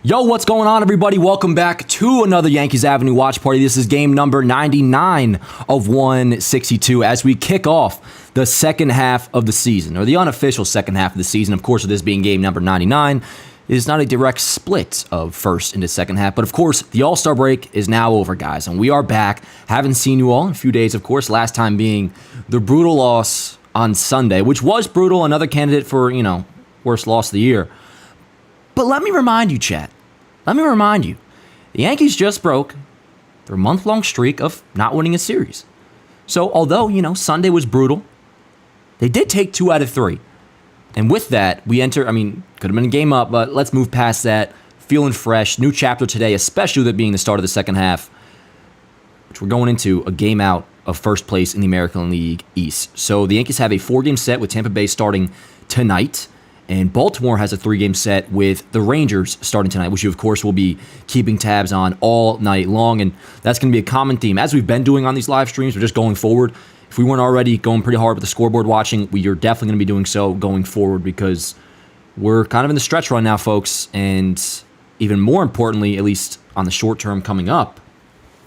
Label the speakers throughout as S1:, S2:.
S1: Yo, what's going on, everybody? Welcome back to another Yankees Avenue watch party. This is game number 99 of 162 as we kick off the second half of the season, or the unofficial second half of the season. Of course, with this being game number 99, it is not a direct split of first into second half, but of course, the All-Star break is now over, guys, and we are back. Haven't seen you all in a few days, of course, last time being the brutal loss on Sunday, which was brutal, another candidate for, worst loss of the year. But let me remind you, chat. Let me remind you. The Yankees just broke their month-long streak of not winning a series. So, although, Sunday was brutal, they did take 2 out of 3. And with that, we enter, could have been a game up, but let's move past that. Feeling fresh. New chapter today, especially with it being the start of the second half, which we're going into a game out of first place in the American League East. So, the Yankees have a 4-game set with Tampa Bay starting tonight. And Baltimore has a 3-game set with the Rangers starting tonight, which you, of course, will be keeping tabs on all night long. And that's going to be a common theme. As we've been doing on these live streams, we're just going forward. If we weren't already going pretty hard with the scoreboard watching, we are definitely going to be doing so going forward because we're kind of in the stretch run now, folks. And even more importantly, at least on the short term coming up,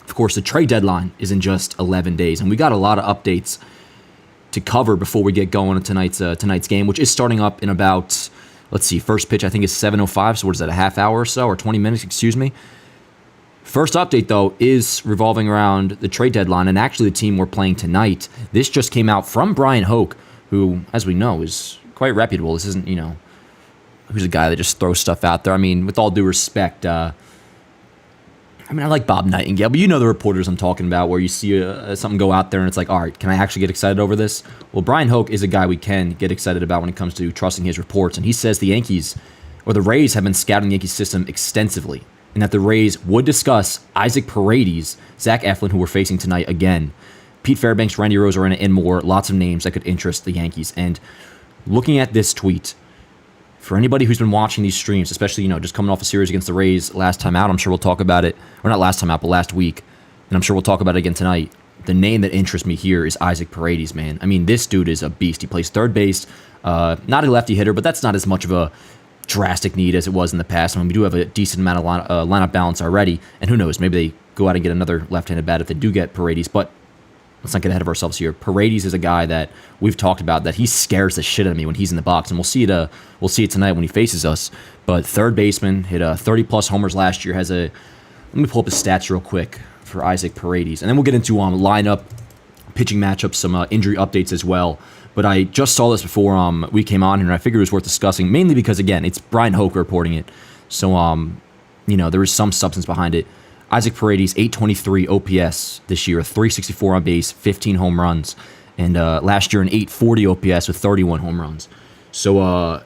S1: of course, the trade deadline is in just 11 days. And we got a lot of updates to cover before we get going on tonight's game, which is starting up in about, first pitch I think is 7:05, so what is that, a half hour or so, or 20 minutes, excuse me. First update, though, is revolving around the trade deadline, and actually the team we're playing tonight. This just came out from Brian Hoke, who, as we know, is quite reputable. This isn't, who's a guy that just throws stuff out there. With all due respect, I like Bob Nightingale, but the reporters I'm talking about where you see something go out there and it's like, all right, can I actually get excited over this? Well, Brian Hoke is a guy we can get excited about when it comes to trusting his reports, and he says the Yankees, or the Rays, have been scouting the Yankees system extensively, and that the Rays would discuss Isaac Paredes, Zach Eflin, who we're facing tonight again, Pete Fairbanks, Randy Arozarena, and more, lots of names that could interest the Yankees. And looking at this tweet, for anybody who's been watching these streams, especially, just coming off a series against the Rays last time out, I'm sure we'll talk about it, or not last time out, but last week, and I'm sure we'll talk about it again tonight. The name that interests me here is Isaac Paredes, man. This dude is a beast. He plays third base, not a lefty hitter, but that's not as much of a drastic need as it was in the past. We do have a decent amount of lineup balance already, and who knows, maybe they go out and get another left-handed bat if they do get Paredes, but let's not get ahead of ourselves here. Paredes is a guy that we've talked about that he scares the shit out of me when he's in the box, and we'll see it tonight when he faces us. But third baseman, hit 30-plus homers last year. Let me pull up his stats real quick for Isaac Paredes, and then we'll get into lineup, pitching matchups, some injury updates as well. But I just saw this before we came on here, and I figured it was worth discussing, mainly because, again, it's Brian Hoke reporting it. So, there is some substance behind it. Isaac Paredes, 823 OPS this year, 364 on base, 15 home runs, and last year an 840 OPS with 31 home runs. So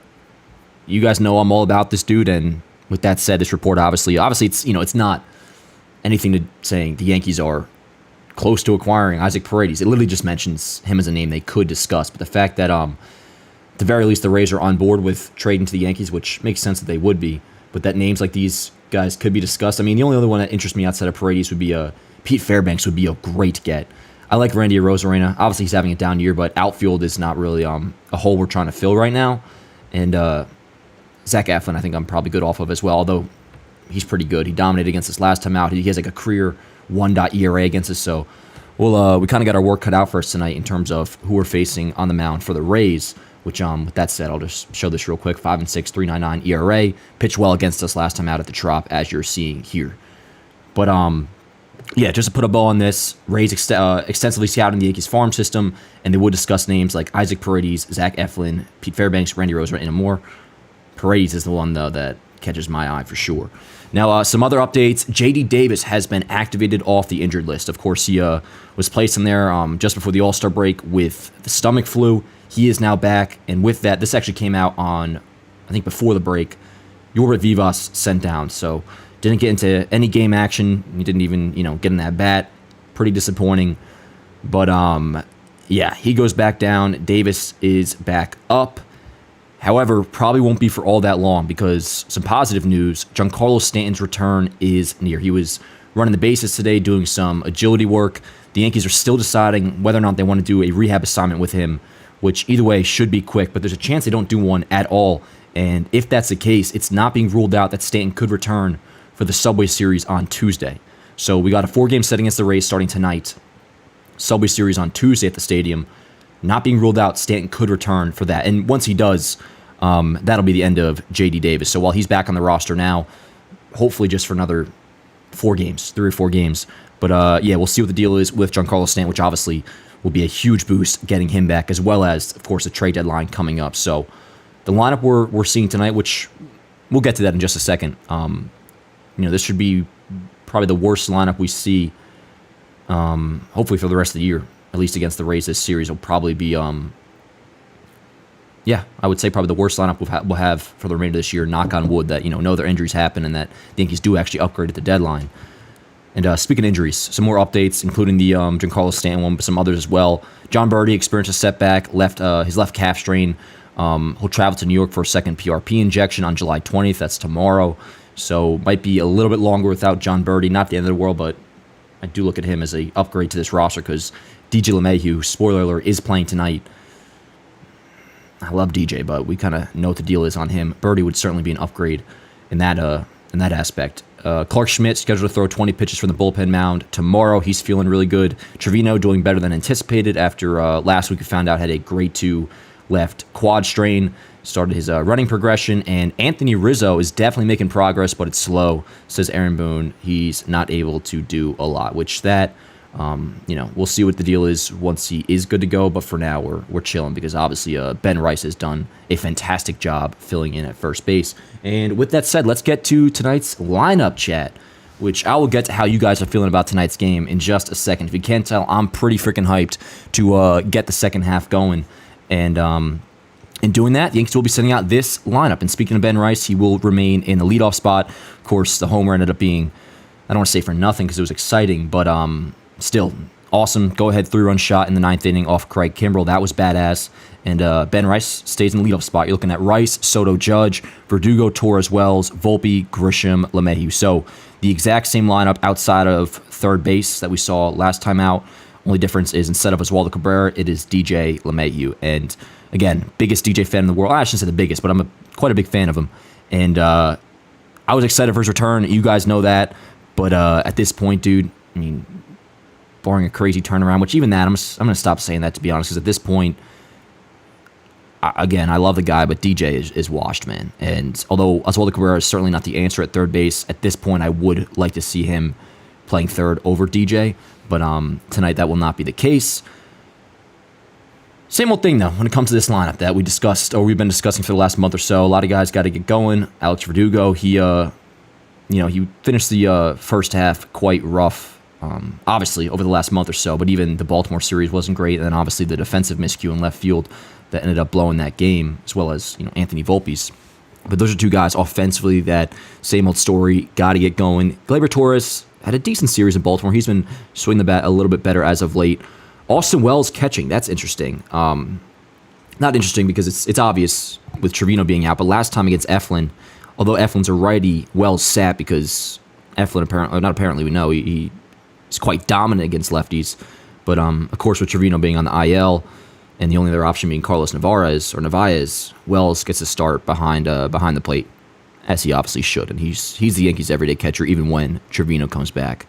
S1: you guys know I'm all about this dude, and with that said, this report obviously it's it's not anything to saying the Yankees are close to acquiring Isaac Paredes. It literally just mentions him as a name they could discuss, but the fact that at the very least the Rays are on board with trading to the Yankees, which makes sense that they would be, but that names like these guys could be discussed. The only other one that interests me outside of Paredes would be Pete Fairbanks would be a great get. I like Randy Arozarena. Obviously, he's having a down year, but outfield is not really a hole we're trying to fill right now. And Zach Eflin, I think I'm probably good off of as well, although he's pretty good. He dominated against us last time out. He has like a career 1.0 ERA against us, so we kind of got our work cut out for us tonight in terms of who we're facing on the mound for the Rays. Which, with that said, I'll just show this real quick. 5-6, 3.99 ERA. Pitched well against us last time out at the Trop, as you're seeing here. But, just to put a bow on this, Rays extensively scouting the Yankees farm system, and they would discuss names like Isaac Paredes, Zach Eflin, Pete Fairbanks, Randy Arozarena, and more. Paredes is the one, though, that catches my eye for sure. Now, some other updates. J.D. Davis has been activated off the injured list. Of course, he was placed in there just before the All-Star break with the stomach flu. He is now back, and with that, this actually came out on, I think, before the break. Yorbit Vivas sent down, so didn't get into any game action. He didn't even, get in that bat. Pretty disappointing. But, he goes back down. Davis is back up. However, probably won't be for all that long because some positive news, Giancarlo Stanton's return is near. He was running the bases today, doing some agility work. The Yankees are still deciding whether or not they want to do a rehab assignment with him, which either way should be quick, but there's a chance they don't do one at all And if that's the case, it's not being ruled out that Stanton could return for the Subway Series on Tuesday. So we got a 4-game set against the Rays starting tonight. Subway Series on Tuesday at the stadium. Not being ruled out, Stanton could return for that. And once he does, that'll be the end of J.D. Davis. So while he's back on the roster now, hopefully just for another 4 games, 3 or 4 games. But we'll see what the deal is with Giancarlo Stanton, which obviously will be a huge boost getting him back, as well as, of course, the trade deadline coming up. So the lineup we're seeing tonight, which we'll get to that in just a second. This should be probably the worst lineup we see, hopefully for the rest of the year, at least against the Rays. This series will probably be, I would say probably the worst lineup we'll have for the remainder of this year. Knock on wood that, no other injuries happen and that the Yankees do actually upgrade at the deadline. And speaking of injuries, some more updates, including the Giancarlo Stanton one, but some others as well. John Birdie experienced a setback, his left calf strain. He'll travel to New York for a second PRP injection on July 20th. That's tomorrow. So might be a little bit longer without John Birdie. Not the end of the world, but I do look at him as an upgrade to this roster because DJ LeMahieu, spoiler alert, is playing tonight. I love DJ, but we kind of know what the deal is on him. Birdie would certainly be an upgrade in that aspect. Clark Schmidt scheduled to throw 20 pitches from the bullpen mound tomorrow. He's feeling really good. Trevino doing better than anticipated after last week we found out had a grade 2 left quad strain. Started his running progression, and Anthony Rizzo is definitely making progress, but it's slow, says Aaron Boone. He's not able to do a lot, which we'll see what the deal is once he is good to go, but for now we're chilling because obviously Ben Rice has done a fantastic job filling in at first base. And with that said, let's get to tonight's lineup chat, which I will get to how you guys are feeling about tonight's game in just a second. If you can't tell, I'm pretty freaking hyped to get the second half going. And in doing that, the Yankees will be sending out this lineup. And speaking of Ben Rice, he will remain in the leadoff spot. Of course, the homer ended up being, I don't want to say for nothing because it was exciting, but still awesome go-ahead 3-run shot in the 9th inning off Craig Kimbrell. That was badass. And Ben Rice stays in the leadoff spot. You're looking at Rice, Soto, Judge, Verdugo, Torres, Wells, Volpe, Grisham, LeMahieu. So the exact same lineup outside of third base that we saw last time out. Only difference is instead of Oswaldo Cabrera, it is DJ LeMahieu. And again, biggest DJ fan in the world. I shouldn't say the biggest, but I'm quite a big fan of him. And I was excited for his return. You guys know that. But at this point, dude, I mean, barring a crazy turnaround, which even that, I'm going to stop saying that, to be honest, because at this point, again, I love the guy, but DJ is washed, man. And although Oswaldo Cabrera is certainly not the answer at third base, at this point, I would like to see him playing third over DJ. But tonight, that will not be the case. Same old thing, though, when it comes to this lineup that we discussed, or we've been discussing for the last month or so. A lot of guys got to get going. Alex Verdugo, he finished the first half quite rough, obviously, over the last month or so. But even the Baltimore series wasn't great. And then, obviously, the defensive miscue in left field that ended up blowing that game, as well as Anthony Volpe's. But those are two guys offensively that same old story, got to get going. Gleyber Torres had a decent series in Baltimore. He's been swinging the bat a little bit better as of late. Austin Wells catching, that's interesting. Not interesting because it's obvious with Trevino being out, but last time against Eflin, although Eflin's a righty, Wells sat because Eflin we know he's quite dominant against lefties. But of course with Trevino being on the IL and the only other option being Carlos Narvaez, Wells gets a start behind the plate, as he obviously should, and he's the Yankees' everyday catcher even when Trevino comes back.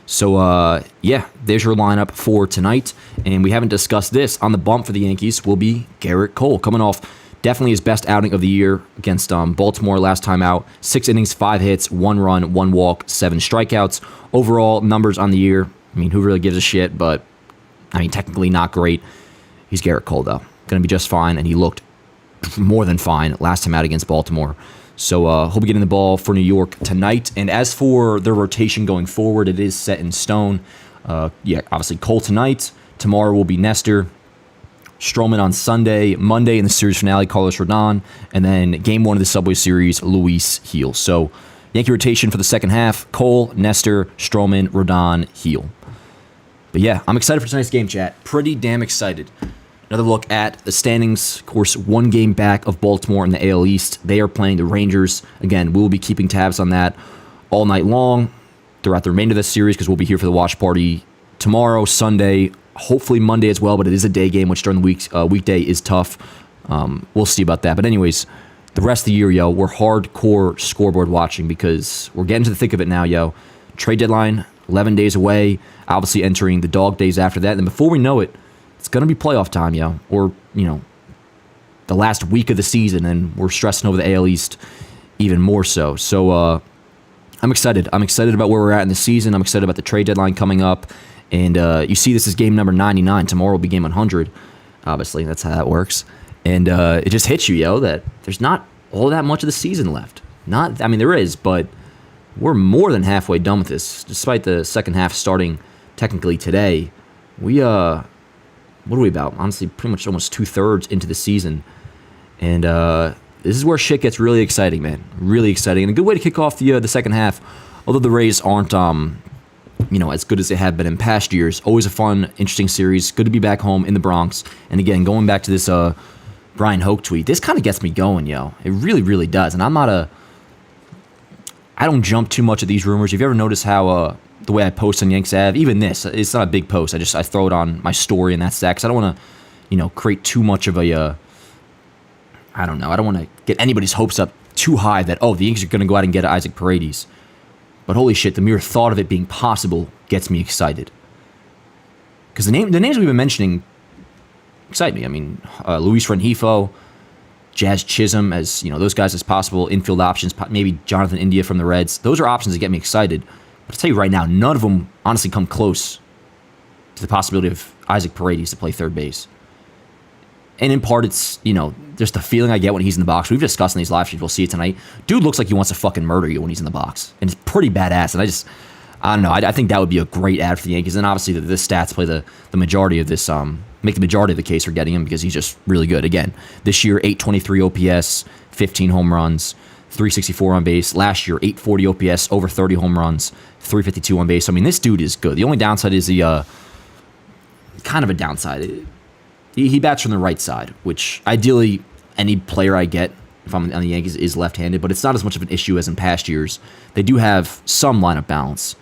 S1: So, there's your lineup for tonight. And we haven't discussed this. On the bump for the Yankees will be Garrett Cole, coming off definitely his best outing of the year against Baltimore last time out. 6 innings, 5 hits, 1 run, 1 walk, 7 strikeouts. Overall numbers on the year, I mean, who really gives a shit? But, I mean, technically not great. He's Garrett Cole, though. Going to be just fine, and he looked more than fine last time out against Baltimore. So he'll be getting the ball for New York tonight. And as for their rotation going forward, it is set in stone. Obviously Cole tonight. Tomorrow will be Nestor. Stroman on Sunday. Monday in the series finale, Carlos Rodon. And then game 1 of the Subway Series, Luis Gil. So Yankee rotation for the second half, Cole, Nestor, Stroman, Rodon, Gil. But yeah, I'm excited for tonight's game, chat. Pretty damn excited. Another look at the standings. Of course, 1 game back of Baltimore in the AL East. They are playing the Rangers. Again, we'll be keeping tabs on that all night long throughout the remainder of this series because we'll be here for the watch party tomorrow, Sunday, hopefully Monday as well, but it is a day game, which during the weekday is tough. We'll see about that. But anyways, the rest of the year, yo, we're hardcore scoreboard watching because we're getting to the thick of it now, yo. Trade deadline, 11 days away, obviously entering the dog days after that. And before we know it, it's going to be playoff time, yo. Or, the last week of the season, and we're stressing over the AL East even more so. So I'm excited. I'm excited about where we're at in the season. I'm excited about the trade deadline coming up. And you see this is game number 99. Tomorrow will be game 100. Obviously, that's how that works. And it just hits you, yo, that there's not all that much of the season left. There is, but we're more than halfway done with this. Despite the second half starting technically today, what are we about? Honestly, pretty much almost 2/3 into the season. And this is where shit gets really exciting, man. Really exciting. And a good way to kick off the second half, although the Rays aren't as good as they have been in past years. Always a fun, interesting series. Good to be back home in the Bronx. And again, going back to this Brian Hoke tweet, this kind of gets me going, yo. It really, really does. And I don't jump too much at these rumors. Have you ever noticed how the way I post on Yanks Ave, even this, it's not a big post. I throw it on my story and that's that. Because I don't want to, create too much of a, I don't want to get anybody's hopes up too high that, the Yankees are going to go out and get Isaac Paredes. But holy shit, the mere thought of it being possible gets me excited. Because the names we've been mentioning excite me. I mean, Luis Rengifo, Jazz Chisholm, as those guys as possible infield options. Maybe Jonathan India from the Reds. Those are options that get me excited. But I'll tell you right now, none of them honestly come close to the possibility of Isaac Paredes to play third base. And in part, it's, just the feeling I get when he's in the box. We've discussed in these live streams. We'll see it tonight. Dude looks like he wants to fucking murder you when he's in the box. And it's pretty badass. And I don't know. I think that would be a great ad for the Yankees. And obviously, the stats play the majority of this, make the majority of the case for getting him because he's just really good. Again, this year, 823 OPS, 15 home runs, 364 on base. Last year, 840 OPS, over 30 home runs, 352 on base. I mean, this dude is good. The only downside is the kind of a downside. He bats from the right side, which ideally any player I get if I'm on the Yankees is left-handed, but it's not as much of an issue as in past years. They do have some lineup balance,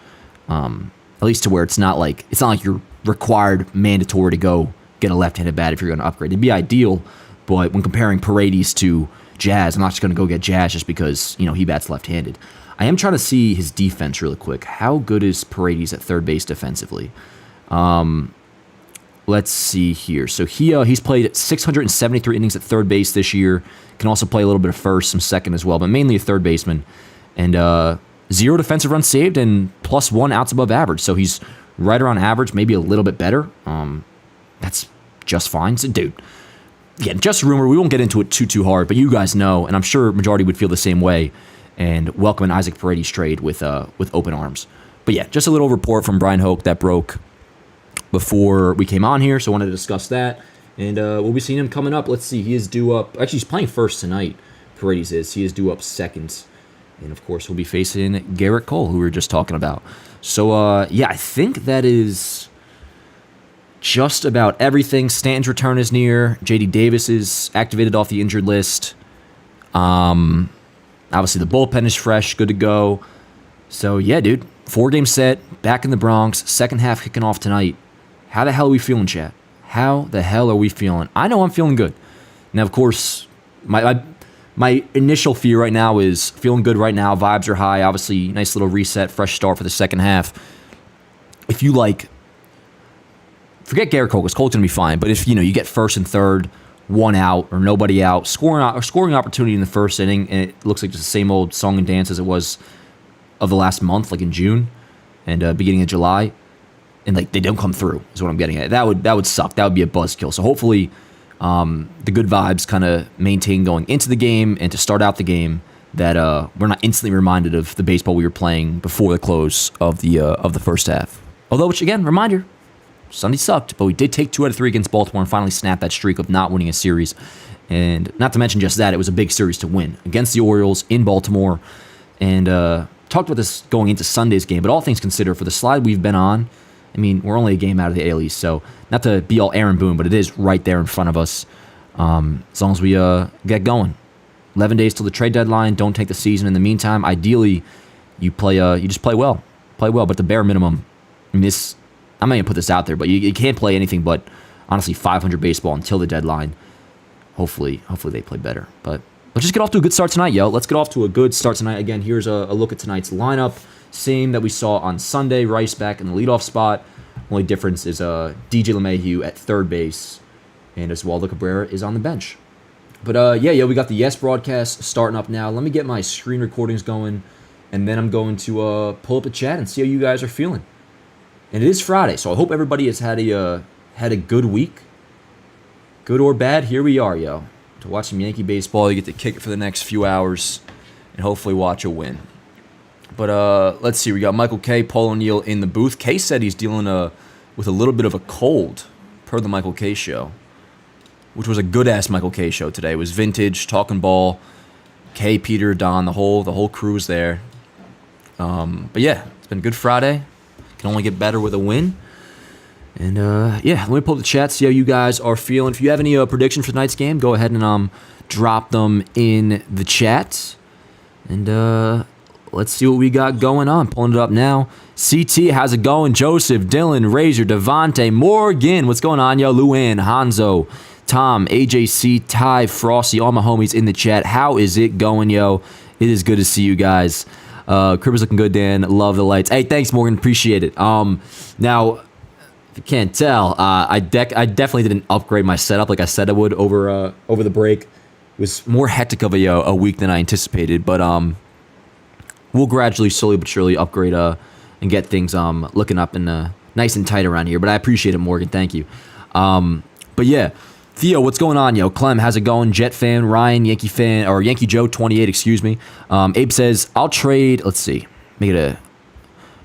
S1: at least to where it's not like you're required mandatory to go get a left-handed bat if you're going to upgrade. It'd be ideal, but when comparing Paredes to Jazz, I'm not just going to go get Jazz just because he bats left-handed. I am trying to see his defense really quick. How good is Paredes at third base defensively? Let's see here. So he's played 673 innings at third base this year. Can also play a little bit of first, some second as well, but mainly a third baseman. And 0 defensive runs saved and +1 outs above average. So he's right around average, maybe a little bit better. That's just fine. So, dude, again, just a rumor. We won't get into it too hard, but you guys know, and I'm sure majority would feel the same way, and welcome an Isaac Paredes trade with open arms. But yeah, just a little report from Brian Hoke that broke before we came on here, so I wanted to discuss that. And we'll be seeing him coming up. Let's see, he is due up. Actually, he's playing first tonight. Paredes is. He is due up second. And of course, we'll be facing Garrett Cole, who we were just talking about. So, I think that is just about everything. Stanton's return is near. J.D. Davis is activated off the injured list. Obviously, the bullpen is fresh, good to go. So, yeah, dude, 4-game set, back in the Bronx, second half kicking off tonight. How the hell are we feeling, chat? How the hell are we feeling? I know I'm feeling good. Now, of course, my initial fear right now is feeling good right now. Vibes are high. Obviously, nice little reset, fresh start for the second half. If you forget Garrett Cole, because Cole's going to be fine. But if, you get first and third, 1 out or nobody out, scoring opportunity in the first inning, and it looks like just the same old song and dance as it was of the last month, like in June and beginning of July, and they don't come through is what I'm getting at. That would suck. That would be a buzzkill. So hopefully the good vibes kind of maintain going into the game and to start out the game, that we're not instantly reminded of the baseball we were playing before the close of the first half. Although, which again, reminder, Sunday sucked, but we did take 2 out of 3 against Baltimore and finally snap that streak of not winning a series. And not to mention just that, it was a big series to win against the Orioles in Baltimore. And talked about this going into Sunday's game, but all things considered, for the slide we've been on, I mean, we're only a game out of the AL East, so not to be all Aaron Boone, but it is right there in front of us. As long as we get going. 11 days till the trade deadline. Don't take the season. In the meantime, ideally, you just play well. But the bare minimum, I'm not going to put this out there, but you can't play anything but, honestly, 500 baseball until the deadline. Hopefully they play better. But let's just get off to a good start tonight, yo. Let's get off to a good start tonight. Again, here's a look at tonight's lineup. Same that we saw on Sunday. Rice back in the leadoff spot. Only difference is DJ LeMahieu at third base, and Oswaldo Cabrera is on the bench. But yeah, we got the Yes broadcast starting up now. Let me get my screen recordings going, and then I'm going to pull up the chat and see how you guys are feeling. And it is Friday, so I hope everybody has had a good week. Good or bad, here we are, yo. To watch some Yankee baseball, you get to kick it for the next few hours and hopefully watch a win. But let's see, we got Michael K, Paul O'Neill in the booth. K said he's dealing with a little bit of a cold, per the Michael K show, which was a good-ass Michael K show today. It was vintage, talking ball, K, Peter, Don, the whole crew was there. But yeah, it's been a good Friday. Can only get better with a win. And yeah, let me pull up the chat, see how you guys are feeling. If you have any predictions for tonight's game, go ahead and drop them in the chat. And let's see what we got going on. Pulling it up now. CT, how's it going? Joseph, Dylan, Razor, Devontae, Morgan, what's going on, yo? Luann, Hanzo, Tom, AJC, Ty, Frosty, all my homies in the chat. How is it going, yo? It is good to see you guys. Crib is looking good, Dan. Love the lights. Hey, thanks, Morgan. Appreciate it. Now, if you can't tell, I definitely didn't upgrade my setup like I said I would over the break. It was more hectic of a week than I anticipated, but we'll gradually, slowly but surely upgrade and get things looking up and nice and tight around here. But I appreciate it, Morgan. Thank you. But yeah, Theo, what's going on, yo? Clem, how's it going? Jet fan, Ryan, Yankee fan, or Yankee Joe 28, excuse me. Abe says, I'll trade, let's see, make it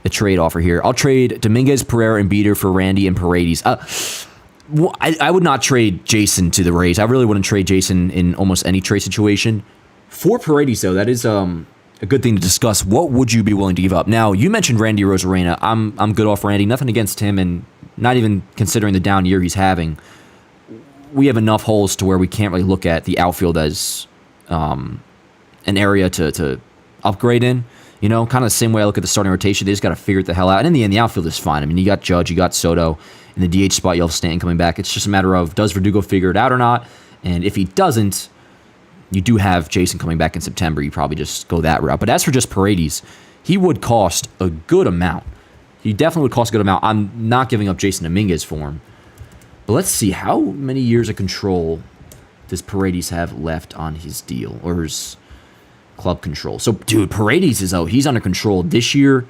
S1: a trade offer here. I'll trade Dominguez, Pereira, and Beater for Randy and Paredes. I would not trade Jason to the Rays. I really wouldn't trade Jason in almost any trade situation. For Paredes, though, that is a good thing to discuss. What would you be willing to give up? Now, you mentioned Randy Rosarena. I'm good off Randy. Nothing against him, and not even considering the down year he's having. We have enough holes to where we can't really look at the outfield as an area to upgrade in. You know, kind of the same way I look at the starting rotation. They just got to figure it the hell out. And in the end, the outfield is fine. I mean, you got Judge, you got Soto. In the DH spot, you'll have Stanton coming back. It's just a matter of, does Verdugo figure it out or not? And if he doesn't, you do have Jason coming back in September. You probably just go that route. But as for just Paredes, he would cost a good amount. He definitely would cost a good amount. I'm not giving up Jason Dominguez for him. But let's see, how many years of control does Paredes have left on his deal, or his club control? So, dude, Paredes is out. He's under control this year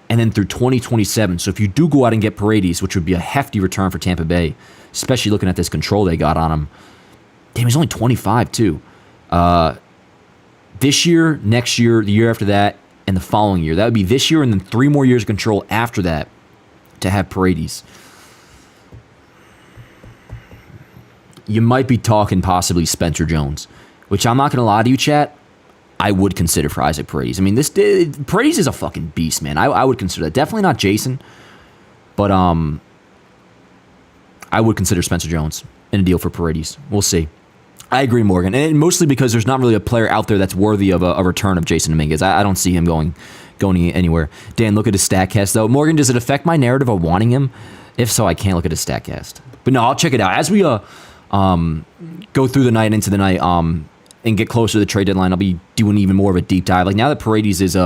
S1: and then through 2027. So if you do go out and get Paredes, which would be a hefty return for Tampa Bay, especially looking at this control they got on him. Damn, he's only 25, too. This year, next year, the year after that, and the following year. That would be this year and then 3 more years of control after that to have Paredes. You might be talking possibly Spencer Jones, which I'm not going to lie to you, chat, I would consider for Isaac Paredes. I mean, Paredes is a fucking beast, man. I would consider that. Definitely not Jason, but I would consider Spencer Jones in a deal for Paredes. We'll see. I agree, Morgan, and mostly because there's not really a player out there that's worthy of a return of Jason Dominguez. I don't see him going anywhere. Dan, look at his StatCast, though. Morgan, does it affect my narrative of wanting him? If so, I can't look at his StatCast. But no, I'll check it out. As we go through the night and into the night and get closer to the trade deadline, I'll be doing even more of a deep dive. Like, now that Paredes is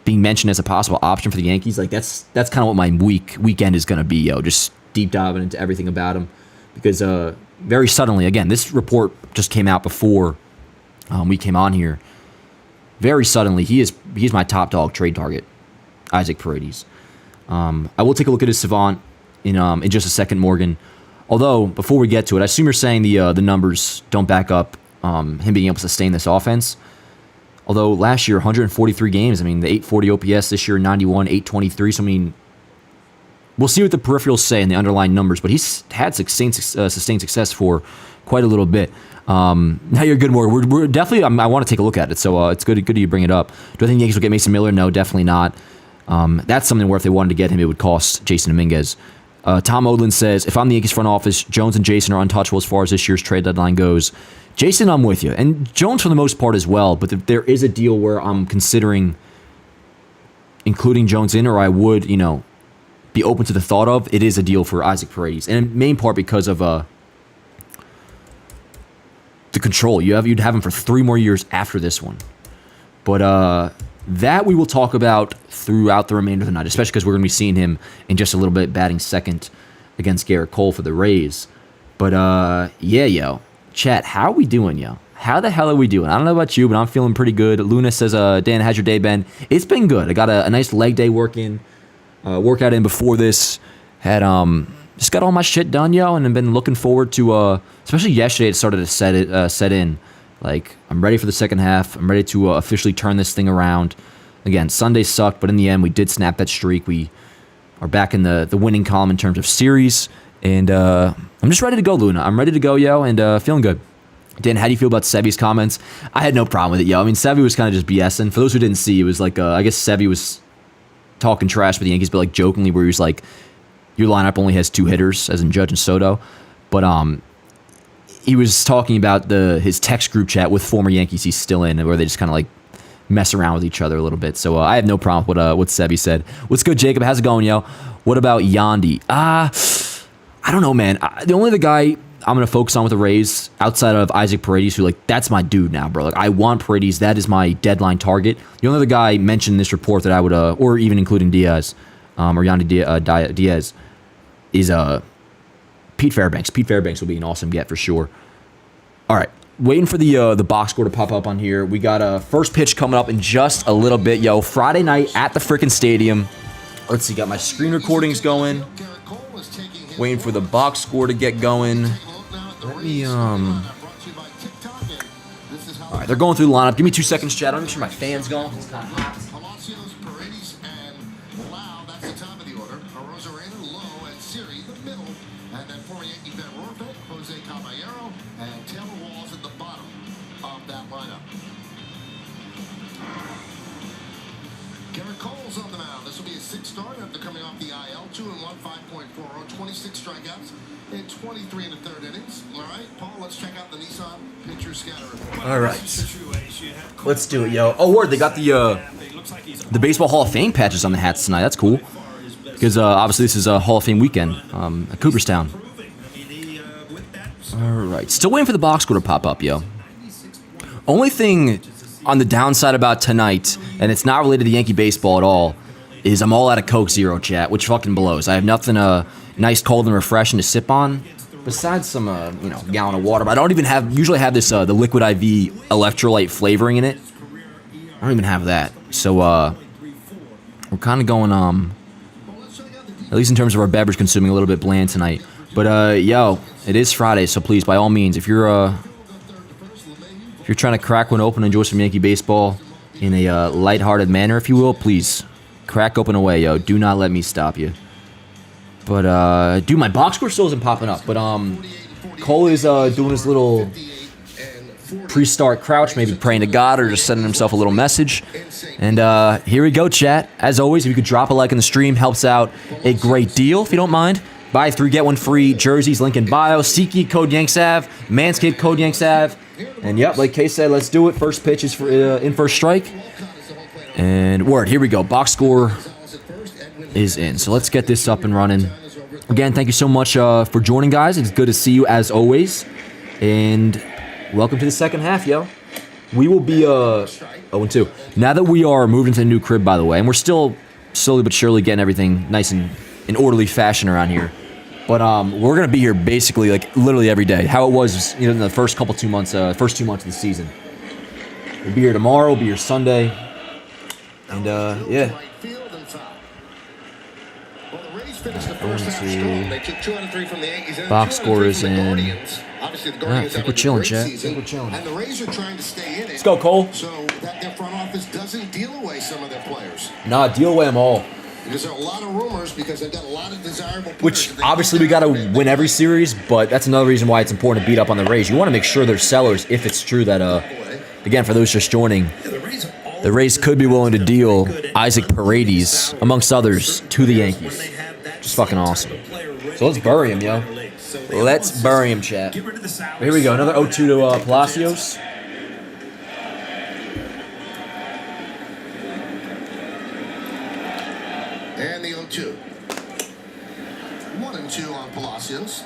S1: being mentioned as a possible option for the Yankees, like that's kind of what my weekend is going to be, yo. Just deep diving into everything about him. Because very suddenly, again, this report just came out before we came on here. Very suddenly, he's my top dog trade target, Isaac Paredes. I will take a look at his savant in just a second, Morgan. Although, before we get to it, I assume you're saying the numbers don't back up him being able to sustain this offense. Although last year, 143 games. I mean, the 840 OPS this year, 91, 823. So, I mean, we'll see what the peripherals say in the underlying numbers, but he's had sustained success for quite a little bit. Now you're good, Morgan. We're definitely, I want to take a look at it, so it's good you bring it up. Do I think the Yankees will get Mason Miller? No, definitely not. That's something where if they wanted to get him, it would cost Jason Dominguez. Tom Odlin says, if I'm the Yankees front office, Jones and Jason are untouchable as far as this year's trade deadline goes. Jason, I'm with you. And Jones for the most part as well, but if there is a deal where I'm considering including Jones in, or I would, be open to the thought of, it is a deal for Isaac Paredes. And in main part because of the control. You'd have him for 3 more years after this one. But that we will talk about throughout the remainder of the night, especially because we're going to be seeing him in just a little bit batting second against Garrett Cole for the Rays. But yeah, yo, chat, how are we doing, yo? How the hell are we doing? I don't know about you, but I'm feeling pretty good. Luna says, Dan, how's your day been? It's been good. I got a nice leg day workout in before this. Had just got all my shit done, yo, and I've been looking forward to, especially yesterday, it started to set in. Like, I'm ready for the second half. I'm ready to officially turn this thing around. Again, Sunday sucked, but in the end, we did snap that streak. We are back in the winning column in terms of series, and I'm just ready to go, Luna. I'm ready to go, yo, and feeling good. Dan, how do you feel about Sevy's comments? I had no problem with it, yo. I mean, Sevy was kind of just BSing. For those who didn't see, it was like, I guess Sevy was talking trash with the Yankees, but like jokingly, where he was like, your lineup only has 2 hitters, as in Judge and Soto. But he was talking about his text group chat with former Yankees he's still in, where they just kind of like mess around with each other a little bit. So I have no problem with what Sevy said. What's good, Jacob? How's it going, yo? What about Yandy? I don't know, man. The only other guy I'm going to focus on with the Rays, outside of Isaac Paredes, who, like, that's my dude now, bro. Like, I want Paredes. That is my deadline target. The only other guy mentioned in this report that I would, or even including Diaz, or Yandy Diaz, is Pete Fairbanks. Pete Fairbanks will be an awesome get for sure. All right. Waiting for the box score to pop up on here. We got a first pitch coming up in just a little bit, yo. Friday night at the frickin' stadium. Let's see. Got my screen recordings going. Waiting for the box score to get going. Let me, all right, they're going through the lineup. Give me 2 seconds, chat. I'll make sure my fan's going. It's kind of hot.
S2: Garrett Cole's on the mound. This will be a 6th start after coming off the IL. 2-1, 5.40, 26 strikeouts in 23 1/3 innings. All right, Paul, let's check out the Nissan pitcher scatter.
S1: All right, let's do it, yo. Oh, word, they got the Baseball Hall of Fame patches on the hats tonight. That's cool, because obviously this is a Hall of Fame weekend at Cooperstown. All right, still waiting for the box score to pop up, yo. Only thing on the downside about tonight, and it's not related to Yankee baseball at all, is I'm all out of Coke Zero, chat, which fucking blows. I have nothing nice, cold, and refreshing to sip on, besides some, gallon of water. But I don't even usually have this, the Liquid IV electrolyte flavoring in it. I don't even have that. So, we're kind of going, at least in terms of our beverage consuming, a little bit bland tonight. But, yo, it is Friday, so please, by all means, if you're trying to crack one open and enjoy some Yankee baseball in a lighthearted manner, if you will, please crack open away, yo. Do not let me stop you. But, dude, my box score still isn't popping up. But, Cole is doing his little pre-start crouch, maybe praying to God or just sending himself a little message. And here we go, chat. As always, if you could drop a like in the stream, helps out a great deal, if you don't mind. Buy 3, get 1 free jerseys, link in bio. SeatGeek, code YanksAv. Manscaped, code YanksAv. And yep, like Kay said, let's do it. First pitch is for in first strike. And word, here we go. Box score is in. So let's get this up and running. Again, thank you so much for joining, guys. It's good to see you as always. And welcome to the second half, yo. We will be 0-2. Now that we are moved into the new crib, by the way, and we're still slowly but surely getting everything nice and in orderly fashion around here. But we're gonna be here basically like literally every day. How it was, in the first 2 months of the season. We'll be here tomorrow. We'll be here Sunday, and yeah. Box score is in. I think we're chilling, chat.
S2: And the Rays are trying to stay in it.
S1: Let's go, Cole.
S2: So that their front office doesn't deal away some of their players.
S1: Nah, deal away them all.
S2: Because there are a lot of rumors, because they've got a lot of desirable players.
S1: Which, obviously, we got to win every series, but that's another reason why it's important to beat up on the Rays. You want to make sure they're sellers if it's true that, again, for those just joining, the Rays could be willing to deal Isaac Paredes, amongst others, to the Yankees. Just fucking awesome. So let's bury him, yo. Let's bury him, chat. Here we go. Another 0-2 to Palacios.
S2: And the 0-2. 1-2 on Palacios.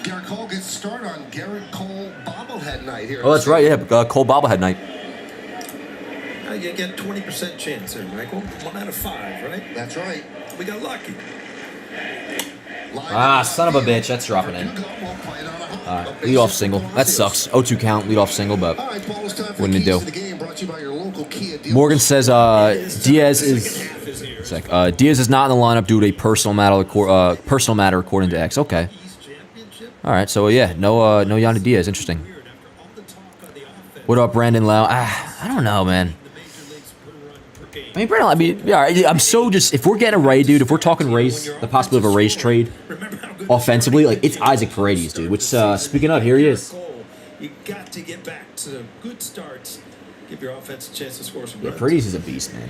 S2: Garrett call gets the start on Garrett Cole bobblehead night here.
S1: Oh, that's right. Yeah, Cole bobblehead night.
S3: You get 20% chance there, Michael. 1 out of 5, right?
S2: That's right.
S3: We got lucky.
S1: Son of a bitch. That's dropping in. Lead off single. That sucks. 0-2 count, lead off single, but what did it do? Morgan says Diaz is not in the lineup due to a personal matter according to X. Okay. All right. So yeah, no Yandy Diaz. Interesting. What up, Brandon Lau? I don't know, man. I mean, Brandon. I'm so just if we're getting a Ray, dude. If we're talking Rays, the possibility of a Rays trade, offensively, like it's Isaac Paredes, dude. Which speaking of, here he is.
S3: You got to get back to good starts. Give your offense a chance to score some runs.
S1: Yeah, Paredes is a beast, man.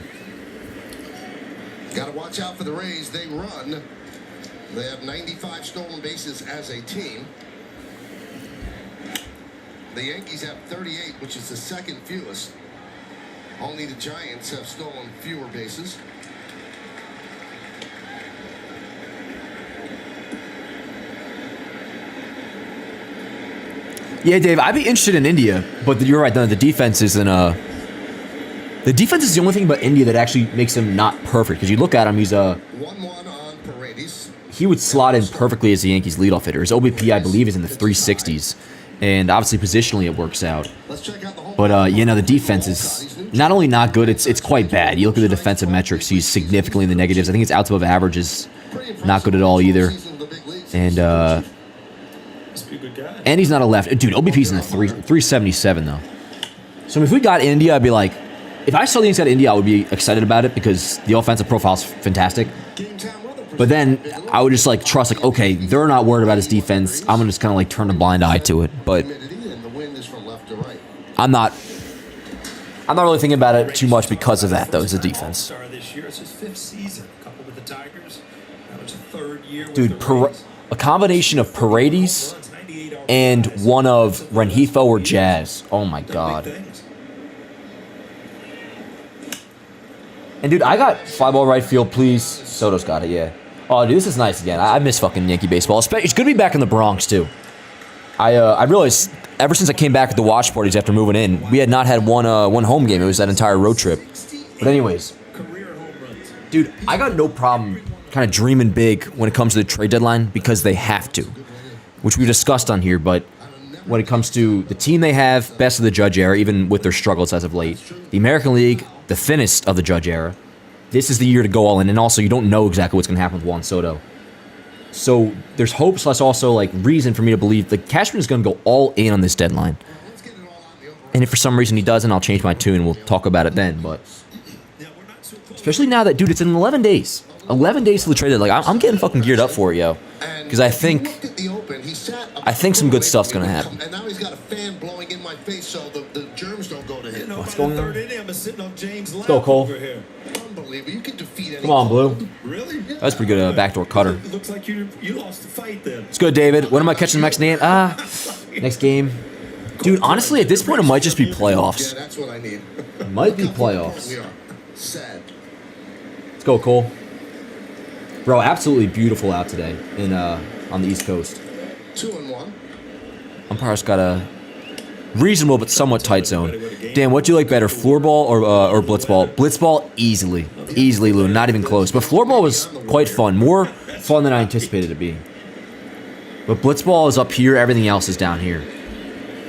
S2: Got to watch out for the Rays. They run. They have 95 stolen bases as a team. The Yankees have 38, which is the second fewest. Only the Giants have stolen fewer bases.
S1: Yeah, Dave, I'd be interested in India, but you're right. The defense isn't. The defense is the only thing about India that actually makes him not perfect. Because you look at him, he's a.
S2: 1-1 on Paredes.
S1: He would slot in perfectly as the Yankees' leadoff hitter. His OBP, I believe, is in the 360s, and obviously positionally it works out. But the defense is not only not good, it's quite bad. You look at the defensive metrics; he's significantly in the negatives. I think his outs above average is not good at all either, and he's not a left. Dude, OBP's in the 377 though. So if we got India, I'd be like, if I saw the Yankees got India, I would be excited about it because the offensive profile is fantastic. But then I would just like trust, like, okay, they're not worried about his defense. I'm gonna just kind of like turn a blind eye to it. But I'm not really thinking about it too much because of that, though. It's the defense. Dude, a combination of Paredes and one of Rengifo or Jazz. Oh my god. And dude, I got fly ball right field, please. Soto's got it, yeah. Oh, dude, this is nice again. I miss fucking Yankee baseball. It's good to be back in the Bronx too. I realized ever since I came back at the watch parties after moving in, we had not had one home game. It was that entire road trip. But anyways, dude, I got no problem kind of dreaming big when it comes to the trade deadline because they have to, which we discussed on here. But when it comes to the team they have, best of the Judge era, even with their struggles as of late, the American League, the thinnest of the Judge era, this is the year to go all in. And also, you don't know exactly what's going to happen with Juan Soto. So there's hope, plus also like reason for me to believe that Cashman is going to go all in on this deadline. And if for some reason he doesn't, I'll change my tune and we'll talk about it then. But especially now that, dude, it's in 11 days. 11 days to the trade deadline. Like, I'm getting fucking geared up for it, yo. Because I think some good stuff's going to happen.
S2: And now he's got a fan blowing in my face so the germs don't go to him.
S1: What's going on? Let's go, Cole.
S2: Unbelievable. You can defeat anyone.
S1: Come on, Blue.
S3: Really?
S1: That's pretty good backdoor cutter.
S3: It looks like you lost the fight then.
S1: It's good, David. When am I catching the next game? Next game. Dude, honestly, at this point, it might just be playoffs.
S2: Yeah, that's what I need.
S1: It might be playoffs.
S2: We are sad.
S1: Let's go, Cole. Bro, absolutely beautiful out today on the East Coast.
S2: 2-1.
S1: Umpire's got a reasonable but somewhat tight zone. Dan, what do you like better, floor ball or blitz ball? Blitz ball, easily, Lou, not even close. But floor ball was quite fun, more fun than I anticipated it being. But blitz ball is up here, everything else is down here.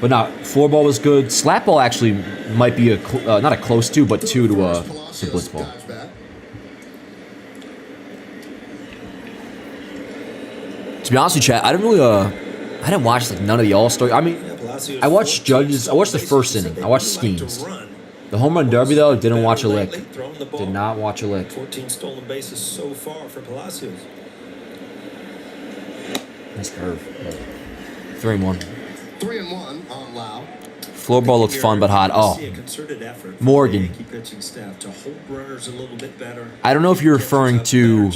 S1: But no, floor ball was good. Slap ball actually might be not a close to, but two to blitz ball. To be honest with you, Chad, I didn't watch like none of the All-Star. I mean, I watched Judges. I watched the first inning. I watched Schemes. The home run derby though, didn't watch a lick. Did not watch a lick.
S3: 14 stolen bases so far for Palacios.
S1: Nice curve. 3-1.
S2: 3-1 on Lau.
S1: Floor ball looks fun but hot. Oh, Morgan. I don't know if you're referring to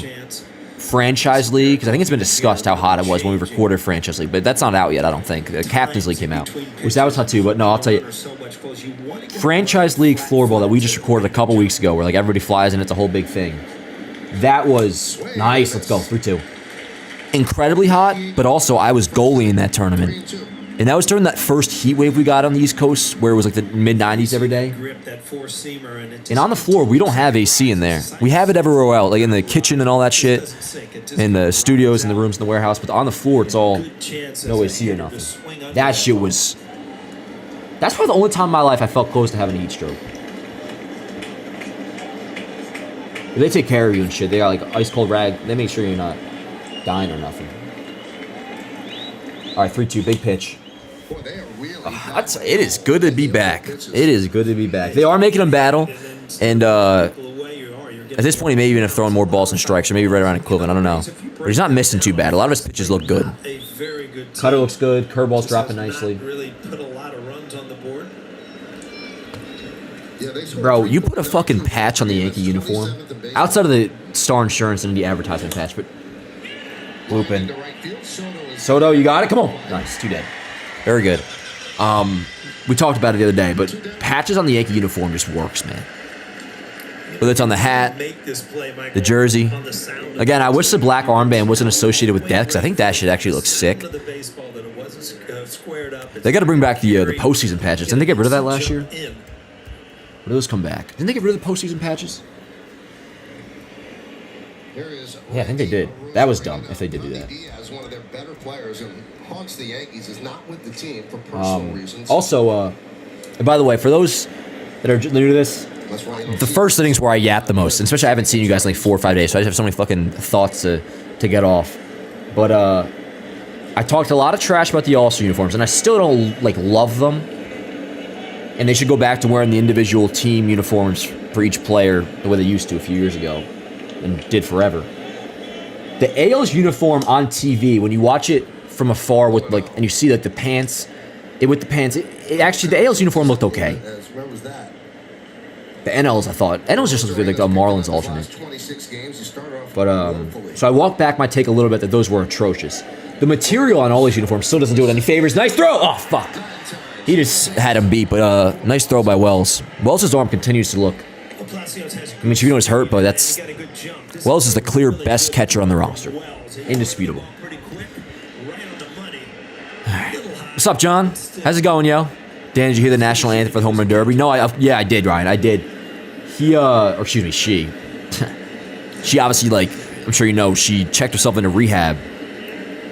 S1: Franchise League, because I think it's been discussed how hot it was when we recorded Franchise League, but that's not out yet, I don't think. The Captain's League came out, which that was hot too, but no, I'll tell you. Franchise League floorball that we just recorded a couple weeks ago, where like everybody flies and it's a whole big thing. That was nice. Let's go, 3-2. incredibly hot, but also I was goalie in that tournament. And that was during that first heat wave we got on the East Coast, where it was like the mid-90s every day. And on the floor, we don't have AC in there. We have it everywhere else, like in the kitchen and all that shit, in the studios and the rooms in the warehouse. But on the floor, it's all no AC or nothing. That shit was... That's probably the only time in my life I felt close to having a heat stroke. They take care of you and shit. They got like ice cold rag. They make sure you're not dying or nothing. All right, 3-2, big pitch. It is good to be back. It is good to be back. They are making him battle, and at this point, he may even have thrown more balls and strikes, or maybe right around equivalent. I don't know. But he's not missing too bad. A lot of his pitches look good. Cutter looks good. Curveball's dropping nicely. Bro, you put a fucking patch on the Yankee uniform, outside of the Star Insurance and the advertisement patch, but Bullpen. Soto, you got it? Come on. Nice, 2 dead. Very good. We talked about it the other day, but patches on the Yankee uniform just works, man. Whether it's on the hat, the jersey. Again, I wish the black armband wasn't associated with death, because I think that shit actually looks sick. They got to bring back the postseason patches. Didn't they get rid of that last year? Or did those come back? Didn't they get rid of the postseason patches? Yeah, I think they did. That was dumb if they did do that. Also, by the way, for those that are new to this, the first innings where I yap the most, and especially I haven't seen you guys in like 4 or 5 days, so I just have so many fucking thoughts to get off. But I talked a lot of trash about the All-Star uniforms, and I still don't like love them. And they should go back to wearing the individual team uniforms for each player the way they used to a few years ago and did forever. The AL's uniform on TV, when you watch it from afar with like, and you see like the pants, it actually, the AL's uniform looked okay. The NL's, I thought. NL's just looked like a Marlins alternate. But, so I walked back my take a little bit that those were atrocious. The material on all these uniforms still doesn't do it any favors. Nice throw! Oh, fuck. He just had him beat, but nice throw by Wells. Wells' arm continues to look. I mean, you know it's hurt, but that's... Wells is the clear best catcher on the roster. Indisputable. Right. What's up, John? How's it going, yo? Dan, did you hear the national anthem for the home run derby? No, yeah, I did, Ryan. I did. She. She obviously, like, I'm sure you know, she checked herself into rehab.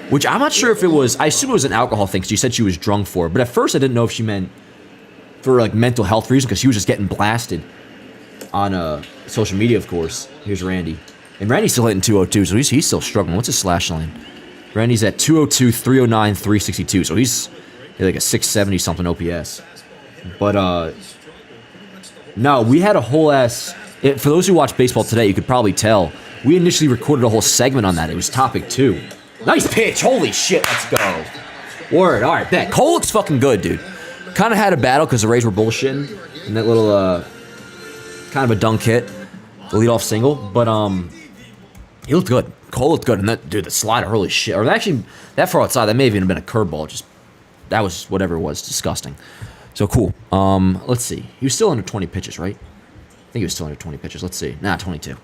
S1: Which I'm not sure if it was, I assume it was an alcohol thing, because she said she was drunk for it. But at first I didn't know if she meant for like mental health reasons, because she was just getting blasted on social media, of course. Here's Randy. And Randy's still hitting 202, so he's still struggling. What's his slash line? Randy's at 202, 309, 362, so he's like a 670-something OPS. But, no, we had a whole ass... for those who watch baseball today, you could probably tell. We initially recorded a whole segment on that. It was topic 2. Nice pitch. Holy shit. Let's go. Word. All right, bet. Cole looks fucking good, dude. Kind of had a battle because the Rays were bullshitting. And that little, kind of a dunk hit. The leadoff single. But, he looked good. Cole looked good. And that, dude, the slider, holy shit. Or actually, that far outside, that may have even been a curveball. Just, that was whatever it was. Disgusting. So, cool. Let's see. He was still under 20 pitches, right? I think he was still under 20 pitches. Let's see. Nah, 22. What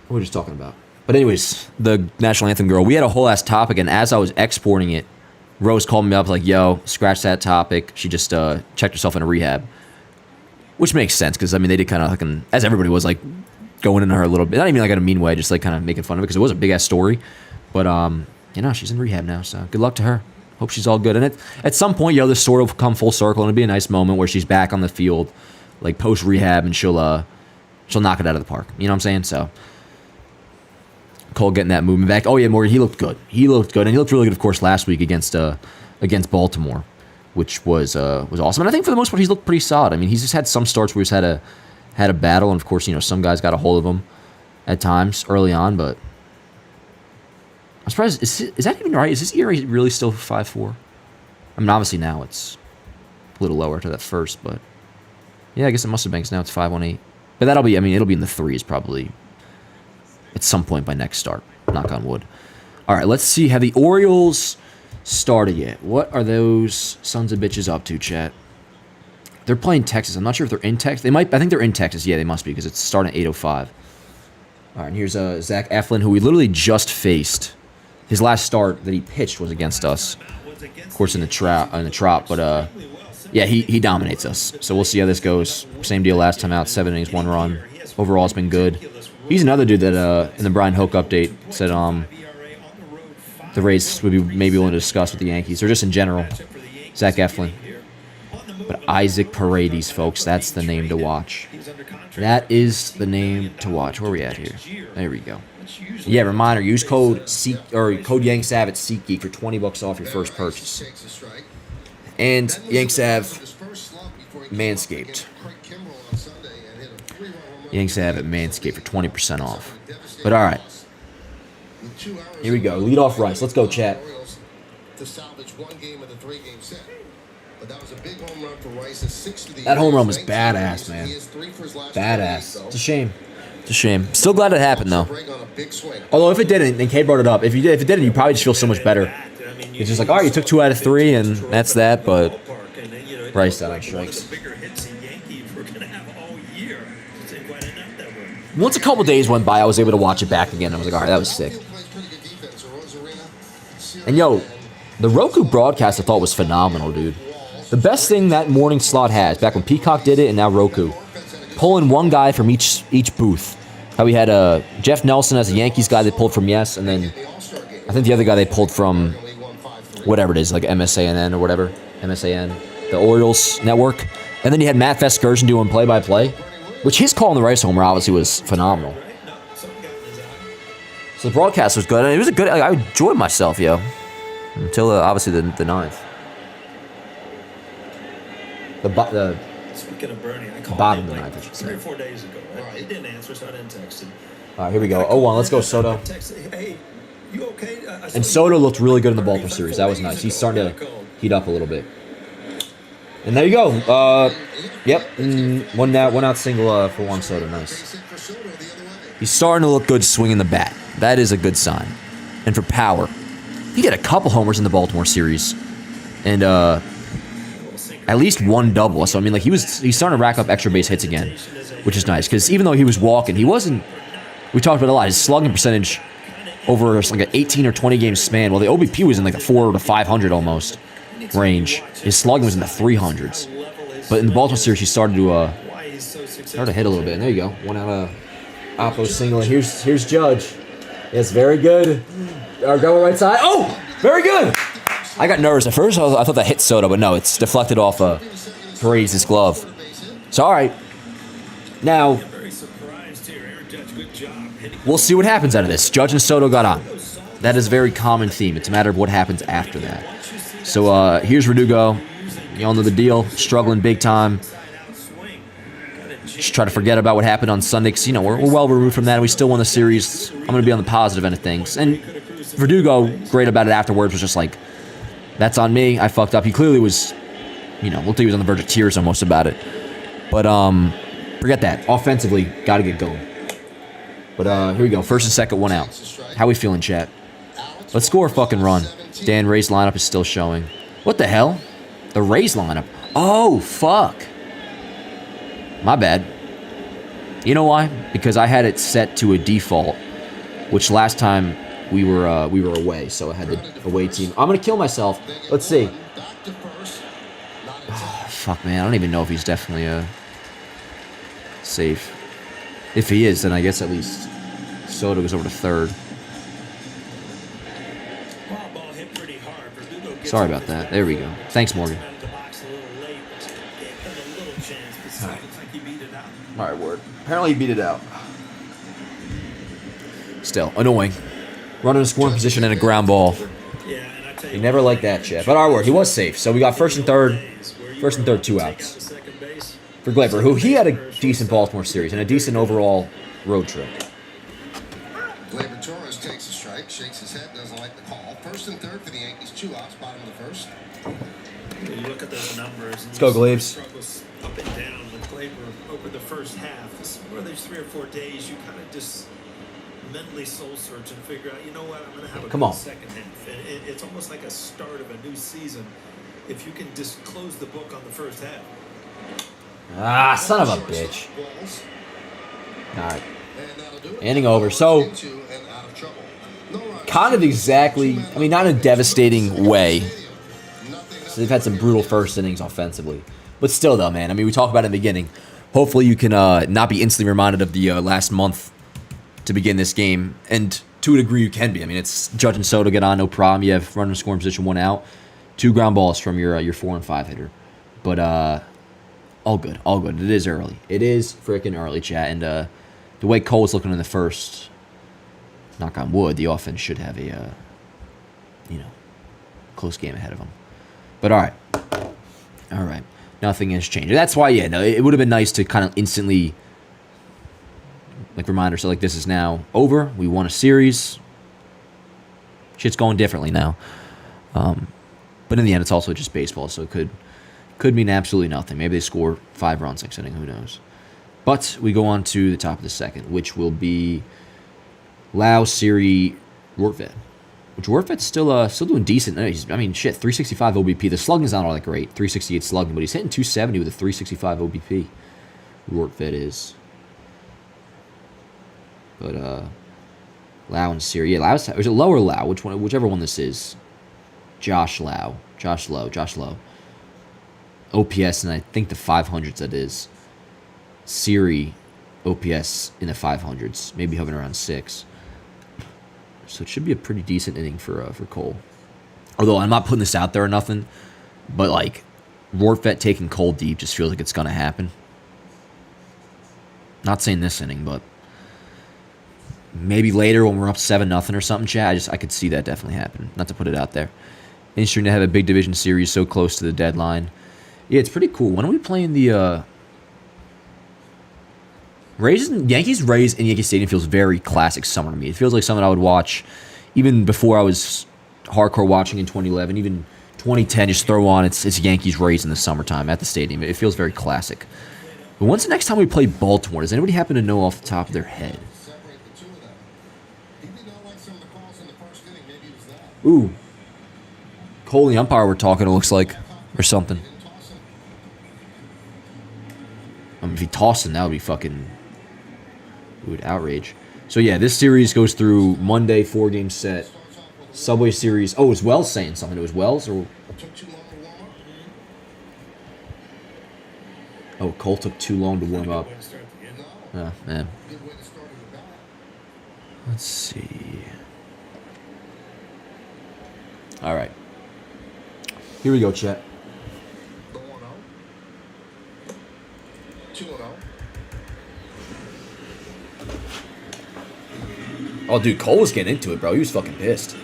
S1: were we just talking about? But anyways, the national anthem girl, we had a whole ass topic, and as I was exporting it, Rose called me up like, yo, scratch that topic. She just checked herself into rehab. Which makes sense, because, I mean, they did kind of, like, as everybody was, like, going into her a little bit. Not even, like, in a mean way, just, like, kind of making fun of it, because it was a big-ass story. But, you know, she's in rehab now, so good luck to her. Hope she's all good. And at some point, this story will come full circle, and it'll be a nice moment where she's back on the field, like, post-rehab, and she'll knock it out of the park. You know what I'm saying? So... Cole getting that movement back. Oh yeah, Morgan, he looked good. He looked good, and he looked really good, of course, last week against Baltimore, which was awesome. And I think for the most part, he's looked pretty solid. I mean, he's just had some starts where he's had a battle, and of course, some guys got a hold of him at times early on. But I'm surprised. Is that even right? Is his ERA really still 5.4? I mean, obviously now it's a little lower to that first, but yeah, I guess it must have been, 'cause now it's 5.18. But it'll be in the threes probably. At some point by next start. Knock on wood. All right, let's see. Have the Orioles started yet? What are those sons of bitches up to, chat? They're playing Texas. I'm not sure if they're in Texas. I think they're in Texas. Yeah, they must be, because it's starting at 8:05. All right, and here's Zach Eflin, who we literally just faced His last start that he pitched was against us, of course, in the Trop. But yeah, he dominates us. So we'll see how this goes. Same deal last time out, 7 innings, 1 run. Overall, it's been good. He's another dude that in the Brian Hook update said the Rays would be maybe willing to discuss with the Yankees, or just in general. Zach Eflin. But Isaac Paredes, folks, that's the name to watch. That is the name to watch. Where are we at here? There we go. Yeah, reminder, use code YankSav at SeatGeek for $20 off your first purchase. And YankSav Manscaped. YankSav at Manscaped for 20% off. But all right. Here we go. Lead off Rice. Let's go, chat. That home run was badass, man. Badass. It's a shame. It's a shame. Still glad it happened, though. Although if it didn't, and Kate brought it up, if it didn't, you probably just feel so much better. It's just like, all right, you took 2 out of 3, and that's that, but Rice got on strikes. Once a couple days went by, I was able to watch it back again. I was like, all right, that was sick. And yo, the Roku broadcast I thought was phenomenal, dude. The best thing that morning slot has, back when Peacock did it and now Roku, pulling one guy from each booth. How we had Jeff Nelson as a Yankees guy they pulled from Yes, and then I think the other guy they pulled from whatever it is, like MSAN or whatever, MSAN, the Orioles network. And then you had Matt Vescursion doing play-by-play, which his call on the Rice homer obviously was phenomenal. So the broadcast was good. It was a good. I enjoyed myself, yo, until obviously the ninth.
S3: Speaking of Bernie, I called
S1: bottom
S3: him
S1: of the
S3: like
S1: ninth, I should say.
S3: 3 or 4 days ago. He didn't answer, so I didn't text him.
S1: All right, here we go. 0-1. Let's go, Soto.
S3: Hey, you okay?
S1: And Soto looked really good in the Baltimore series. That was nice. He's starting to heat up a little bit. And there you go. Yep. One out single for Juan Soto. Nice. He's starting to look good swinging the bat. That is a good sign. And for power, he got a couple homers in the Baltimore series, and at least 1 double. So I mean, like he's starting to rack up extra base hits again, which is nice. Because even though he was walking, he wasn't. We talked about it a lot. His slugging percentage over like an 18 or 20 game span. Well, the OBP was in like a 400 to 500 almost range. His slugging was in the 300s. But in the Baltimore series, he started to hit a little bit. And there you go. 1 out of Oppo single. And here's Judge. Yes, very good. Go right side. Oh, very good. I got nervous at first. I thought that hit Soto, but no, it's deflected off Paredes' glove. So, all right. Now, we'll see what happens out of this. Judge and Soto got on. That is a very common theme. It's a matter of what happens after that. So, here's Verdugo. You all know the deal. Struggling big time. Just try to forget about what happened on Sunday because, we're well removed from that. We still won the series. I'm going to be on the positive end of things. And Verdugo, great about it afterwards, was just like, that's on me. I fucked up. He clearly was, looked like he was on the verge of tears almost about it. But forget that. Offensively, got to get going. But here we go. First and second, 1 out. How we feeling, chat? Let's score a fucking run. Dan Ray's lineup is still showing. What the hell? The Rays lineup. Oh, fuck. My bad. You know why? Because I had it set to a default, which last time we were away, so I had the away team. I'm gonna kill myself. Let's see. Oh, fuck, man. I don't even know if he's definitely safe. If he is, then I guess at least Soto goes over to third. Sorry about that. There we go. Thanks, Morgan. All right, word. Apparently he beat it out. Still, annoying. Running a scoring position and a ground ball. He never liked that shit. But our word, he was safe. So we got first and third, 2 outs. For Gleyber, who he had a decent Baltimore series and a decent overall road trip.
S2: Gleyber Torres takes a strike, shakes his head, doesn't like the call. First and third for the Yankees, 2 outs, bottom of the first.
S3: You look at those numbers.
S1: Let's go, Glebes.
S3: Up and down with Gleyber over the first half. This is where there's 3 or 4 days you kind of just mentally soul search and figure out, you know what, I'm going to have a good second half. And it's almost like a start of a new season if you can just close the book on the first half.
S1: Ah, son of a bitch. All right. Inning over. So, kind of exactly, I mean, not in a devastating way. So they've had some brutal first innings offensively. But still, though, man, I mean, we talked about it in the beginning. Hopefully you can not be instantly reminded of the last month to begin this game. And to a degree, you can be. I mean, it's Judge and Soto get on, no problem. You have runner scoring position, 1 out. 2 ground balls from your 4 and 5 hitter. But all good, all good. It is early. It is freaking early, chat. And the way Cole's looking in the first, knock on wood, the offense should have a, close game ahead of them. But all right. Nothing has changed. That's why, it would have been nice to kind of instantly, remind ourselves, this is now over. We won a series. Shit's going differently now. But in the end, it's also just baseball, so it could mean absolutely nothing. Maybe they score 5 runs next inning. Who knows? But we go on to the top of the second, which will be Lau, Siri, Rortvedt. Which Rortvedt's still doing decent. 365 OBP. The slugging's not all that great. 368 slugging, but he's hitting 270 with a 365 OBP. Rortvedt is. But Lau and Siri. Yeah, Lau's, or is it Low or Lau? Whichever one this is. Josh Lowe. OPS, and I think the 500s that is. Siri, OPS in the 500s. Maybe hovering around 6. So it should be a pretty decent inning for Cole. Although I'm not putting this out there or nothing, but Rortvedt taking Cole deep just feels like it's going to happen. Not saying this inning, but maybe later when we're up 7-0 or something, chat. I could see that definitely happen. Not to put it out there. Interesting to have a big division series so close to the deadline. Yeah, it's pretty cool. When are we playing the Yankees in Yankee Stadium feels very classic summer to me. It feels like something I would watch even before I was hardcore watching in 2011, even 2010. Just throw on it's Yankees Rays in the summertime at the stadium. It feels very classic. But when's the next time we play Baltimore? Does anybody happen to know off the top of their head? Ooh, Cole and the umpire were talking. It looks like, or something. If he tossed him, that would be fucking. Would outrage. So yeah, this series goes through Monday, 4-game set. Subway Series. Oh, is Wells saying something? It was Wells or? Oh, Cole took too long to warm up. Oh man. Let's see. All right. Here we go, chat.
S2: 2-0.
S1: Oh, dude, Cole was getting into it, bro. He was fucking pissed.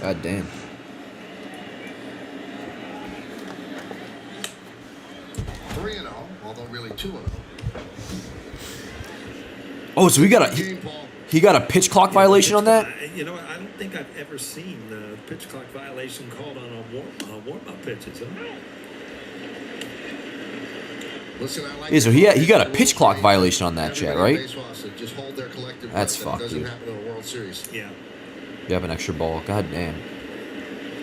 S1: God damn.
S2: Although really 2-0.
S1: Oh, so he got a pitch clock violation on that?
S3: I don't think I've ever seen the pitch clock violation called on a warm-up pitches.
S2: Listen,
S1: Yeah, so he got a pitch clock violation on that, chat, right? That's fucked, dude.
S3: Yeah.
S1: You have an extra ball. God damn.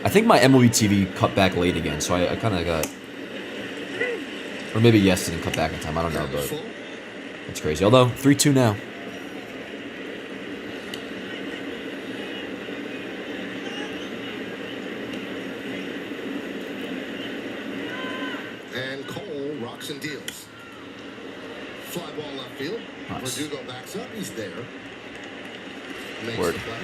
S1: I think my MLB TV cut back late again, so I kind of got... Or maybe yes didn't cut back in time. I don't know, but... It's crazy. Although, 3-2 now.
S2: And Cole rocks and deals. Fly ball left field.
S1: Nice.
S2: Verdugo backs up. He's there. Makes
S1: Word.
S2: the play.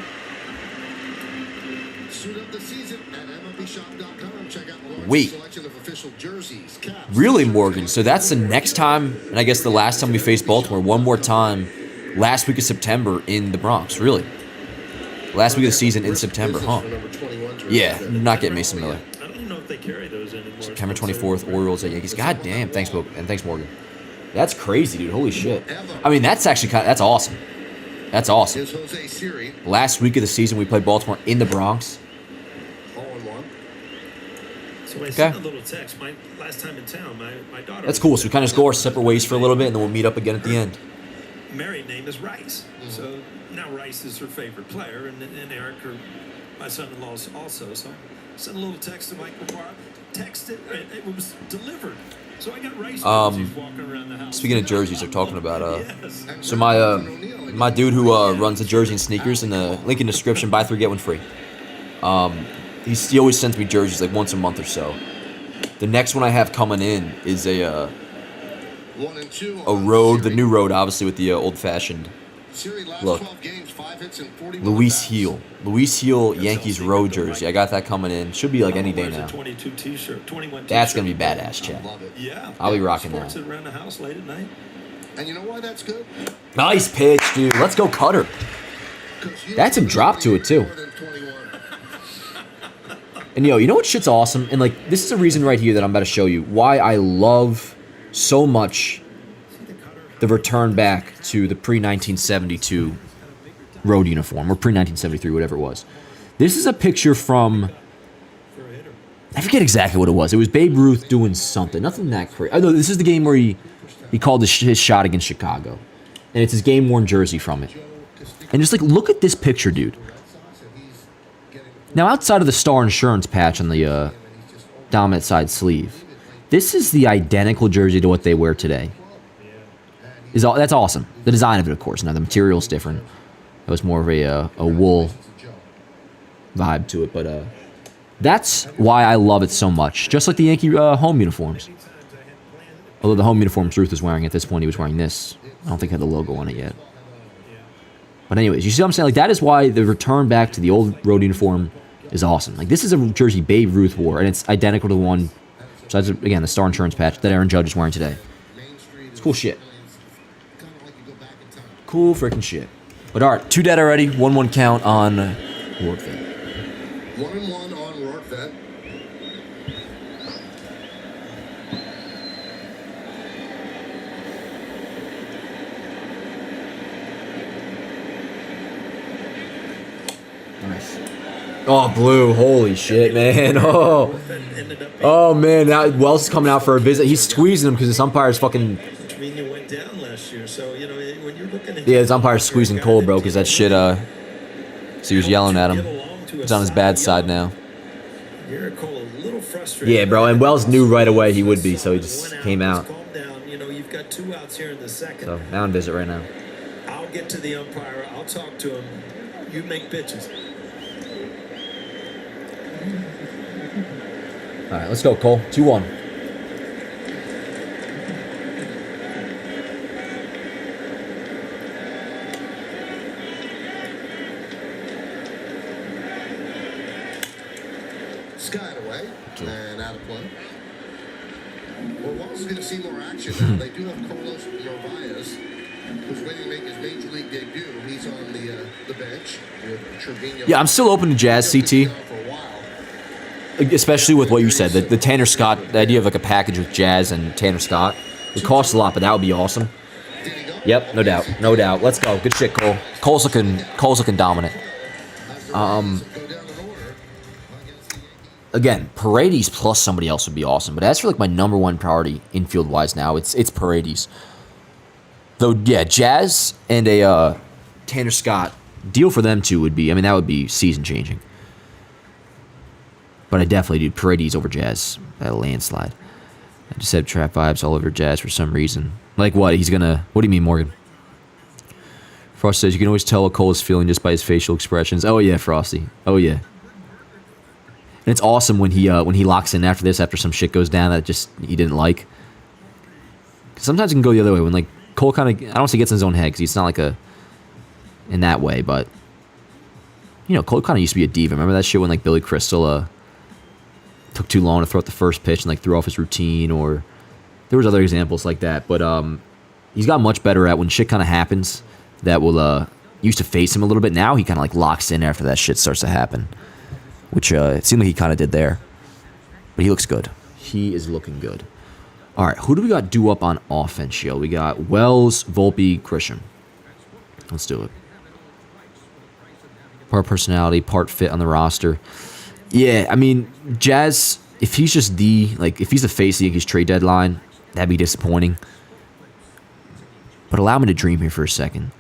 S2: Suit up the season at MLBshop.com. Check out the largest selection of official jerseys, caps.
S1: Really, Morgan? So that's the next time, and I guess the last time we face Baltimore, one more time, last week of September in the Bronx. Really? Last week of the season in September, huh? Yeah, not getting Mason Miller.
S3: I don't know if they carry those anymore.
S1: September 24th, Orioles at Yankees. God damn, thanks, Bo, and thanks, Morgan. That's crazy, dude. Holy shit. I mean, that's actually that's awesome. That's awesome. Last week of the season, we played Baltimore in the Bronx.
S3: So I sent a little text. My last time in town, my daughter.
S1: That's cool. So we kind of just go our separate ways for a little bit, and then we'll meet up again at the end.
S3: Married name is Rice. So now Rice is her favorite player, and Eric, my son-in-law, also. So I sent a little text to Mike McGuire. Texted, it was delivered. So I got Rice jerseys walking around the house.
S1: Speaking of jerseys, they're talking about so my My dude who runs the jersey and sneakers in the link in the description. Buy 3 get 1 free. He always sends me jerseys like once a month or so. The next one I have coming in is a road, the new road, obviously with the old-fashioned look. Luis Heel Yankees road jersey. I got that coming in. Should be like any day now. That's gonna be badass, Chad.
S3: Yeah,
S1: I'll be rocking that.
S3: Sports around the house late at night.
S2: And you know why that's good?
S1: Nice pitch, dude. Let's go, Cutter. That's some drop to it too. And you know what shit's awesome? And like this is a reason right here that I'm about to show you why I love so much the return back to the pre-1972 road uniform, or pre-1973, whatever it was. This is a picture from, I forget exactly what it was. It was Babe Ruth doing something. Nothing that crazy. I know this is the game where he called his shot against Chicago. And it's his game-worn jersey from it. And just like, look at this picture, dude. Now, outside of the Star Insurance patch on the dominant side sleeve, this is the identical jersey to what they wear today. That's awesome. The design of it, of course. Now, the material's different. It was more of a wool vibe to it. But that's why I love it so much. Just like the Yankee home uniforms. Although the home uniforms Ruth was wearing at this point, he was wearing this. I don't think it had the logo on it yet. But anyways, you see what I'm saying? Like, that is why the return back to the old road uniform is awesome. Like, this is a jersey Babe Ruth wore, and it's identical to the one, besides, again, the Star Insurance patch that Aaron Judge is wearing today. It's cool shit. Cool freaking shit. But all right, 2 dead already, 1-1 count on Rorkevet.
S2: 1-1 on Rorkevet.
S1: Nice. Oh, blue. Holy shit, man. Oh man. Now Wells is coming out for a visit. He's squeezing him because this umpire's fucking...
S3: Trevino went down last year, so, you know, when you're looking at...
S1: Yeah, his umpire's squeezing Cole, bro, because that shit, so he was yelling at him. He's on his bad side now. Yeah, bro, and Wells knew right away he would be, so he just came out.
S3: You've got 2 outs here in the second.
S1: So, now on visit right now.
S3: I'll get to the umpire. I'll talk to him. You make pitches.
S1: All right, let's go, Cole. 2-1.
S2: Skied away and out of play. Well, Wells is going to see more action now. They do have Carlos Narvaez, who's waiting to make his major league debut. He's on the bench with Trevino.
S1: Yeah, I'm still open to Jazz, CT. Especially with what you said, the Tanner Scott, the idea of like a package with Jazz and Tanner Scott. It costs a lot, but that would be awesome. Yep, no doubt, no doubt. Let's go. Good shit, Cole. Cole's looking dominant. Again, Paredes plus somebody else would be awesome. But as for like my number 1 priority infield wise now, it's Paredes. Though yeah, Jazz and a Tanner Scott deal for them too would be. I mean, that would be season changing. But I definitely do Paredes over Jazz by a landslide. I just had trap vibes all over Jazz for some reason. Like what? What do you mean, Morgan? Frost says you can always tell what Cole is feeling just by his facial expressions. Oh yeah, Frosty. Oh yeah. And it's awesome when he locks in after some shit goes down that just he didn't like. 'Cause sometimes it can go the other way when like Cole kind of, I don't say gets in his own head because he's not like in that way, but you know, Cole kind of used to be a diva. Remember that shit when like Billy Crystal took too long to throw out the first pitch and like threw off his routine, or there was other examples like that. But he's got much better at when shit kind of happens that will used to face him a little bit. Now he kind of like locks in after that shit starts to happen, which it seemed like he kind of did there. But he looks good. He is looking good. All right, who do we got due up on offense, yo? We got Wells, Volpe, Christian. Let's do it. Part personality, part fit on the roster. Yeah, I mean, Jazz, if he's just if he's the face of the Yankees trade deadline, that'd be disappointing. But allow me to dream here for a second.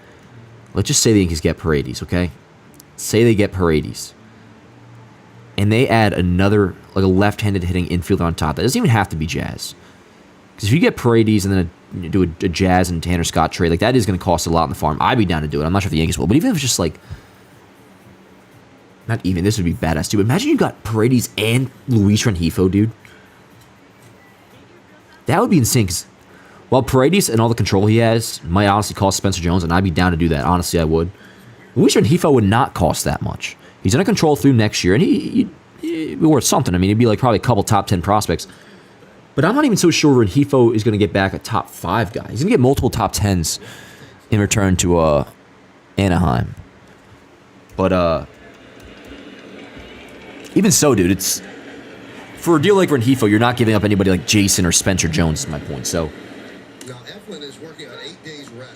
S1: Let's just say the Yankees get Paredes, okay? Say they get Paredes. And they add another, like a left-handed hitting infielder on top. That doesn't even have to be Jazz. Because if you get Paredes and then do a Jazz and Tanner Scott trade, like that is going to cost a lot on the farm. I'd be down to do it. I'm not sure if the Yankees will, but even if it's just like, not even, this would be badass too. But imagine you got Paredes and Luis Rengifo, dude. That would be insane. Because while Paredes and all the control he has might honestly cost Spencer Jones, and I'd be down to do that. Honestly, I would. Luis Rengifo would not cost that much. He's under control through next year, and he'd be worth something. I mean, he'd be like probably a couple top 10 prospects. But I'm not even so sure Rengifo is going to get back a top 5 guy. He's going to get multiple top 10s in return to Anaheim. But even so, dude, it's for a deal like Rengifo, you're not giving up anybody like Jason or Spencer Jones, is my point. So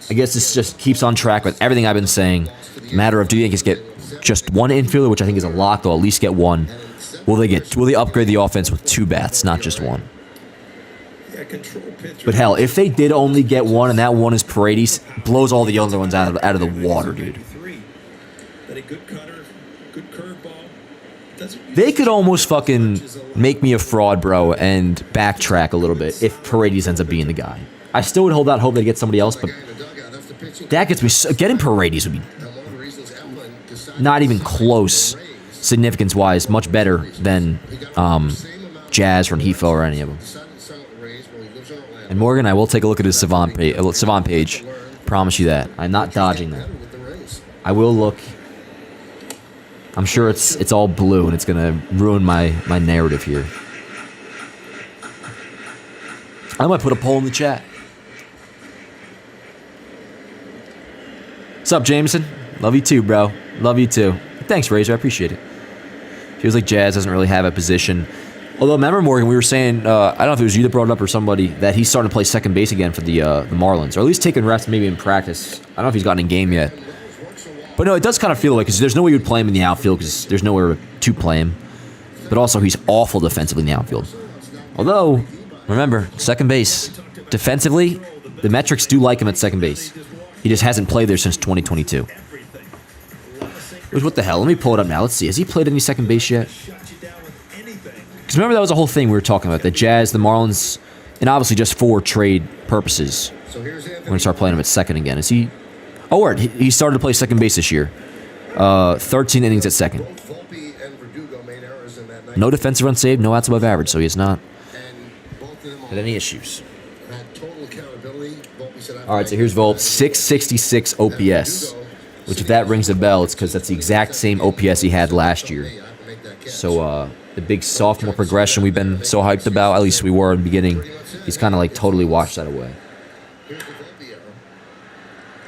S1: I guess this just keeps on track with everything I've been saying. Matter of, do the Yankees get just one infielder, which I think is a lock. They'll at least get one. Will they upgrade the offense with 2 bats, not just one? But hell, if they did only get one, and that one is Paredes, blows all the other ones out of the water, dude. They could almost fucking make me a fraud, bro, and backtrack a little bit if Paredes ends up being the guy. I still would hold out hope they get somebody else, but that gets me. Getting Paredes would be not even close, significance-wise, much better than Jazz, Rengifo, or any of them. And Morgan, I will take a look at his Savant page. Promise you that. I'm not dodging that. I will look. I'm sure it's all blue, and it's going to ruin my narrative here. I might put a poll in the chat. What's up, Jameson? Love you too, bro. Love you too. Thanks, Razor. I appreciate it. Feels like Jazz doesn't really have a position. Although, remember, Morgan, we were saying, I don't know if it was you that brought it up or somebody, that he's starting to play second base again for the Marlins, or at least taking reps maybe in practice. I don't know if he's gotten in game yet. But no, it does kind of feel like, because there's no way you would play him in the outfield, because there's nowhere to play him. But also, he's awful defensively in the outfield. Although, remember, second base, defensively, the metrics do like him at second base. He just hasn't played there since 2022. What the hell? Let me pull it up now. Let's see. Has he played any second base yet? Because remember, that was a whole thing we were talking about. The Jazz, the Marlins, and obviously just for trade purposes. We're going to start playing him at second again. Is he? Oh, word. He started to play second base this year. 13 innings at second. No defensive run saved, no outs above average, so he has not had any issues. All right, so here's Volpe, 666 OPS, which if that rings a bell, it's because that's the exact same OPS he had last year. So the big sophomore progression we've been so hyped about, at least we were in the beginning, he's kind of like totally washed that away.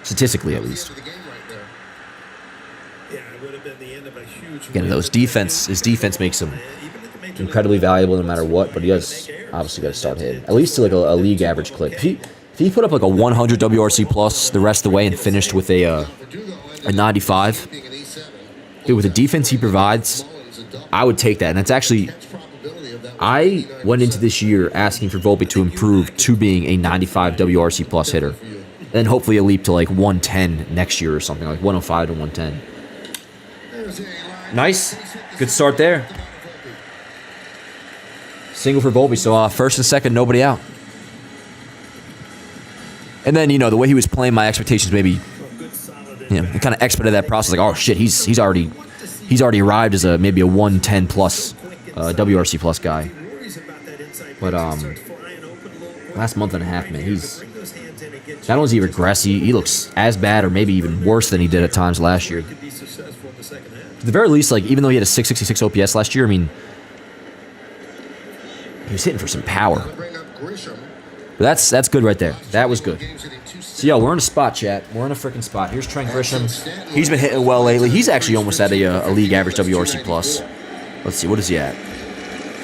S1: Statistically, at least. Again, his defense makes him incredibly valuable no matter what, but he has obviously got to start hitting. At least to like a league average clip. If he put up like a 100 WRC plus the rest of the way and finished with a 95, dude, with the defense he provides, I would take that. And that's actually, I went into this year asking for Volpe to improve to being a 95 WRC plus hitter. Then hopefully a leap to like 110 next year or something, like 105 to 110. Nice. Good start there. Single for Volpe, so first and second, nobody out. And then, the way he was playing, my expectations maybe, it kind of expedited that process. Like, oh shit, he's already arrived as maybe a 110 plus WRC plus guy. But last month and a half, man, he's not only is he regressed, he looks as bad or maybe even worse than he did at times last year. At the very least, like even though he had a 666 OPS last year, I mean, he was hitting for some power. But that's good right there. That was good. So, yo, we're in a spot, chat. We're in a freaking spot. Here's Trent Grisham. He's been hitting well lately. He's actually almost at a league average WRC plus. Let's see, what is he at?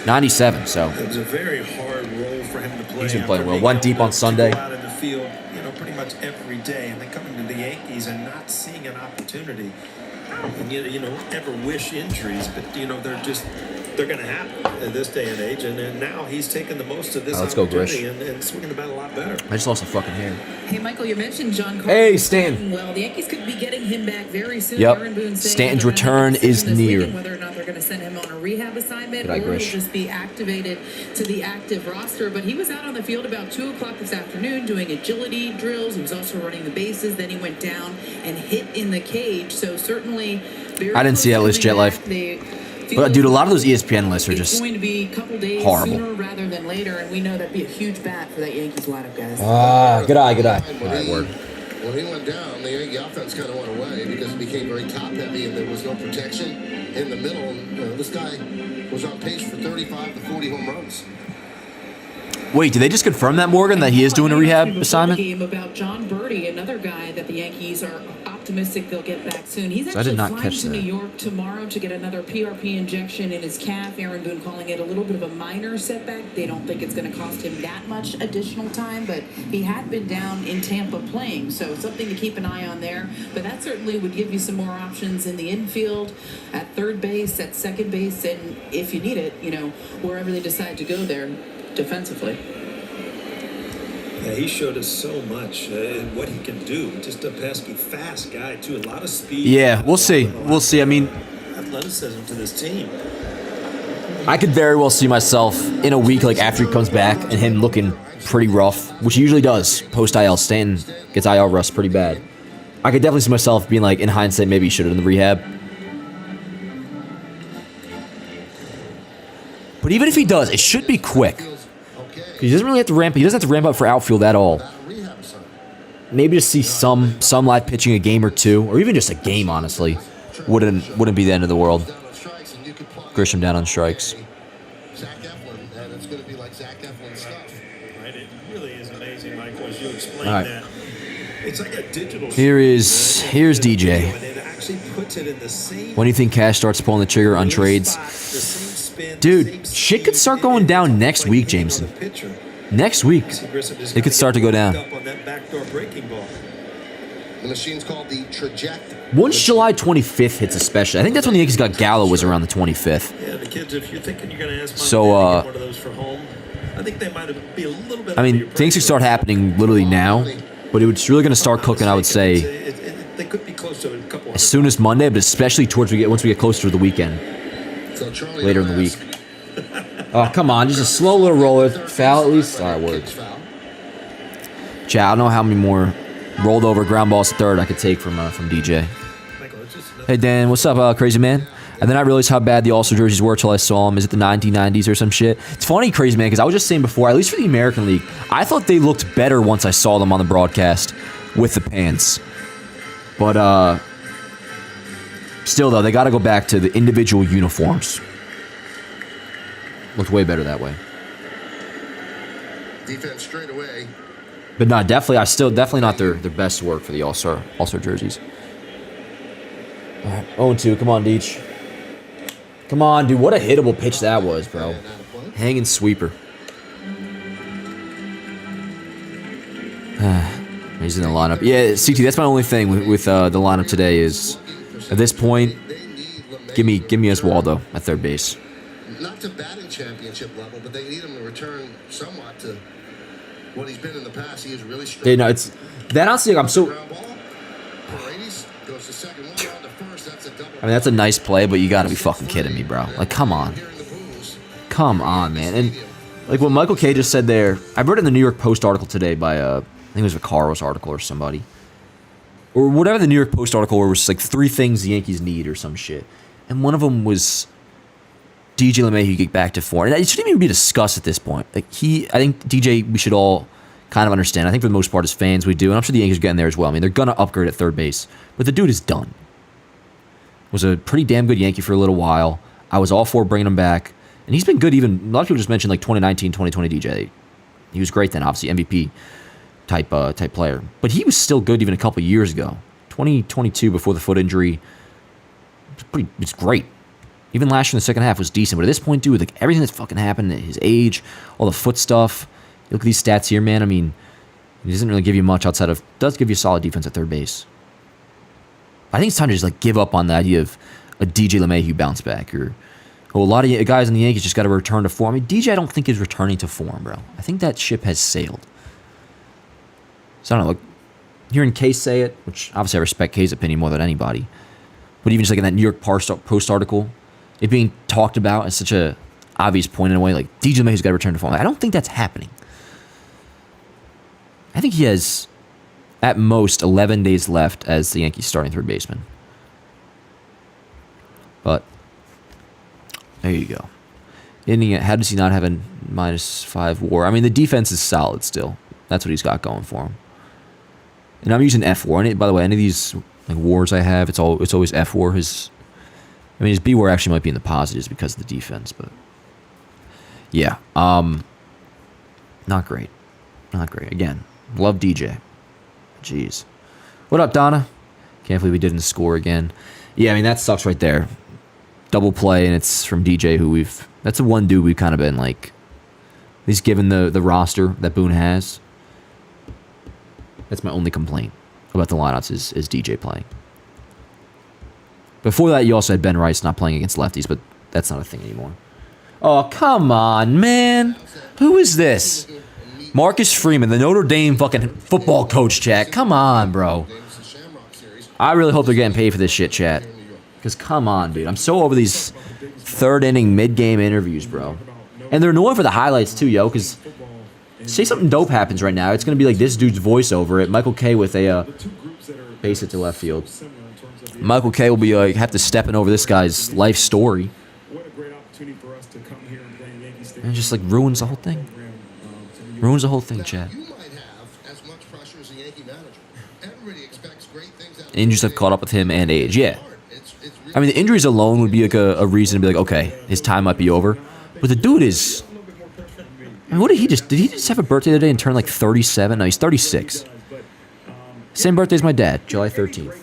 S1: 97. So
S3: it was a very hard role for him to play.
S1: He's been playing well. Went deep on Sunday.
S3: Out in the field, pretty much every day, and then coming to the Yankees and not seeing an opportunity. And you don't ever wish injuries, but they're going to happen in this day and age. And now he's taking the most of this opportunity and swinging the bat a lot better.
S1: I just lost a fucking hair.
S4: Hey, Michael, you mentioned John Carter.
S1: Hey, Stanton.
S4: Well, the Yankees could be getting him back very soon.
S1: Yep.
S4: Aaron Boone saying
S1: Stanton's
S4: they're
S1: return
S4: gonna make a
S1: is
S4: decision this
S1: near.
S4: weekend whether or not they're going to send him on a rehab assignment or he'll just be activated to the active roster. But he was out on the field about 2 o'clock this afternoon doing agility drills. He was also running the bases. Then he went down and hit in the cage. So certainly very
S1: I didn't see that list, Jet Life. But, dude, a lot of those ESPN lists are just
S4: going to be a couple days
S1: horrible.
S4: sooner rather than later, and we know that'd be a huge bat for that Yankees lineup, guys.
S1: Good eye. All right, word.
S2: When he went down, the Yankee offense kind of went away because it became very top-heavy and there was no protection in the middle. And, this guy was on pace for 35 to 40 home runs.
S1: Wait, did they just confirm that, Morgan, that he is doing a rehab assignment?
S4: Game about John Birdie, another guy that the Yankees are optimistic they'll get back soon. He's
S1: So I did
S4: actually
S1: not
S4: flying
S1: catch
S4: to
S1: that.
S4: New York tomorrow to get another PRP injection in his calf. Aaron Boone calling it a little bit of a minor setback. They don't think it's going to cost him that much additional time, but he had been down in Tampa playing, so something to keep an eye on there. But that certainly would give you some more options in the infield, at third base, at second base, and if you need it, wherever they decide to go there defensively.
S3: Yeah, he showed us so much what he can do. Just a pesky fast guy too. A lot of speed.
S1: Yeah, we'll see. I mean,
S3: athleticism to this team.
S1: I could very well see myself in a week, like after he comes back, and him looking pretty rough, which he usually does post-IL. Stanton gets IL rust pretty bad. I could definitely see myself being like, in hindsight, maybe he should have done the rehab. But even if he does, it should be quick. He doesn't really have to ramp. He doesn't have to ramp up for outfield at all. Maybe just see some live pitching, a game or two, or even just a game. Honestly, wouldn't be the end of the world. Grisham down on strikes.
S2: Zach Eflin, and it's going to be like Zach Eflin stuff.
S3: Right? It really is amazing, Michael, as you explain
S1: All right.
S3: that. It's like a digital.
S1: Here's DJ.
S3: And it actually puts it in the same.
S1: When do you think Cash starts pulling the trigger on trades? Dude, shit could start going down next week, Jameson. Next week, it could start to go down.
S2: The machine's called the trajectory.
S1: Once July 25th hits especially, I think that's when the Yankees got Gallo, was around the 25th.
S3: Yeah, the kids, if you're thinking you're going to ask
S1: So,
S3: one of those for home, I think they might be a little bit.
S1: I mean, things could start happening literally now, but it's really going to start cooking, I would say,
S3: they could be close to a couple
S1: as soon as Monday, but especially once we get closer to the weekend,
S2: So Charlie
S1: later in the
S2: Lewis,
S1: week. Oh, come on, just a slow little roller. Foul at least? All right, word.
S2: kicks foul.
S1: Chad, I don't know how many more rolled over ground balls to third I could take from DJ. Hey, Dan, what's up, crazy man? And then I realized how bad the All-Star jerseys were till I saw them. Is it the 1990s or some shit? It's funny, crazy man, because I was just saying before, at least for the American League, I thought they looked better once I saw them on the broadcast with the pants. But, still, though, they got to go back to the individual uniforms. Looked way better that way.
S2: Defense straight away.
S1: But no, definitely not their best work for the All-Star jerseys. All right, 0-2. Come on, Deech. Come on, dude. What a hittable pitch that was, bro. Hanging sweeper. He's in the lineup. Yeah, CT, that's my only thing with the lineup today is, at this point, give me Oswaldo at third base.
S2: Not to batting championship level, but they need him to return somewhat to what he's been in the past. He is really strong.
S1: Yeah, no, it's that honestly. Like, I'm so.
S2: Ground ball. Paredes goes to second, one on to first. That's a double.
S1: I mean, that's a nice play, but you got to be fucking kidding me, bro. Like, come on. Come on, man. And like what Michael K just said there, I read it in the New York Post article today by I think it was a Vacaro's article or somebody, or whatever the New York Post article where it was like 3 things the Yankees need or some shit, and one of them was DJ LeMahieu get back to form. And it shouldn't even be discussed at this point. Like I think DJ, we should all kind of understand. I think for the most part as fans we do, and I'm sure the Yankees are getting there as well. I mean, they're gonna upgrade at third base, but the dude is done. Was a pretty damn good Yankee for a little while. I was all for bringing him back. And he's been good even, a lot of people just mentioned like 2019, 2020 DJ. He was great then, obviously, MVP type player. But he was still good even a couple years ago. 2022 before the foot injury, it's great. Even last year in the second half was decent. But at this point, dude, like everything that's fucking happened at his age, all the foot stuff, you look at these stats here, man, I mean, he doesn't really give you much outside of, does give you solid defense at third base. I think it's time to just like give up on the idea of a DJ LeMahieu bounce back, or a lot of guys in the Yankees just got to return to form. I mean, DJ I don't think is returning to form, bro. I think that ship has sailed. So I don't know. Like, hearing Case say it, which obviously I respect Case's opinion more than anybody, but even just like in that New York Post article, it being talked about as such a obvious point in a way, like DJ LeMahieu's got to return to form. I don't think that's happening. I think he has at most 11 days left as the Yankees starting third baseman. But there you go. How does he not have a -5 WAR? I mean, the defense is solid still. That's what he's got going for him. And I'm using F-WAR. And by the way, any of these like wars I have, it's always F-WAR. His B-WAR actually might be in the positives because of the defense, but yeah, not great. Not great. Again, love DJ. Jeez. What up, Donna? Can't believe we didn't score again. Yeah, I mean, that sucks right there. Double play, and it's from DJ, that's the one dude we've kind of been like, at least given the roster that Boone has. That's my only complaint about the lineups is DJ playing. Before that, you also had Ben Rice not playing against lefties, but that's not a thing anymore. Oh, come on, man. Who is this? Marcus Freeman, the Notre Dame fucking football coach, chat. Come on, bro. I really hope they're getting paid for this shit, chat. Because come on, dude. I'm so over these third inning mid-game interviews, bro. And they're annoying for the highlights, too, yo, because say something dope happens right now. It's going to be like this dude's voice over it. Michael K with a base hit to left field. Michael K will be have to step in over this guy's life story. And it just like ruins the whole thing. Ruins the whole thing, Chad. Injuries have caught up with him and age. Yeah. I mean, the injuries alone would be like a reason to be like, okay, his time might be over. But the dude is... I mean, what did he just have a birthday today and turn like 37? No, he's 36. Same birthday as my dad, July 13th.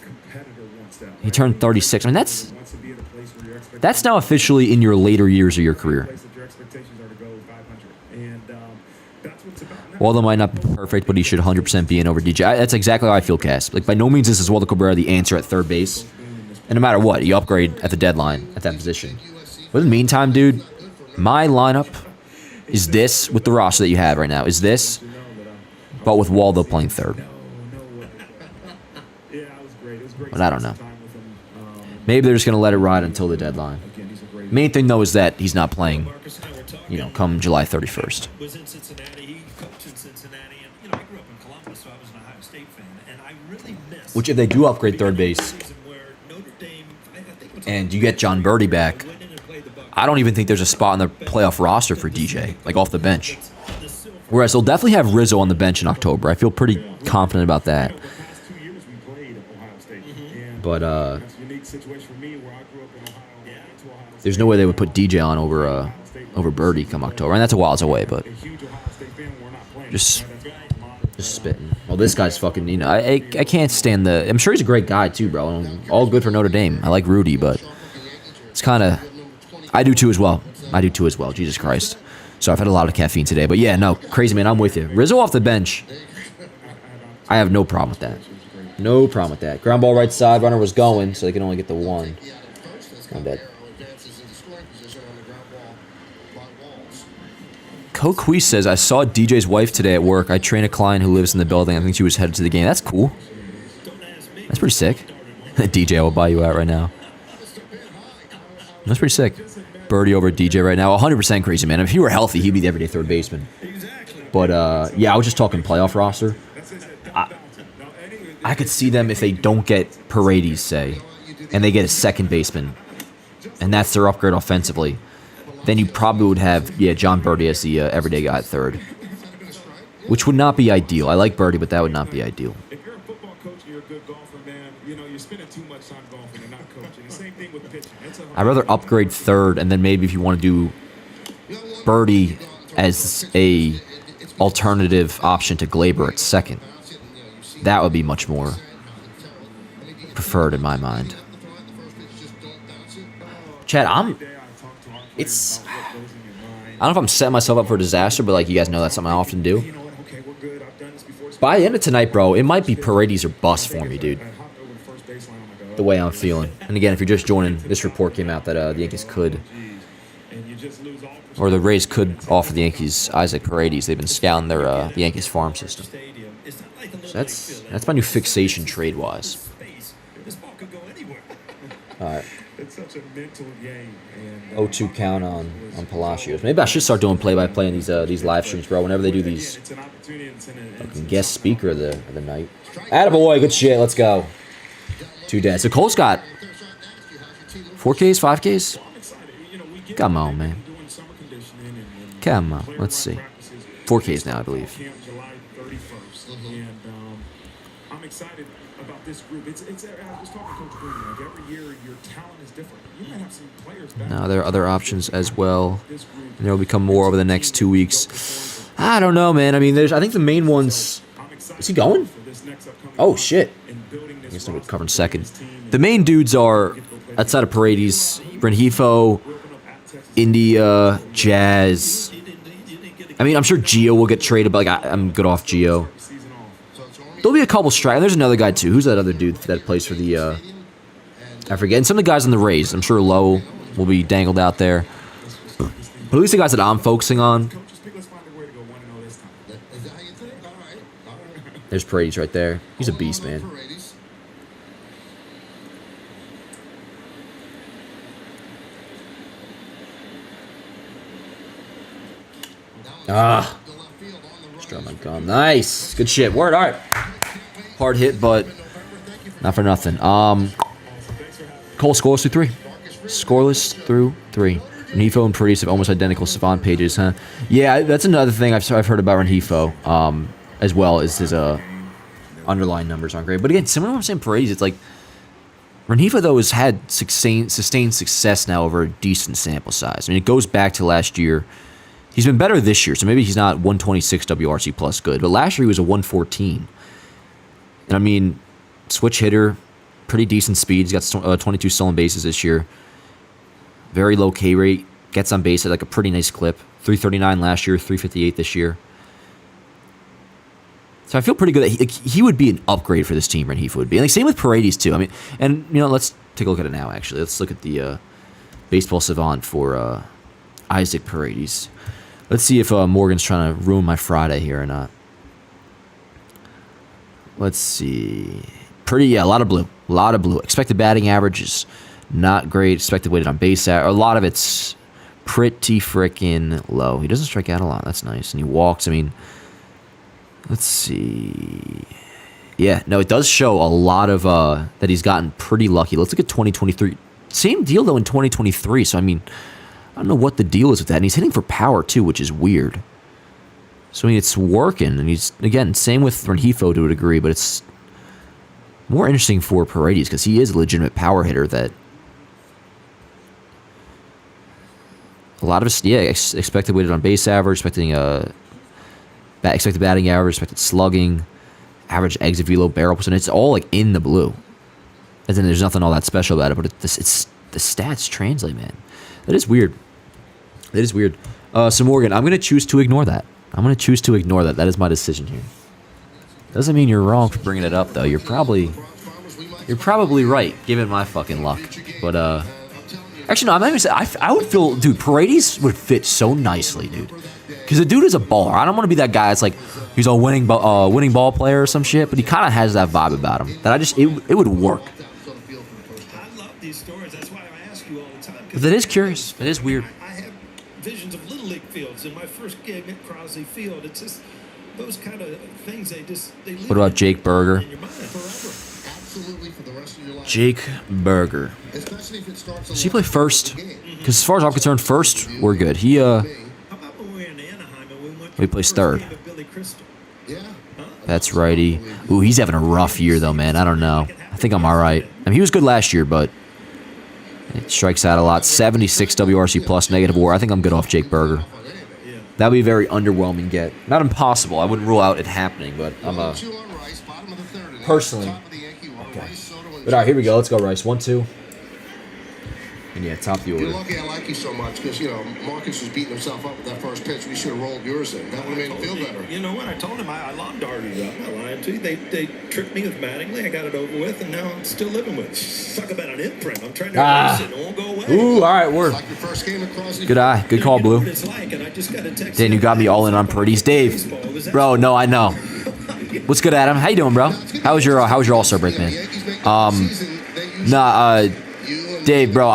S1: He turned 36. I mean, that's now officially in your later years of your career. Waldo might not be perfect, but he should 100% be in over DJ. That's exactly how I feel, Cass. Like, by no means is Waldo Cabrera the answer at third base. And no matter what, you upgrade at the deadline at that position. But in the meantime, dude, my lineup is this with the roster that you have right now. Is this, but with Waldo playing third. But I don't know. Maybe they're just going to let it ride until the deadline. Main thing, though, is that he's not playing, come July 31st. Which, if they do upgrade third base, and you get John Birdie back, I don't even think there's a spot on the playoff roster for DJ, like off the bench. Whereas they'll definitely have Rizzo on the bench in October. I feel pretty confident about that. But there's no way they would put DJ on over Birdie come October, and that's a while away. But just spitting. Well, this guy's fucking. I can't stand the. I'm sure he's a great guy too, bro. All good for Notre Dame. I like Rudy, but it's kind of. I do too as well. Jesus Christ. So I've had a lot of caffeine today, but yeah, no, crazy man. I'm with you. Rizzo off the bench. I have no problem with that. No problem with that. Ground ball right side. Runner was going, so they can only get the one. I'm dead. Coquee says, I saw DJ's wife today at work. I train a client who lives in the building. I think she was headed to the game. That's cool. That's pretty sick. DJ will buy you out right now. That's pretty sick. Birdie over DJ right now. 100% crazy, man. If he were healthy, he'd be the everyday third baseman. But, yeah, I was just talking playoff roster. I could see them if they don't get Paredes, say, and they get a second baseman, and that's their upgrade offensively. Then you probably would have, John Birdie as the everyday guy at third, which would not be ideal. I like Birdie, but that would not be ideal.
S5: If you're a football coach and you're a good golfer, man, you're spending too much time golfing and not coaching. The same thing with pitching.
S1: I'd rather upgrade third, and then maybe if you want to do Birdie as a alternative option to Glaber at second, that would be much more preferred in my mind. Chad, I don't know if I'm setting myself up for a disaster, but you guys know that's something I often do. By the end of tonight, bro, it might be Paredes or bust for me, dude. The way I'm feeling. And again, if you're just joining, this report came out that the Yankees could, or the Rays could offer the Yankees Isaac Paredes. They've been scouting the Yankees farm system. So that's my new fixation trade-wise. All right.
S5: It's such a mental game.
S1: 0-2 count on Palacios. Maybe I should start doing play-by-play in these live streams, bro. Whenever they do these fucking guest speaker of the night. Attaboy, good shit. Let's go. 2 dead. So Cole's got 4Ks, 5Ks? Come on, man. Come on. Let's see. 4Ks now, I believe.
S5: I'm excited about this group. I was talking to Coach Green, like every year your talent is different. You might have some players back.
S1: Now there are other options as well. And there will become more over the next 2 weeks. I don't know, man. I mean, I think the main ones. Is he going? Oh shit. I guess I'm covering second. The main dudes are outside of Paredes, Rengifo, India, Jazz. I mean, I'm sure Gio will get traded, but like I'm good off Gio. There'll be a couple strikes. There's another guy too. Who's that other dude that plays for the? I forget. And some of the guys on the Rays. I'm sure Lowe will be dangled out there. But at least the guys that I'm focusing on. There's Paredes right there. He's a beast, man. Ah. Strong my gun. Nice. Good shit. Word. All right. Hard hit, but not for nothing. Cole scoreless through 3. Scoreless through 3. Rengifo and Paredes have almost identical Savant pages, huh? Yeah, that's another thing I've heard about Rengifo, as well as his underlying numbers aren't great. But again, similar to what I'm saying, Paredes, it's like Rengifo though has had sustained success now over a decent sample size. I mean, it goes back to last year. He's been better this year, so maybe he's not 126 WRC plus good, but last year he was a 114. And I mean, switch hitter, pretty decent speed. He's got 22 stolen bases this year. Very low K rate. Gets on base at like a pretty nice clip. 339 last year, 358 this year. So I feel pretty good that he would be an upgrade for this team, Rengifo would be. And like, same with Paredes too. I mean, and you know, let's take a look at it now actually. Let's look at the baseball savant for Isaac Paredes. Let's see if Morgan's trying to ruin my Friday here or not. Let's see. A lot of blue. A lot of blue. Expected batting average is not great. Expected weighted on base average. A lot of it's pretty freaking low. He doesn't strike out a lot. That's nice. And he walks. I mean, let's see. Yeah, no, it does show a lot of that he's gotten pretty lucky. Let's look at 2023. Same deal, though, in 2023. So, I mean, I don't know what the deal is with that. And he's hitting for power, too, which is weird. So, I mean, it's working. And he's, again, same with Rengifo to a degree, but it's more interesting for Paredes because he is a legitimate power hitter that a lot of us, expected weighted on base average, expected batting average, expected slugging, average exit velo, barrel percentage. It's all like in the blue. And then there's nothing all that special about it, but it's the stats translate, man. That is weird. So Morgan, I'm gonna choose to ignore that. That is my decision here. Doesn't mean you're wrong for bringing it up, though. You're probably right, given my fucking luck. But actually, no. I'm not even saying. I would feel, dude. Paredes would fit so nicely, dude. Because the dude is a baller. I don't want to be that guy that's like he's a winning ball player or some shit, but he kind of has that vibe about him. That it would work.
S3: I love these stories. That's why I ask you all the time.
S1: But it is curious. It is weird.
S3: I have visions of Little League fields in my first game at Crosley Field. It's just those kind of things. They
S1: What about Jake Berger?
S3: in your mind forever.
S2: Absolutely for the rest of your life.
S1: Jake Berger.
S2: Especially if it starts
S1: Does he play first? Because as far as I'm concerned, first we're good. He
S3: How about when we were in Anaheim and we went
S1: He plays third.
S3: game of Billy Crystal?
S2: Yeah.
S1: That's righty. Ooh, he's having a rough year though, man. I don't know. I think I'm all right. I mean, he was good last year, but it strikes out a lot. 76 WRC plus, negative WAR. I think I'm good off Jake Berger. That would be a very underwhelming get. Not impossible. I wouldn't rule out it happening, but I'm personally. Okay. But all right, here we go. Let's go, Rice. 1-2. And yeah, top of the
S2: You're
S1: order.
S2: lucky I like you so much because, Marcus was beating himself up with that first pitch. We should have rolled yours in. That would have made him feel better.
S3: You know what? I told him I loved Artie. I'm not lying to you. They tricked me with Mattingly. I got it over with, and now I'm still living with it. Talk about an imprint. I'm trying to erase it. It won't go away.
S1: Ooh, all right, word.
S2: Like your first game at Crosley.
S1: Good eye. Good call,
S3: You know
S1: Blue.
S3: what it's like, and I just got a text
S1: Dan, you got me all in on Paredes. Dave. Bro, no, I know. What's good, Adam? How you doing, bro? How was your All-Star break, man? Dave, bro,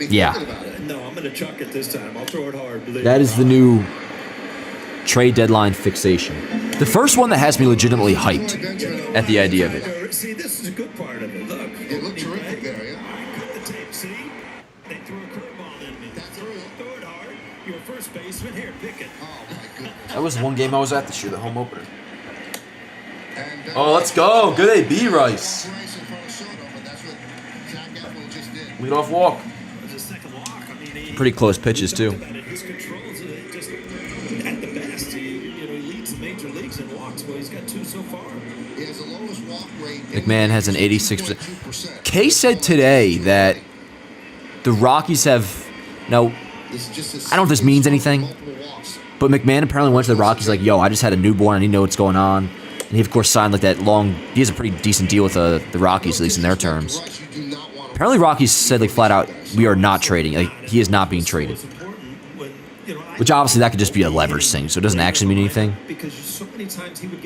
S1: yeah.
S3: No, I'm going to chuck it this time. I'll throw it hard.
S1: That is the new trade deadline fixation. The first one that has me legitimately hyped at the idea of it.
S3: See, this is a good part of it. Look.
S2: It looked terrific there, yeah.
S3: I cut the tape, see? They threw a curveball in me. Throw it hard. You're a first baseman. Here, pick it.
S2: Oh, my goodness.
S1: That was one game I was at this year, the home opener. Oh, let's go. Good AB, Rice. Lead off walk. Pretty close pitches, too.
S3: His controls just at the best. He leads the major leagues in walks, but he's got 2 so far.
S2: He has the lowest walk rate.
S1: McMahon has an 86%. Kay said today that the Rockies have... Now, I don't know if this means anything, but McMahon apparently went to the Rockies like, yo, I just had a newborn. I need to know what's going on. And he, of course, signed like that long... He has a pretty decent deal with the Rockies, at least in their terms. Apparently, Rockies said like flat out, we are not trading. Like, he is not being traded. Which obviously that could just be a leverage thing, so it doesn't actually mean anything.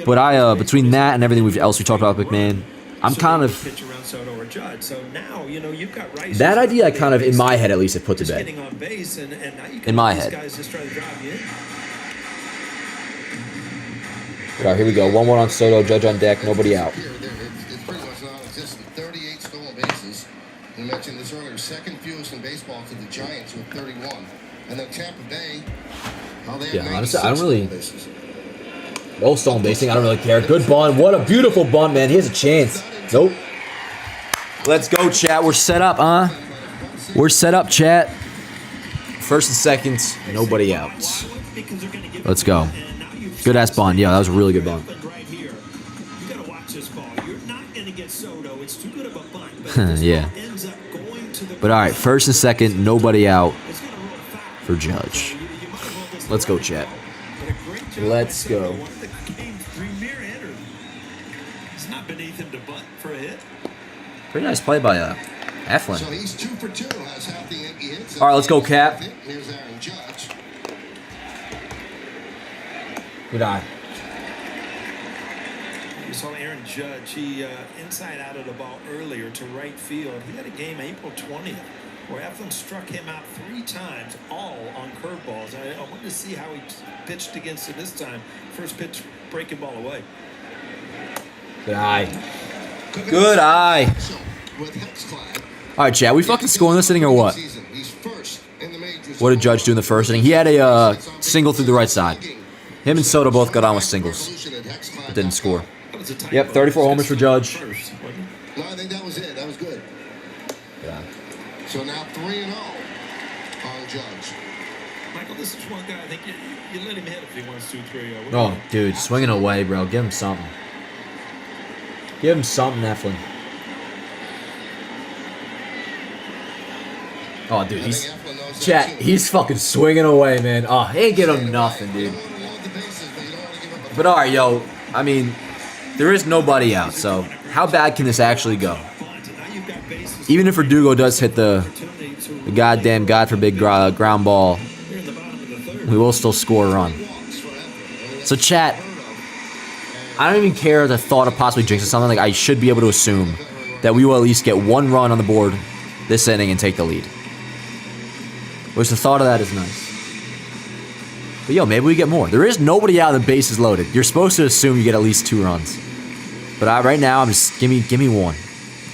S1: But between that and everything else we talked about with McMahon, I'm kind of... That idea I kind of, in my head at least, have put to bed. In my head. All right, here we go. 1-1 on Soto, Judge on deck, nobody out.
S2: It's pretty much non-existent. 38 stolen bases. We mentioned this earlier. Second fewest in baseball to the Giants with 31. And then Tampa Bay, they have
S1: honestly, I don't really...
S2: bases.
S1: No stolen basing, I don't really care. Good bunt. What a beautiful bunt, man. He has a chance. Nope. Let's go, chat. We're set up, huh? We're set up, chat. First and second, nobody out. Let's go. Good-ass bunt. Yeah, that was a really good bunt. Yeah. But all right, first and second, nobody out for Judge. Let's go, chat. Let's go. Pretty nice play by Eflin.
S2: So he's 2 for 2. Has half the Yankee hits.
S1: All right, let's go, Cap.
S2: Here's Aaron Judge.
S1: Good eye.
S3: You saw Aaron Judge. He inside out of the ball earlier to right field. He had a game April 20th where Eflin struck him out 3 times, all on curveballs. I wanted to see how he pitched against it this time. First pitch, breaking ball away.
S1: Good eye. Good eye. All right, chat. We fucking scoring this inning or what? What did Judge do in the first inning? He had a single through the right side. Him and Soto both got on with singles, but didn't score. Yep, 34 homers for Judge.
S2: No, I think that was it. That was good.
S1: Yeah.
S2: So now 3-0 on Judge.
S3: Michael, this is one guy I think you let him hit if he wants to 3-0.
S1: Oh, dude, swinging away, bro. Give him something. Give him something, Eflin. Oh, dude, he's fucking swinging away, man. Oh, he ain't giving him nothing, dude. But all right, yo, I mean, there is nobody out, so how bad can this actually go? Even if Verdugo does hit the goddamn, God forbid, ground ball, we will still score a run. So, chat, I don't even care the thought of possibly jinxing something. Like, I should be able to assume that we will at least get 1 run on the board this inning and take the lead. Which the thought of that is nice. But yo, maybe we get more. There is nobody out and the base is loaded. You're supposed to assume you get at least 2 runs. But right now, I'm just give me 1.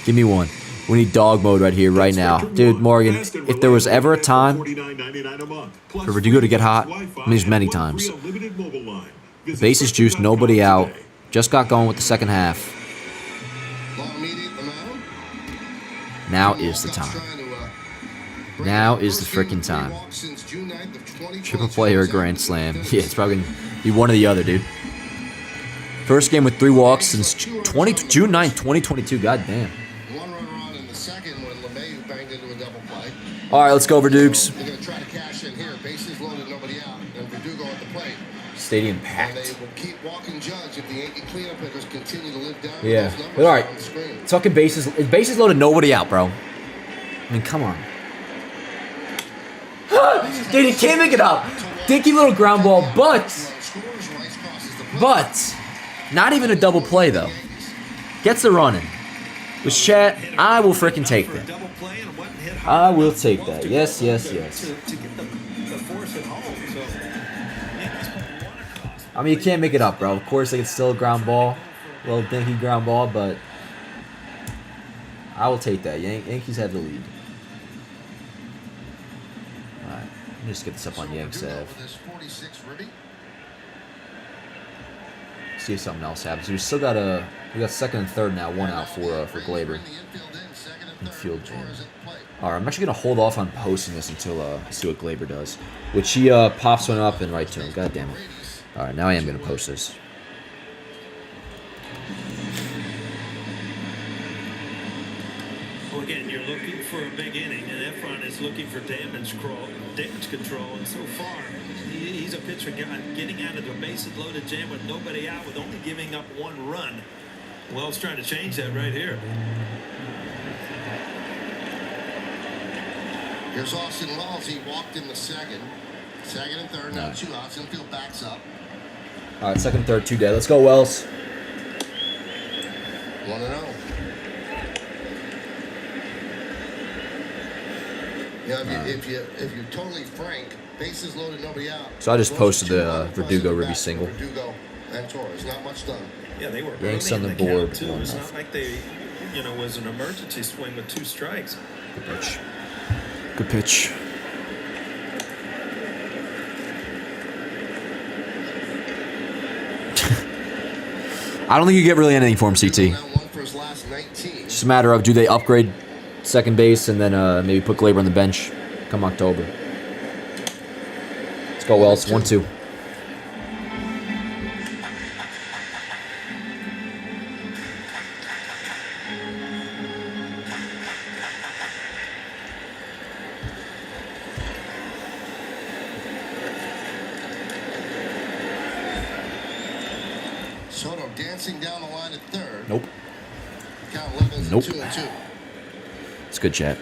S1: Give me 1. We need dog mode right here, right now. Dude, Morgan, if there was ever a time for Verdugo to get hot, I mean, there's many times. The base is juiced, nobody out. Just got going with the second half. Now is the time. Now is the freaking time. Triple play or a grand slam. Yeah, it's probably going to be one or the other, dude. First game with 3 walks since June 9th, 2022. God damn.
S2: One run on in the second when LeMahieu banged into a double play.
S1: All right, let's go, Verdukes.
S2: They're going to try to cash in here. Bases loaded, nobody out. And Verdugo at the plate.
S1: Stadium
S2: And
S1: packed.
S2: they will keep walking Judge if the Yankee cleanup hitters continue to live down.
S1: Yeah.
S2: Those numbers
S1: But all right.
S2: on the screen.
S1: Talking bases loaded, nobody out, bro. I mean, come on. Dude, he can't make it up. Dinky little ground ball, but Not even a double play, though. Gets the run in. Which, chat, I will freaking take that. I will take that. Yes, yes, yes. I mean, you can't make it up, bro. Of course, like, it's still a ground ball. A little dinky ground ball, but I will take that. Yankees have the lead. All right. Let me just get this up on Yanks Ave. See if something else happens. We still got we got second and third now, one out for Glaber. Infield jam. All right, I'm actually gonna hold off on posting this until see what Glaber does, which he pops one up and right to him. God damn it! All right, now I am gonna post this.
S3: Well, again, you're looking for a big inning, and Efron is looking for damage control, and so far, he's a pitcher getting out of the bases loaded jam with nobody out, with only giving up one run. Wells trying to change that right here.
S2: Here's Austin Wells. He walked in the second and third. Now 2 outs. Infield backs up.
S1: All right, second, third, 2 dead. Let's go, Wells.
S2: 1-0. Yeah, if you're totally frank, bases loaded, nobody out.
S1: So I just posted the Verdugo Ribby single.
S2: Verdugo and Torres, not much done.
S3: Yeah, they were
S1: Yanks
S3: early
S1: on
S3: in
S1: the board.
S3: count, too. It was not like they, was an emergency swing with 2 strikes.
S1: Good pitch. Good pitch. I don't think you get really anything for him, CT. It's just a matter of, do they upgrade second base and then maybe put Glaber on the bench come October. Let's go, Wells. 1-2.
S2: Soto dancing down the line at third.
S1: Nope.
S2: Count Levens
S1: Nope.
S2: 2-2.
S1: It's good, chat.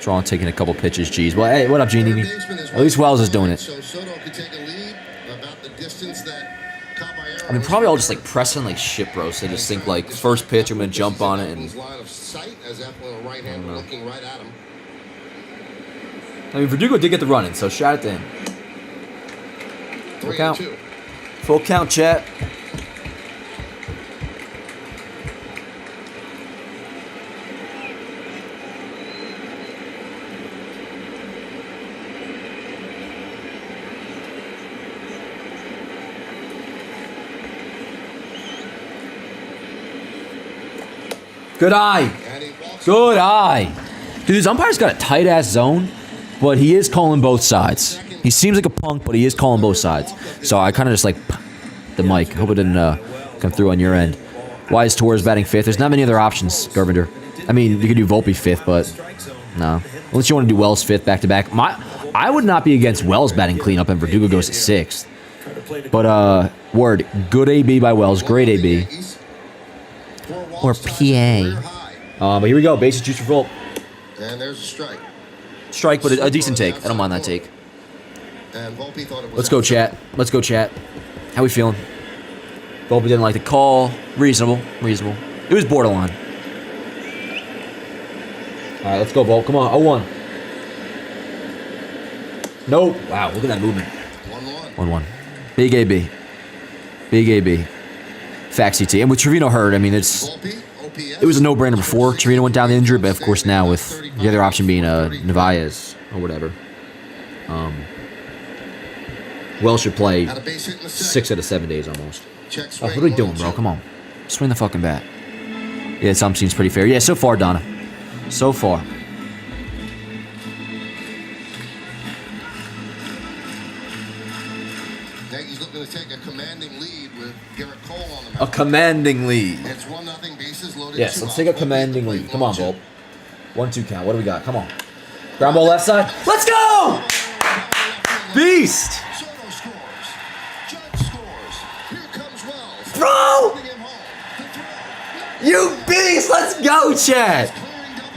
S1: Drawn taking a couple pitches, geez. Well, hey, what up, Genie? At least Wells is doing it.
S2: So Soto could take a lead about the distance that Caballero.
S1: I mean, probably all just like pressing like shit, bro. So they just think like first pitch, I'm gonna jump on it, and
S2: line of sight as Eflin, a right-hander, looking right at him.
S1: I mean, Verdugo did get the run in, so shout out to him. Full count.
S2: 3-2.
S1: Full count, chat. Good eye. Good eye. Dude, this umpire's got a tight-ass zone, but he is calling both sides. He seems like a punk, but he is calling both sides. So I kind of just like the mic. Hope it didn't come through on your end. Why is Torres batting fifth? There's not many other options, Gervinder. I mean, you could do Volpe fifth, but no. Unless you want to do Wells fifth back-to-back. I would not be against Wells batting cleanup and Verdugo goes to sixth. But, word, good AB by Wells. Great AB. Or PA. But here we go. Bases juice for Volpe.
S2: And there's a strike.
S1: Strike, but a decent take. I don't mind that take.
S2: And Volpe thought it was
S1: Let's go, chat. Let's go, chat. How we feeling? Volpe didn't like the call. Reasonable. Reasonable. It was borderline. All right, let's go, Volpe. Come on. 0-1. Nope. Wow, look at that movement. 1-1. Big AB. Big AB. Fact CT. And with Trevino hurt, I mean, it was a no-brainer before Trevino went down the injury, but of course now with the other option being Narvaez or whatever. Wells should play 6 out of 7 days almost. Oh, what are we doing, bro? Come on. Swing the fucking bat. Yeah, some seems pretty fair. Yeah, so far, Donna. So far.
S2: Yankees looking to take a commanding lead with Garrett Cole on the mound.
S1: A commanding lead.
S2: It's 1-0, bases loaded.
S1: Yes, let's take a commanding lead. Come on, Volpe. 1-2 count. What do we got? Come on. Ground ball left side. Let's go! Beast!
S2: Soto scores. Judge scores. Here comes Wells.
S1: Bro!
S2: Putting him home. The throw.
S1: You beast! Let's go, Chad!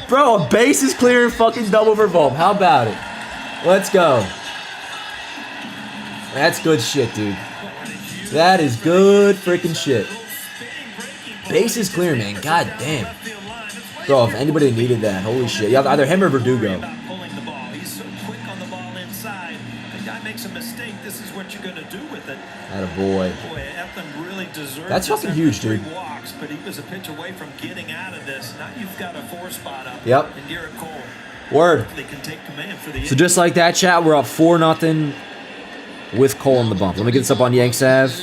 S1: Bro, a base is clearing fucking double for Volpe. How about it? Let's go. That's good shit, dude. That is good freaking shit. Bases clear, man. God damn. Bro, if anybody needed that, holy shit. You have either him or Verdugo.
S3: He's so quick on the ball inside. The guy makes a mistake. This is what you're going to do with it.
S1: Attaboy.
S3: Boy, Eflin really deserves
S1: That's fucking huge, dude.
S3: 3 walks, but he was a pitch away from getting out of this. Now you've got a 4 spot up.
S1: Yep.
S3: And Garrett Cole.
S1: Word.
S3: They can take command for the
S1: So just like that, chat, we're up 4-0 with Cole in the bump. Let me get this up on Yanks Ave.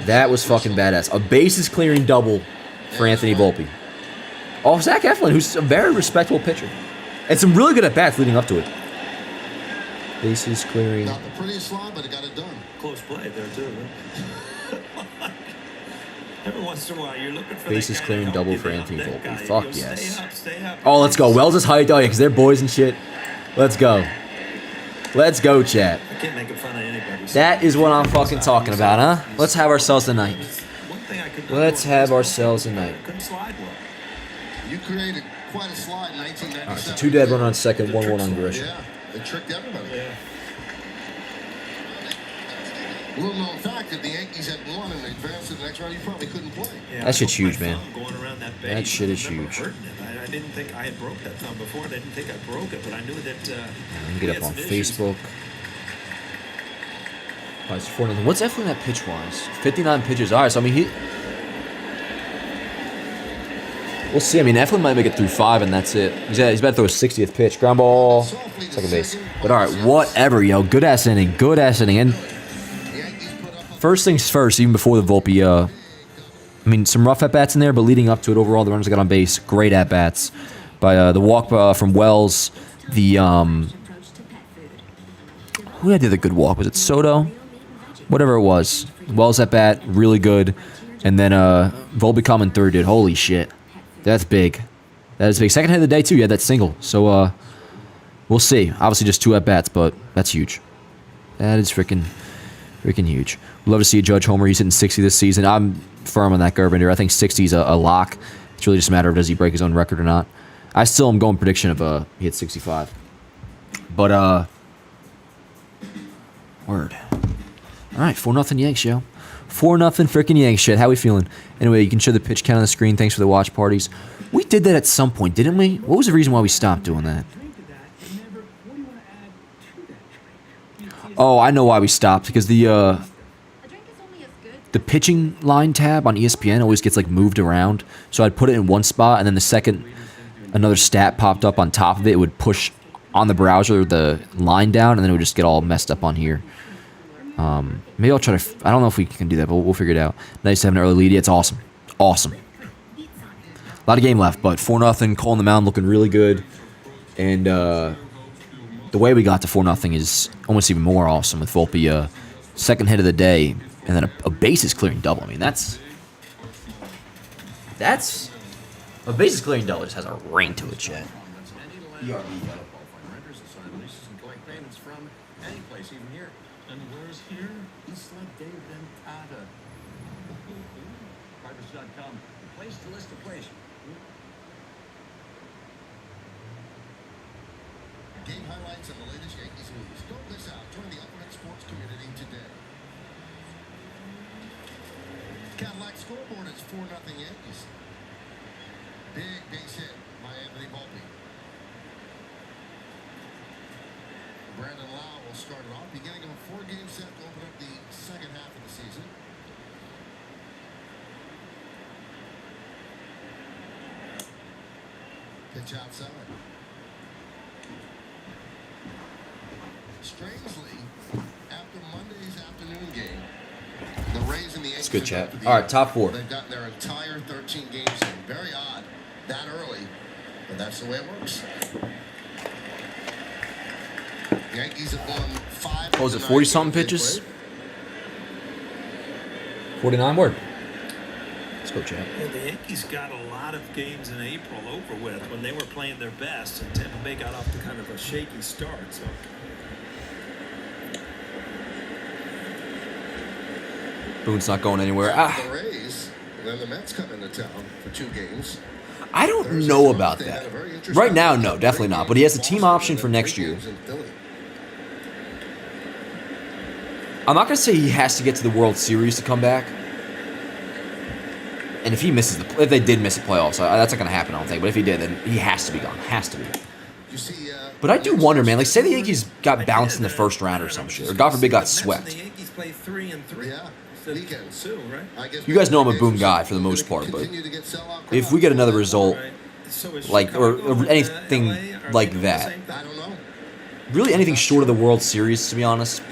S1: That was fucking badass. A bases clearing double for Anthony Volpe. Oh, Zach Eflin, who's a very respectable pitcher. And some really good at-bats leading up to it. Bases clearing.
S2: Not the prettiest slide, but it got it done.
S3: close play there too. Every once in a while, you're looking for
S1: bases
S3: that
S1: clearing
S3: guy to
S1: double
S3: help
S1: for
S3: you
S1: Anthony
S3: out.
S1: Volpe.
S3: That
S1: Fuck
S3: guy,
S1: yes.
S3: Stay up.
S1: Oh, let's go. Wells is hyped. Oh, yeah, because they're boys and shit. Let's go. Let's go, chat.
S3: I can't make fun of anybody.
S1: That is what I'm fucking talking about, huh? Let's have ourselves a night. Let's have ourselves a night.
S3: Couldn't slide well.
S2: You created quite a slide in 1997.
S1: All right, so 2 dead, 1 on second, 1-1 on Grisham.
S2: Yeah, it tricked everybody.
S3: Yeah.
S2: Little known fact, if the Yankees had won and advanced to the next round, you probably couldn't play.
S3: Yeah,
S1: That shit's
S3: I broke
S1: huge,
S3: my
S1: man.
S3: thumb going around that
S1: That
S3: base.
S1: shit is
S3: I remember
S1: huge.
S3: hurting it. I didn't think I had broke that thumb before. I didn't think I broke it, but I knew that.
S1: Let me
S3: we
S1: get
S3: had
S1: up on
S3: some issues.
S1: Facebook. All right, it's 4-0. What's Eflin at pitch-wise? 59 pitches. All right, so I mean, we'll see. I mean, Eflin might make it through 5, and that's it. He's about to throw his 60th pitch. Ground ball, second base. But all right, whatever, yo. Good-ass inning. Good-ass inning. And first things first, even before the Volpe, I mean, some rough at-bats in there, but leading up to it, overall, the runners got on base. Great at-bats. By the walk from Wells, the, who had the other good walk? Was it Soto? Whatever it was. Wells at-bat, really good. And then Volpe coming third, dude. Holy shit. That's big. That is big. Second hit of the day, too. You had that single. So, we'll see. Obviously, just 2 at-bats, but that's huge. That is freaking huge. We'd love to see a Judge homer. He's hitting 60 this season. I'm firm on that Gerbinder. I think 60 is a lock. It's really just a matter of does he break his own record or not. I still am going prediction of he hits 65. But, word. All right, 4-0 Yanks, yo. 4-0 freaking Yanks shit. How we feeling? Anyway, you can show the pitch count on the screen. Thanks for the watch parties. We did that at some point, didn't we? What was the reason why we stopped doing that? Oh, I know why we stopped. Because the pitching line tab on ESPN always gets like moved around. So I'd put it in one spot, and then the second another stat popped up on top of it, it would push on the browser the line down, and then it would just get all messed up on here. Maybe I'll try to. I don't know if we can do that, but we'll figure it out. Nice to have an early lead. Yeah, it's awesome. Awesome. A lot of game left, but 4-0. Cole on the mound looking really good. And the way we got to 4-0 is almost even more awesome with Volpe. Second hit of the day, and then a bases clearing double. I mean, that's a bases clearing double just has a ring to it, Chad.
S2: Game highlights and the latest Yankees news. Don't miss out. Join the Ultimate Sports community today. Cadillac scoreboard is 4-0 Yankees. Big base hit by Anthony Volpe. Brandon Lau will start it off, beginning of a 4-game set to open up the second half of the season. Pitch outside. Strangely, after Monday's afternoon game, the Rays and the Yankees.
S1: That's good, chat.
S2: are
S1: All right, top 4.
S2: They've gotten their entire 13 games in. Very odd, that early, but that's the way it works. The Yankees have won 5.
S1: What was it, 40-something pitches? 49 word. Let's go, chat.
S3: Well, the Yankees got a lot of games in April over with when they were playing their best, and Tampa Bay got off to kind of a shaky start. So.
S1: Boone's not going anywhere.
S2: The Rays, and then the Mets come into town for 2 games.
S1: I don't know about that. Right now, no, definitely not. But he has the team option for next year. I'm not going to say he has to get to the World Series to come back. And if they did miss the playoffs, that's not going to happen, I don't think. But if he did, then he has to be gone. Has to be. But I do wonder, man. Like, say the Yankees got bounced in the first round or some shit, or God forbid got swept.
S3: The Yankees play 3-3.
S2: Yeah.
S3: Two, right?
S1: You guys know I'm a Boone guy for the most part, but if we get another result, like or anything like that,
S2: I don't know.
S1: really anything short of the World Series, to be honest,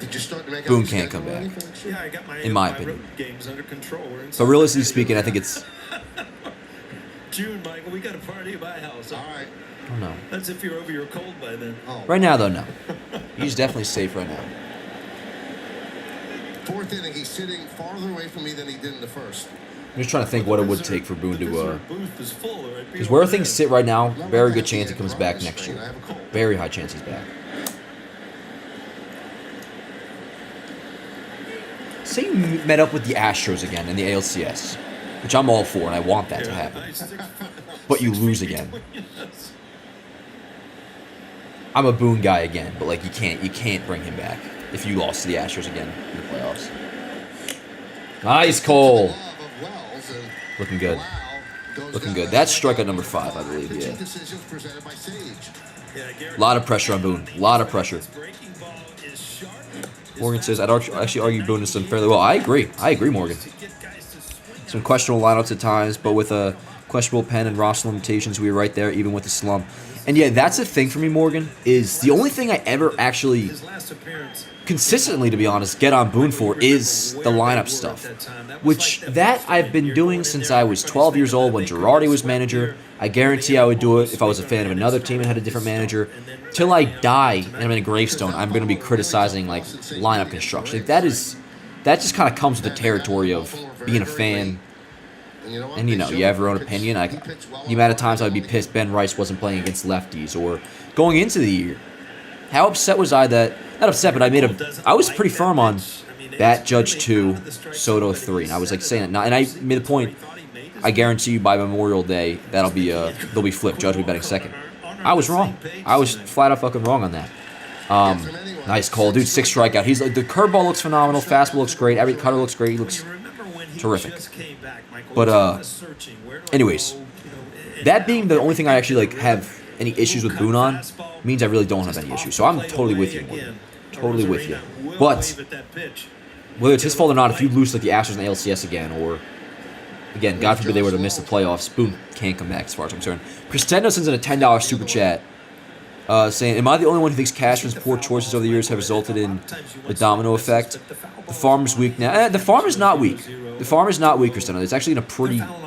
S2: Did you start to make
S1: Boone
S2: out
S1: can't
S2: the
S1: come
S2: schedule or
S1: back.
S2: anything?
S3: Yeah, I got my,
S1: In my opinion.
S3: road games under control. We're
S1: But realistically speaking, I think it's,
S3: June, Michael. We got a party at my house.
S2: All right.
S1: I don't know.
S3: That's if you're over your cold by then.
S2: Oh.
S1: Right now, though, no. He's definitely safe right now.
S2: Fourth inning, he's sitting farther away from me than he did in the first.
S1: I'm just trying to think what it would take for Boone to,
S3: booth is full.
S1: because where things sit right now, very good chance he comes back next year. Very high chance he's back. Say you met up with the Astros again in the ALCS, which I'm all for, and I want that to happen. But you lose again. I'm a Boone guy again, but like you can't bring him back if you lost to the Astros again in the playoffs. Nice, Cole. Looking good. Looking good. That's strikeout number 5, I believe. Yeah. A lot of pressure on Boone. A lot of pressure. Morgan says, I'd actually argue Boone has done fairly well. I agree, Morgan. Some questionable lineups at times, but with a questionable pen and roster limitations, we were right there, even with the slump. And yeah, that's the thing for me, Morgan, is the only thing I ever actually consistently, to be honest, get on Boone for is the lineup stuff. Which, that I've been doing since I was 12 years old when Girardi was manager. I guarantee I would do it if I was a fan of another team and had a different manager. Till I die and I'm in a gravestone, I'm going to be criticizing like lineup construction. Like, that just kind of comes with the territory of being a fan. And you have your own opinion. The amount of times I would be pissed Ben Rice wasn't playing against lefties, or going into the year, how upset was I that, not upset, but I was pretty firm on bat Judge 2, Soto 3, and I was like saying it, and I made a point. I guarantee you by Memorial Day they'll be flipped. Judge will be batting second. I was wrong. I was flat out fucking wrong on that. Nice call, dude. 6 strikeout. He's like, the curveball looks phenomenal. Fastball looks great. Every cutter looks great. He looks terrific. But anyways, that being the only thing I actually like have any issues with Boone on means I really don't have any issues. So I'm totally with you, Morgan. Totally with you. But whether it's his fault or not, if you lose like the Astros and the ALCS again, or again, God forbid they were to miss the playoffs, Boone can't come back as far as I'm concerned. Christendo sends in a $10 super chat saying, am I the only one who thinks Cashman's poor choices over the years have resulted in the domino effect? The farm is weak now. The farm is not weak. The farm is not weak, Christendo. It's actually in a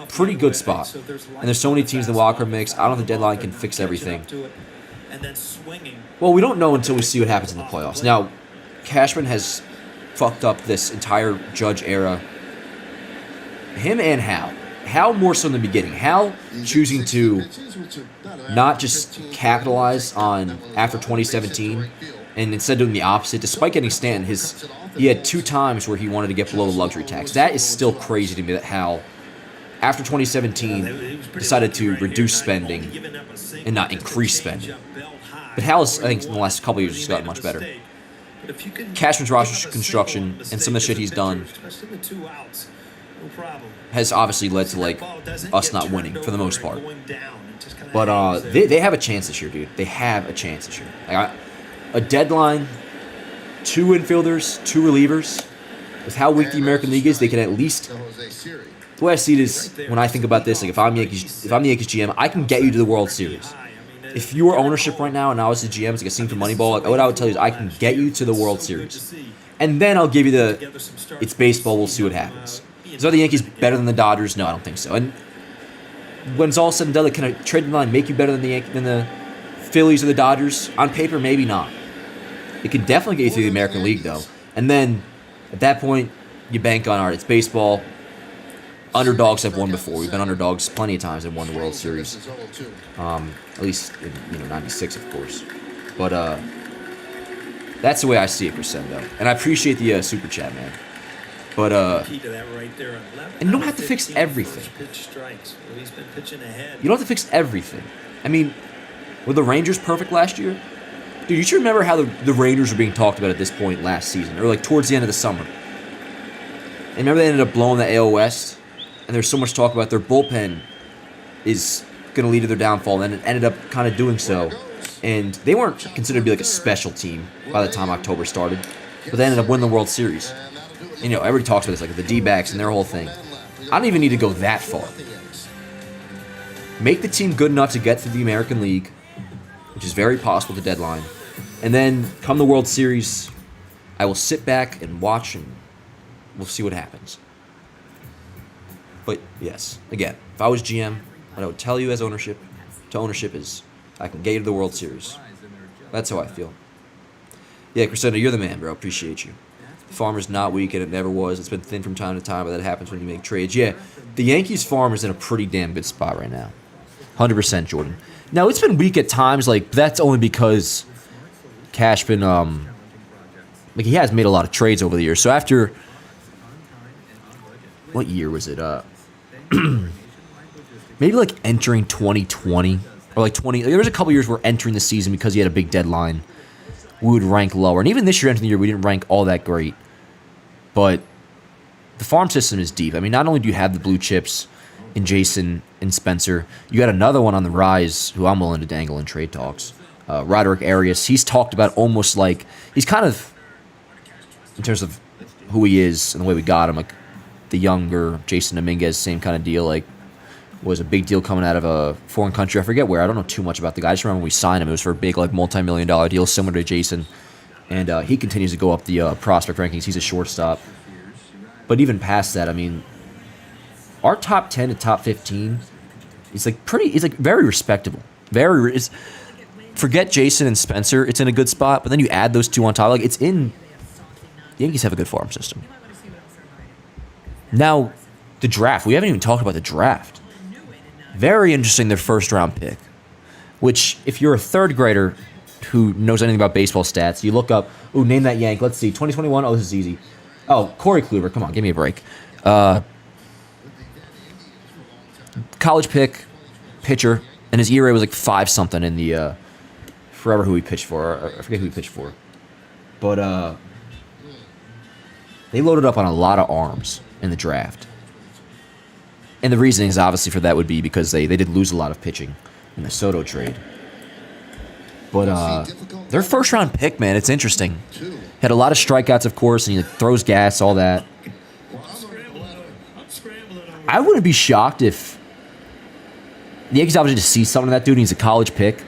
S1: pretty good spot. And there's so many teams in the wildcard mix. I don't know if the deadline can fix everything. Well, we don't know until we see what happens in the playoffs. Now, Cashman has fucked up this entire Judge era. Him and Hal. Hal more so in the beginning. Hal choosing to not just capitalize on after 2017 and instead doing the opposite. Despite getting Stanton, he had 2 times where he wanted to get below the luxury tax. That is still crazy to me that Hal, after 2017, decided to reduce spending and not increase spending. But Hal has, I think, in the last couple of years, just gotten much better. Cashman's roster construction and some of the shit he's done has obviously led to like us not winning for the most part. But they have a chance this year, dude. They have a chance this year. Like, a deadline, 2 infielders, 2 relievers. With how weak the American League is, they can at least. The way I see it is, when I think about this, like if I'm the Yankees GM, I can get you to the World Series. If you were ownership right now and I was the GM, it's like a scene from Moneyball, like what I would tell you is I can get you to the World Series. And then I'll give you it's baseball, we'll see what happens. So are the Yankees better than the Dodgers? No, I don't think so. And when it's all said and done, can a trade deadline make you better than the Phillies or the Dodgers? On paper, maybe not. It can definitely get you through the American League, though. And then, at that point, you bank on, all right, it's baseball. Underdogs have won before. We've been underdogs plenty of times and won the World Series. At least in 96, of course. But that's the way I see it, Crescendo. And I appreciate the super chat, man. But and you don't have to fix everything. You don't have to fix everything. I mean, were the Rangers perfect last year? Dude, you should remember how the Rangers were being talked about at this point last season, or like towards the end of the summer. And remember they ended up blowing the AL West? And there's so much talk about their bullpen is going to lead to their downfall, and it ended up kind of doing so. And they weren't considered to be like a special team by the time October started, but they ended up winning the World Series. And, you know, everybody talks about this, like the D-backs and their whole thing. I don't even need to go that far. Make the team good enough to get through the American League, which is very possible at the deadline. And then come the World Series, I will sit back and watch, and we'll see what happens. But yes, again, if I was GM, what I would tell you as ownership is I can get you to the World Series. That's how I feel. Yeah, Crescendo, you're the man, bro. Appreciate you. The farmer's not weak, and it never was. It's been thin from time to time, but that happens when you make trades. Yeah, the Yankees farm is in a pretty damn good spot right now. 100%, Jordan. Now, it's been weak at times. Like, that's only because Cashman, like, he has made a lot of trades over the years. So after, what year was it? Maybe like entering 2020 or like 20. There was a couple years where entering the season because he had a big deadline, we would rank lower. And even this year, entering the year, we didn't rank all that great. But the farm system is deep. I mean, not only do you have the blue chips in Jason and Spencer, you got another one on the rise who I'm willing to dangle in trade talks. Roderick Arias. He's talked about almost like he's kind of, in terms of who he is and the way we got him, like the younger Jason Dominguez, same kind of deal. Like, was a big deal coming out of a foreign country. I forget where. I don't know too much about the guy. I just remember when we signed him. It was for a big, like, multi-million-dollar deal similar to Jason. And he continues to go up the prospect rankings. He's a shortstop. But even past that, I mean, our top 10 to top 15 is like pretty. It's like very respectable. Forget Jason and Spencer. It's in a good spot. But then you add those two on top. Like, it's in. The Yankees have a good farm system. Now, the draft. We haven't even talked about the draft. Very interesting, their first-round pick, which, if you're a third grader who knows anything about baseball stats, you look up, name that Yank. Let's see, 2021. Oh, this is easy. Oh, Corey Kluber. Come on, give me a break. College pick, pitcher, and his ERA was like 5-something in the forever who he pitched for. I forget who he pitched for. But they loaded up on a lot of arms in the draft. And the reasoning is obviously for that would be because they did lose a lot of pitching in the Soto trade. But their first-round pick, man, it's interesting. Had a lot of strikeouts, of course, and he throws gas, all that. I wouldn't be shocked if the Yankees obviously just see something in that dude. He's a college pick.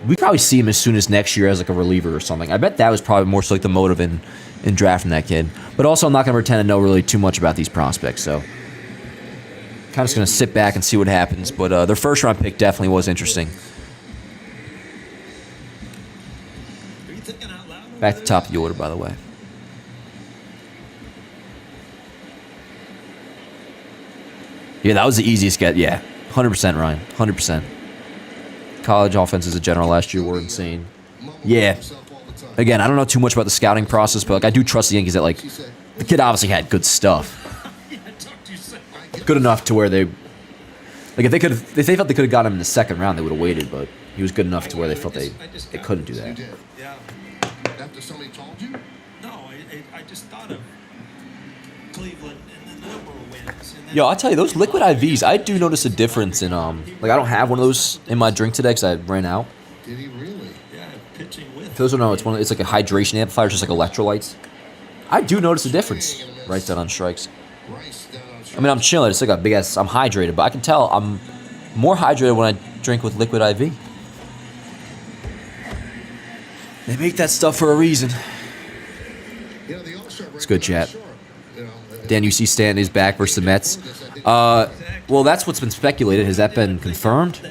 S1: We probably see him as soon as next year as like a reliever or something. I bet that was probably more so like the motive in drafting that kid. But also, I'm not going to pretend to know really too much about these prospects, so kind of just going to sit back and see what happens. But their first-round pick definitely was interesting. Back to the top of the order, by the way. Yeah, that was the easiest get. Yeah, 100%, Ryan. 100%. College offenses in general last year were insane. Yeah. Again, I don't know too much about the scouting process, but like I do trust the Yankees that like the kid obviously had good stuff. Good enough to where they like if they felt they could have got him in the second round, they would have waited, but he was good enough to where they felt they couldn't do that.
S2: Yeah. After somebody told you?
S3: No, I just thought of Cleveland and the number of wins.
S1: Yo, I'll tell you, those liquid IVs, I do notice a difference in like I don't have one of those in my drink today because I ran out.
S2: Did he really?
S3: Yeah, pitching with.
S1: For those who don't know, it's like a hydration amplifier, just like electrolytes. I do notice a difference right down on strikes. I mean, I'm chilling. It's like a big ass. I'm hydrated, but I can tell I'm more hydrated when I drink with liquid IV. They make that stuff for a reason. It's good chat. Dan, you see Stanton is back versus the Mets. Well, that's what's been speculated. Has that been confirmed? I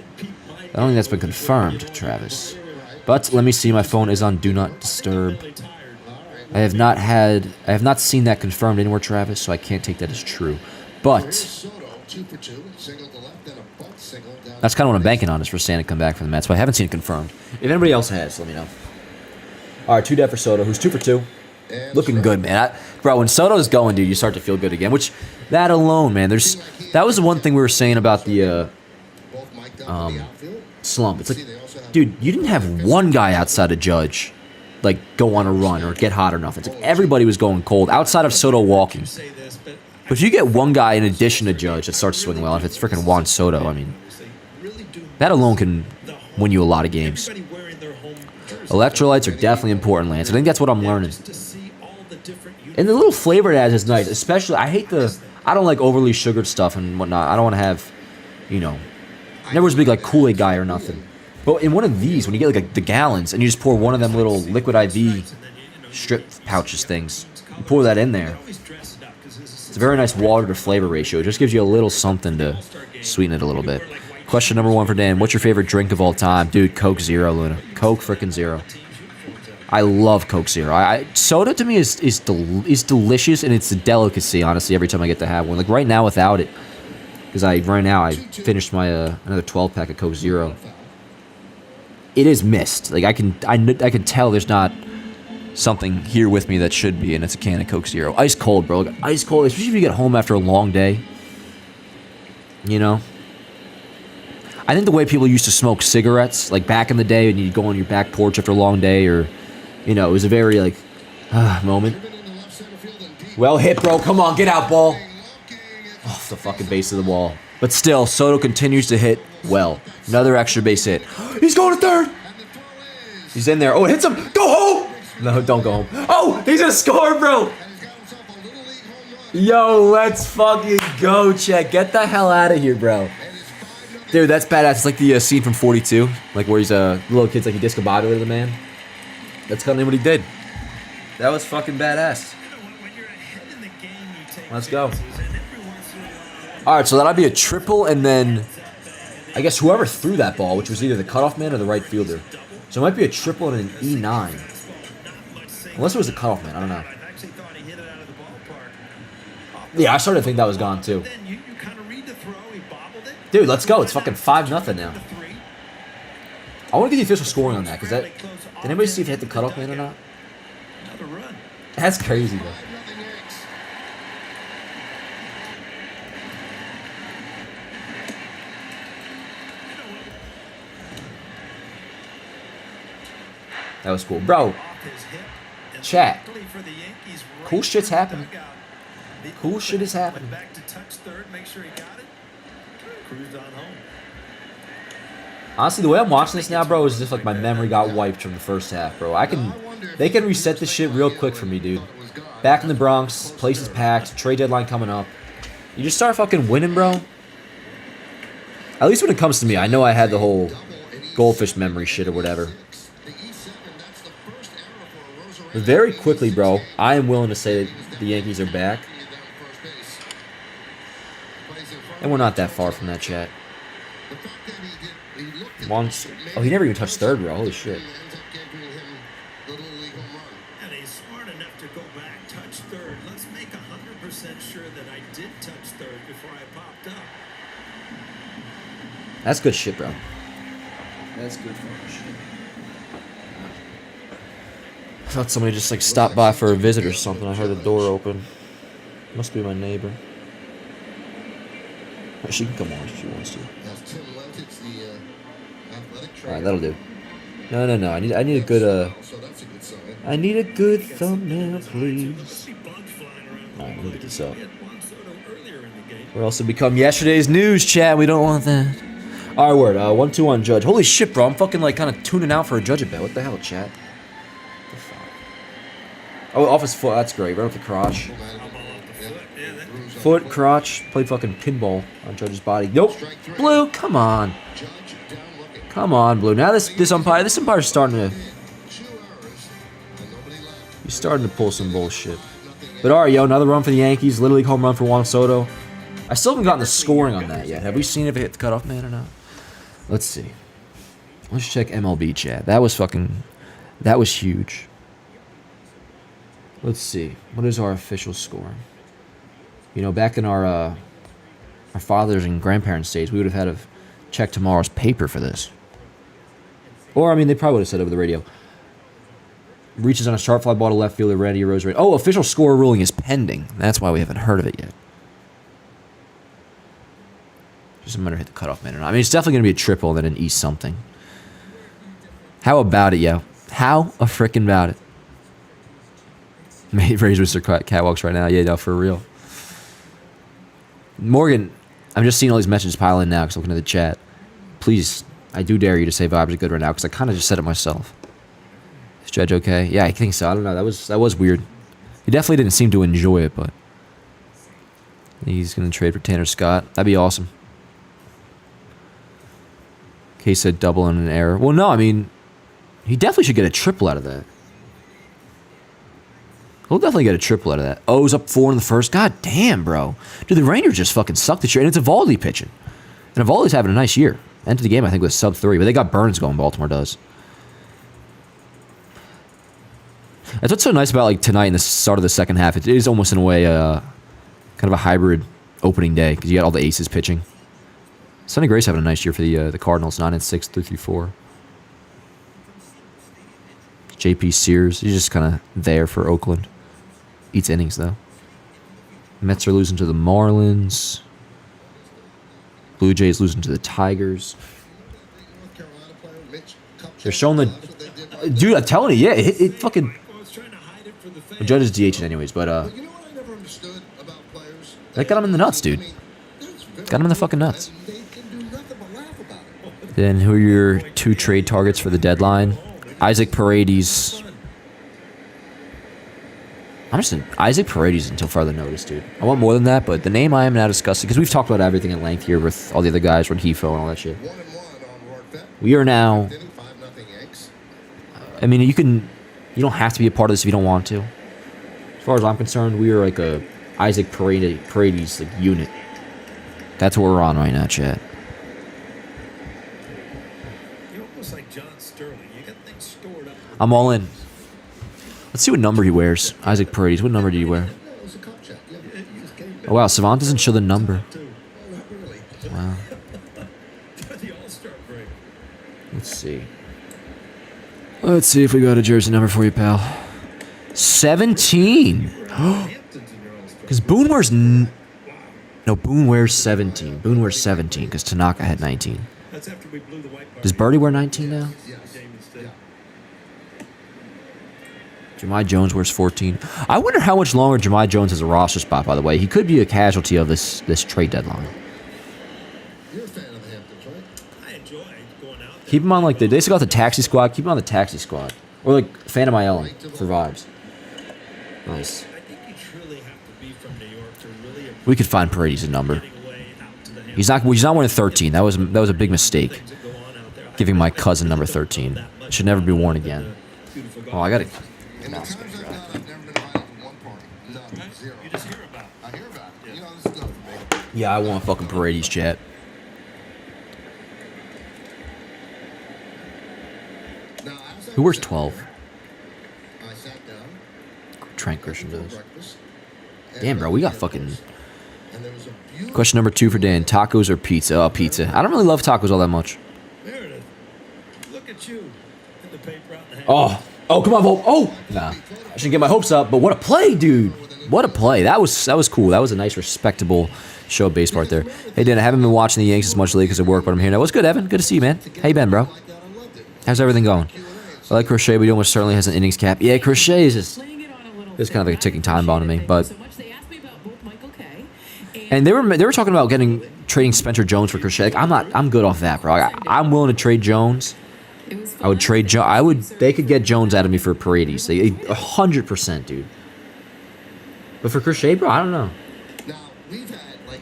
S1: don't think that's been confirmed, Travis. But let me see. My phone is on Do Not Disturb. I have not seen that confirmed anywhere, Travis, so I can't take that as true. But that's kind of what I'm banking on is for Stanton to come back for the Mets. But I haven't seen it confirmed. If anybody else has, let me know. All right, 2 dead for Soto, who's 2 for 2. Looking good, man. Bro, when Soto's going, dude, you start to feel good again. Which, that alone, man, that was the one thing we were saying about the slump. It's like, dude, you didn't have one guy outside of Judge, like, go on a run or get hot or nothing. It's like everybody was going cold outside of Soto walking. But if you get one guy in addition to Judge that starts swinging well, if it's freaking Juan Soto, I mean, that alone can win you a lot of games. Electrolytes are definitely important, Lance. I think that's what I'm learning. And the little flavor it has is nice. Especially, I don't like overly sugared stuff and whatnot. I don't want to have, never was a big like Kool-Aid guy or nothing. But in one of these, when you get like the gallons and you just pour one of them little liquid IV strip pouches things, you pour that in there. It's a very nice water to flavor ratio. It just gives you a little something to sweeten it a little bit. Question number 1 for Dan. What's your favorite drink of all time? Dude, Coke Zero, Luna. Coke freaking Zero. I love Coke Zero. Soda to me is delicious, and it's a delicacy, honestly, every time I get to have one. Like right now without it, because right now I finished my another 12-pack of Coke Zero. It is missed. Like I can tell there's not something here with me that should be, and it's a can of Coke Zero. Ice cold, bro. Like, ice cold, especially if you get home after a long day. I think the way people used to smoke cigarettes, like back in the day, when you'd go on your back porch after a long day, or, it was a very, like, moment. Well hit, bro. Come on, get out, ball. Off the fucking base of the wall. But still, Soto continues to hit well. Another extra base hit. He's going to third. He's in there. Oh, it hits him. Go home. No, don't go home. Oh, he's going to score, bro. Yo, let's fucking go, Chet. Get the hell out of here, bro. Dude, that's badass. It's like the scene from 42, like where he's little kid's like he discombobulated the man. That's kind of what he did. That was fucking badass. Let's go. All right, so that'll be a triple, and then I guess whoever threw that ball, which was either the cutoff man or the right fielder. So it might be a triple and an E9. Unless it was a cutoff man, I don't know. Yeah, I started to think that was gone too. Dude, let's go. It's fucking 5-0 now. I want to get the official scoring on that, because did anybody see if it hit the cutoff man or not? That's crazy, though. That was cool. Bro, chat. Cool shit's happening. Cool shit is happening. Honestly, the way I'm watching this now, bro, is just like my memory got wiped from the first half, bro. They can reset this shit real quick for me, dude. Back in the Bronx, place is packed, trade deadline coming up. You just start fucking winning, bro. At least when it comes to me, I know I had the whole goldfish memory shit or whatever. But very quickly, bro, I am willing to say that the Yankees are back. And we're not that far from that, chat. Oh, he never even touched third, bro. Holy shit.
S3: And he's smart enough to go back, touch third. Let's make 100% sure that I did touch third before I popped up.
S1: That's good shit, bro. That's good fucking shit. I thought somebody just like stopped by for a visit or something. I heard a door open. Must be my neighbor. She can come on if she wants to. Alright, that'll do. No. I need a good I need a good thumbnail, please. Alright, let me get this up. Or else it'll become yesterday's news, chat. We don't want that. Alright, word. 1-2 on Judge. Holy shit, bro. I'm fucking like kind of tuning out for a Judge at bat. What the hell, chat? What the fuck? Oh, off his foot. That's great. Right off the crotch. Foot, crotch, played fucking pinball on Judge's body. Nope. Blue, come on. Come on, Blue. Now this umpire's starting to... He's starting to pull some bullshit. But alright, yo, another run for the Yankees. Little League home run for Juan Soto. I still haven't gotten the scoring on that yet. Have we seen if it hit the cutoff man or not? Let's see. Let's check MLB chat. That was huge. Let's see. What is our official scoring? Back in our fathers and grandparents' days, we would have had to check tomorrow's paper for this. Or, they probably would have said over the radio. Reaches on a sharp fly ball to left fielder, Randy Rosary. Oh, official score ruling is pending. That's why we haven't heard of it yet. Doesn't matter hit the cutoff man or not. I mean, it's definitely going to be a triple and then an East something. How about it, yo? How a frickin' about it? Mate, raise Mr. Catwalks right now. Yeah, no, for real. Morgan, I'm just seeing all these messages pile in now because I'm looking at the chat. Please, I do dare you to say vibes are good right now because I kind of just said it myself. Is Judge okay? Yeah, I think so. I don't know. That was weird. He definitely didn't seem to enjoy it, but he's going to trade for Tanner Scott. That'd be awesome. Case said double and an error. Well, no, I mean, he definitely should get a triple out of that. He'll definitely get a triple out of that. O's up 4 in the first. God damn, bro. Dude, the Rangers just fucking suck this year. And it's Evaldi pitching. And Evaldi's having a nice year. Ended the game, I think, with sub-3. But they got Burns going, Baltimore does. That's what's so nice about like tonight and the start of the second half. It is almost in a way kind of a hybrid opening day because you got all the aces pitching. Sonny Gray's having a nice year for the Cardinals. 9-6, 3-3-4. JP Sears, he's just kind of there for Oakland. Eats innings, though. Mets are losing to the Marlins. Blue Jays losing to the Tigers. They're showing the... Dude, I'm telling you, yeah, it fucking... The Judge is DHing anyways, but... That got him in the nuts, dude. Got him in the fucking nuts. Then who are your 2 trade targets for the deadline? Isaac Paredes... I'm just in Isaac Paredes until further notice, dude. I want more than that, but the name I am now discussing, because we've talked about everything at length here with all the other guys, Rengifo and all that shit. We are now... I mean, you don't have to be a part of this if you don't want to. As far as I'm concerned, we are like a Isaac Paredes like unit. That's what we're on right now, chat.
S3: You're almost like John Sterling. You got things stored up.
S1: I'm all in. Let's see what number he wears. Isaac Paredes. What number did he wear? Oh, wow. Savant doesn't show the number. Wow. Let's see. Let's see if we got a jersey number for you, pal. 17. Because Boone wears... No, Boone wears 17. Boone wears 17 because Tanaka had 19. Does Birdie wear 19 now? Jahmai Jones wears 14. I wonder how much longer Jahmai Jones has a roster spot, by the way. He could be a casualty of this trade deadline.
S2: You're a fan of the Hamptons, right?
S3: I enjoy going out there.
S1: Keep him on, like, they still got the taxi squad. Keep him on the taxi squad. Or, like, Phantom Island for vibes. Nice.
S3: I think you truly have to be from New York to really
S1: We could find Paredes' number.
S3: getting away out to the
S1: He's not wearing 13. That was a big mistake.
S3: things that go on out there.
S1: Giving my cousin number 13. It should never be worn again. Oh, I got it.
S2: In the times I've gone, I've never been invited to one party. None. Zero.
S3: You just hear about it.
S2: I hear about it. You know, this is good for me.
S1: Yeah, I want fucking Paredes, chat.
S2: Now, as I
S1: Who wears
S2: sat
S1: 12?
S2: there, I sat down.
S1: Trent Christian does.
S2: Breakfast,
S1: Damn, bro, we got fucking...
S2: and there was a beautiful
S1: Question number 2 for Dan. Tacos or pizza? Oh, pizza. I don't really love tacos all that much.
S3: Meredith, look at you in the paper out in the
S1: Oh, come on, Volpe. Oh! Nah. I shouldn't get my hopes up, but what a play, dude. What a play. That was cool. That was a nice, respectable show of baseball right there. Hey, Dan, I haven't been watching the Yankees as much lately because of work, but I'm here now. What's good, Evan? Good to see you, man. How you been, bro? How's everything going? I like Crochet, but he almost certainly has an innings cap. Yeah, Crochet is just... It's kind of like a ticking time bomb to me, but... And they were talking about trading Spencer Jones for Crochet. Like, I'm good off that, bro. I'm willing to trade Jones. I would trade Jones. They could get Jones out of me for Paredes. 100%, dude. But for Crochet, bro, I don't know.
S2: Now, we've had like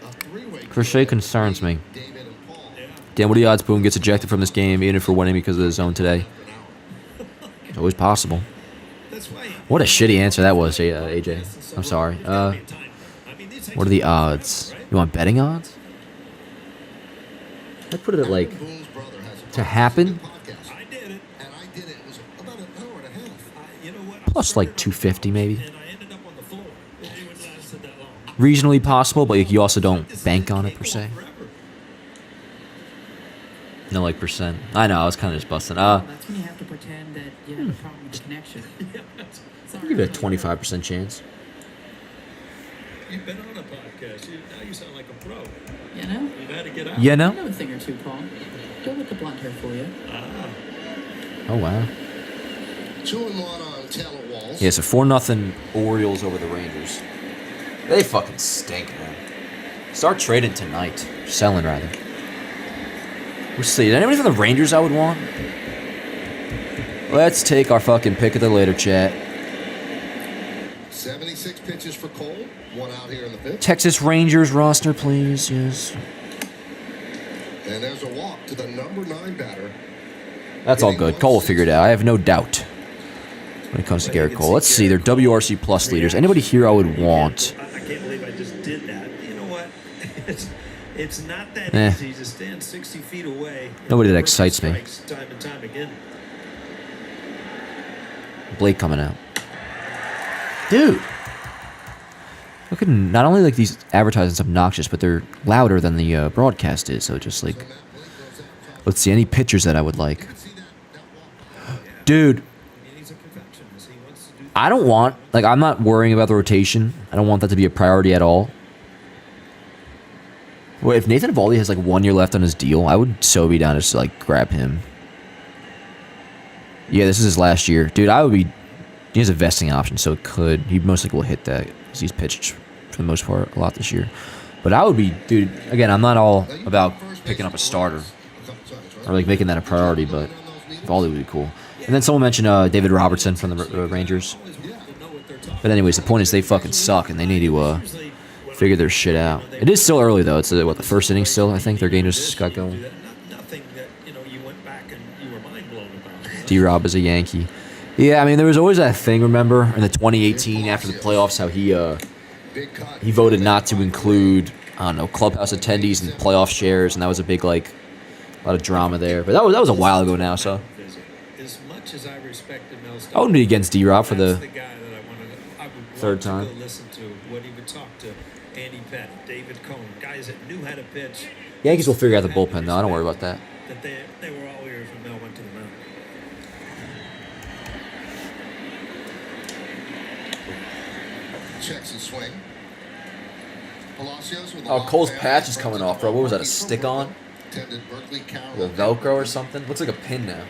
S2: a three-way
S1: Crochet concerns me.
S2: David and Paul.
S1: Dan, what are the odds Boone gets ejected from this game, even if we're winning because of the zone today? It's always possible. What a shitty answer that was, AJ. I'm sorry. What are the odds? You want betting odds? I'd put it at like
S2: Boone's brother has a
S1: to happen
S2: podcast.
S3: I did it.
S2: And I did it. It was about an hour and a half.
S3: You know what?
S1: plus like 250 maybe.
S3: And I ended up on the floor. It wouldn't last that long.
S1: Reasonably possible, but you also don't bank on it per se. No like percent. I know, I was kind of just busting.
S4: That's when you have to pretend that you have a problem with the connection.
S1: I'll give it a 25% chance.
S3: You've been on a podcast. Now you sound like a pro.
S4: You know?
S3: You've had to get out.
S1: You
S4: I
S1: know?
S4: know a thing or two, Paul. Go with the blonde hair for you.
S1: Oh, wow.
S2: 2-1 on Taylor Walls.
S1: Yeah, so 4-0 Orioles over the Rangers. They fucking stink, man. Start trading tonight. Selling, rather. We'll see. Is anybody from the Rangers I would want? Let's take our fucking pick of the litter, chat.
S2: 76 pitches for Cole. 1 out here in the fifth.
S1: Texas Rangers roster, please. Yes.
S2: And there's a walk to the number 9 batter.
S1: That's all good. Cole will figure it out. I have no doubt when it comes to Garrett Cole. Let's see. They're WRC plus leaders. Anybody here I would want?
S3: I can't believe I just did that. You know what? It's not that easy to stand 60 feet away.
S1: Nobody that excites me.
S3: Time and time again.
S1: Blake coming out. Dude. Look at not only like these advertisements obnoxious, but they're louder than the broadcast is. So just like, let's see any pictures that I would like. Dude, I don't want, like, I'm not worrying about the rotation. I don't want that to be a priority at all. Well, if Nathan Eovaldi has like 1 year left on his deal, I would so be down to just like grab him. Yeah, this is his last year. Dude, I would be, he has a vesting option, so it could, he most likely will hit that because he's pitched for the most part a lot this year. But I would be, dude, again, I'm not all about picking up a starter or like making that a priority, but Eovaldi would be cool. And then someone mentioned David Robertson from the Rangers. But anyways, the point is they fucking suck and they need to figure their shit out. It is still early though. It's what, the first inning still? I think their game just got going. D-Rob is a Yankee. Yeah, I mean there was always that thing. Remember in the 2018 after the playoffs how he voted not to include I don't know clubhouse attendees and playoff shares, and that was a big like a lot of drama there. But that was a while ago now. So I wouldn't be against D-Rob for the third time. Yankees will figure out the bullpen though. I don't worry about that.
S3: They were all ears when Mel went to the mound.
S2: Checks and swing. Palacios with
S1: Oh, Cole's patch is coming off, bro. What was that, a stick-on? The Velcro or something? Looks like a pin now.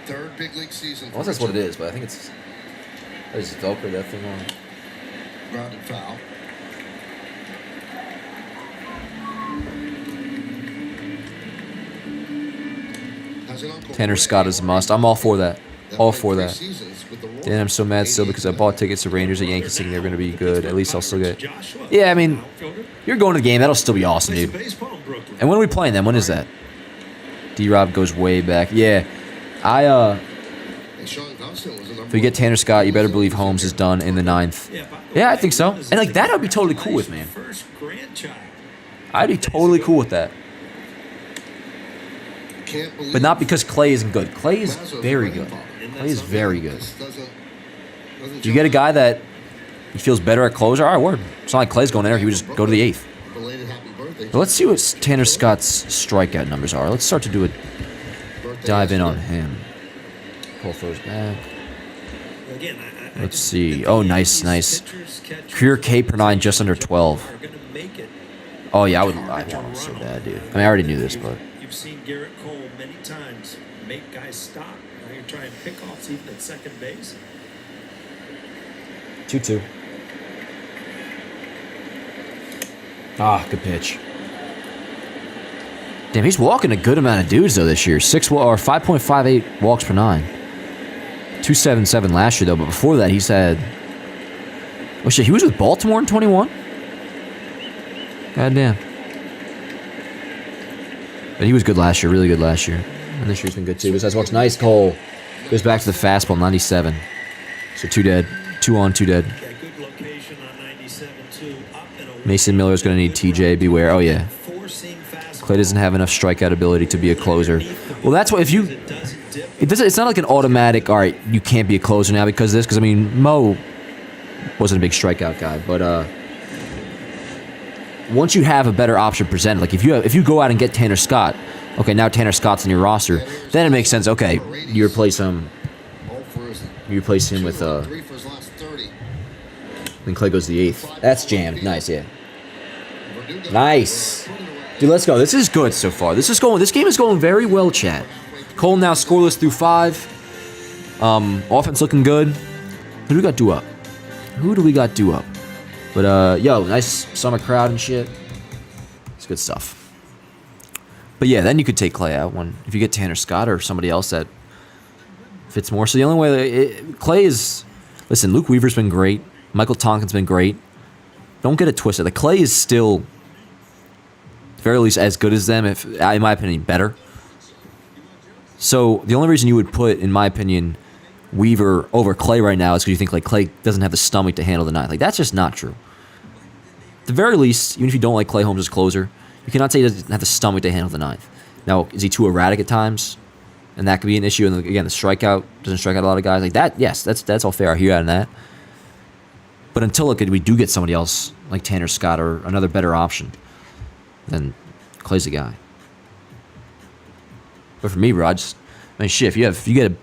S2: Third big league season.
S1: Unless that's what it is, but I think it's... I just Velcro that thing on.
S2: Grounded foul.
S1: Tanner Scott is a must. I'm all for that. All for that. Dan, I'm so mad still because I bought tickets to Rangers at Yankees thinking they're going to be good. At least I'll still get... Yeah, I mean, you're going to the game. That'll still be awesome, dude. And when are we playing them? When is that? D-Rob goes way back. Yeah. If we get Tanner Scott, you better believe Holmes is done in the 9th. Yeah, I think so. And like that I'd be totally cool with, man. I'd be totally cool with that. But not because Clay isn't good. Clay is very good. Clay is very good. You get a guy that he feels better at closer, all right, word. It's not like Clay's going there. He would just go to the 8th. But let's see what Tanner Scott's strikeout numbers are. Let's start to do a dive in on him. Cole throws back. Let's see. Oh, nice. Career K per 9 just under 12. Oh, yeah, I want him so bad, dude. I mean, I already knew this, but...
S3: You've seen Garrett Cole many times make guys stop. Now you're trying pickoffs even at second base.
S1: 2-2. Ah, good pitch. Damn, he's walking a good amount of dudes though this year. 5.58 walks per 9. 2.77 last year though, but before that he's had. Oh shit, he was with Baltimore in 21. Goddamn. But he was good last year, really good last year. And this year's been good too. Besides walks, nice Cole. Goes back to the fastball, 97. So 2 dead. 2 on, 2 dead. Mason Miller's going to need TJ. Beware. Oh, yeah. Clay doesn't have enough strikeout ability to be a closer. Well, that's why if you... It's not like an automatic, all right, you can't be a closer now because of this. Because, I mean, Mo wasn't a big strikeout guy. But once you have a better option presented, like if you go out and get Tanner Scott, okay, now Tanner Scott's in your roster, then it makes sense. Okay, you replace him with Then Clay goes to the 8th. That's jammed. Nice, yeah. Nice. Dude, let's go. This is good so far. This game is going very well, chat. Cole now scoreless through 5. Offense looking good. Who do we got due up? But, yo, nice summer crowd and shit. It's good stuff. But, yeah, then you could take Clay out if you get Tanner Scott or somebody else that fits more. So the only way... Clay is... Listen, Luke Weaver's been great. Michael Tonkin's been great. Don't get it twisted. The Clay is still, at the very least, as good as them, if in my opinion, better. So the only reason you would put, in my opinion, Weaver over Clay right now is because you think like Clay doesn't have the stomach to handle the 9th. Like that's just not true. At the very least, even if you don't like Clay Holmes as closer, you cannot say he doesn't have the stomach to handle the 9th. Now, is he too erratic at times? And that could be an issue. And again, the strikeout doesn't strike out a lot of guys like that. Yes, that's all fair. I hear you on that. But until we do get somebody else like Tanner Scott or another better option, then Clay's the guy. But for me, bro, shit. If you get a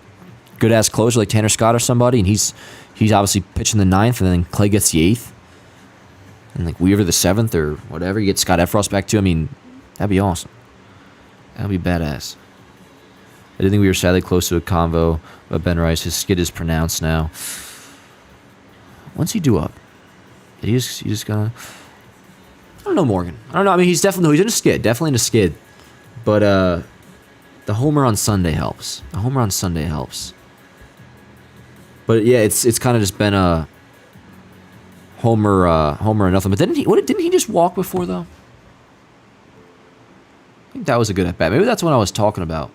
S1: good ass closer like Tanner Scott or somebody, and he's obviously pitching the 9th, and then Clay gets the 8th, and like Weaver the 7th or whatever, you get Scott Efros back too. I mean, that'd be awesome. That'd be badass. I did think we were sadly close to a convo, but Ben Rice, his skid is pronounced now. When's he due up? He's just gonna... I don't know, Morgan. I don't know. I mean, he's in a skid. Definitely in a skid. But the homer on Sunday helps. But yeah, it's kind of just been a homer or nothing. But didn't he just walk before though? I think that was a good at bat. Maybe that's what I was talking about.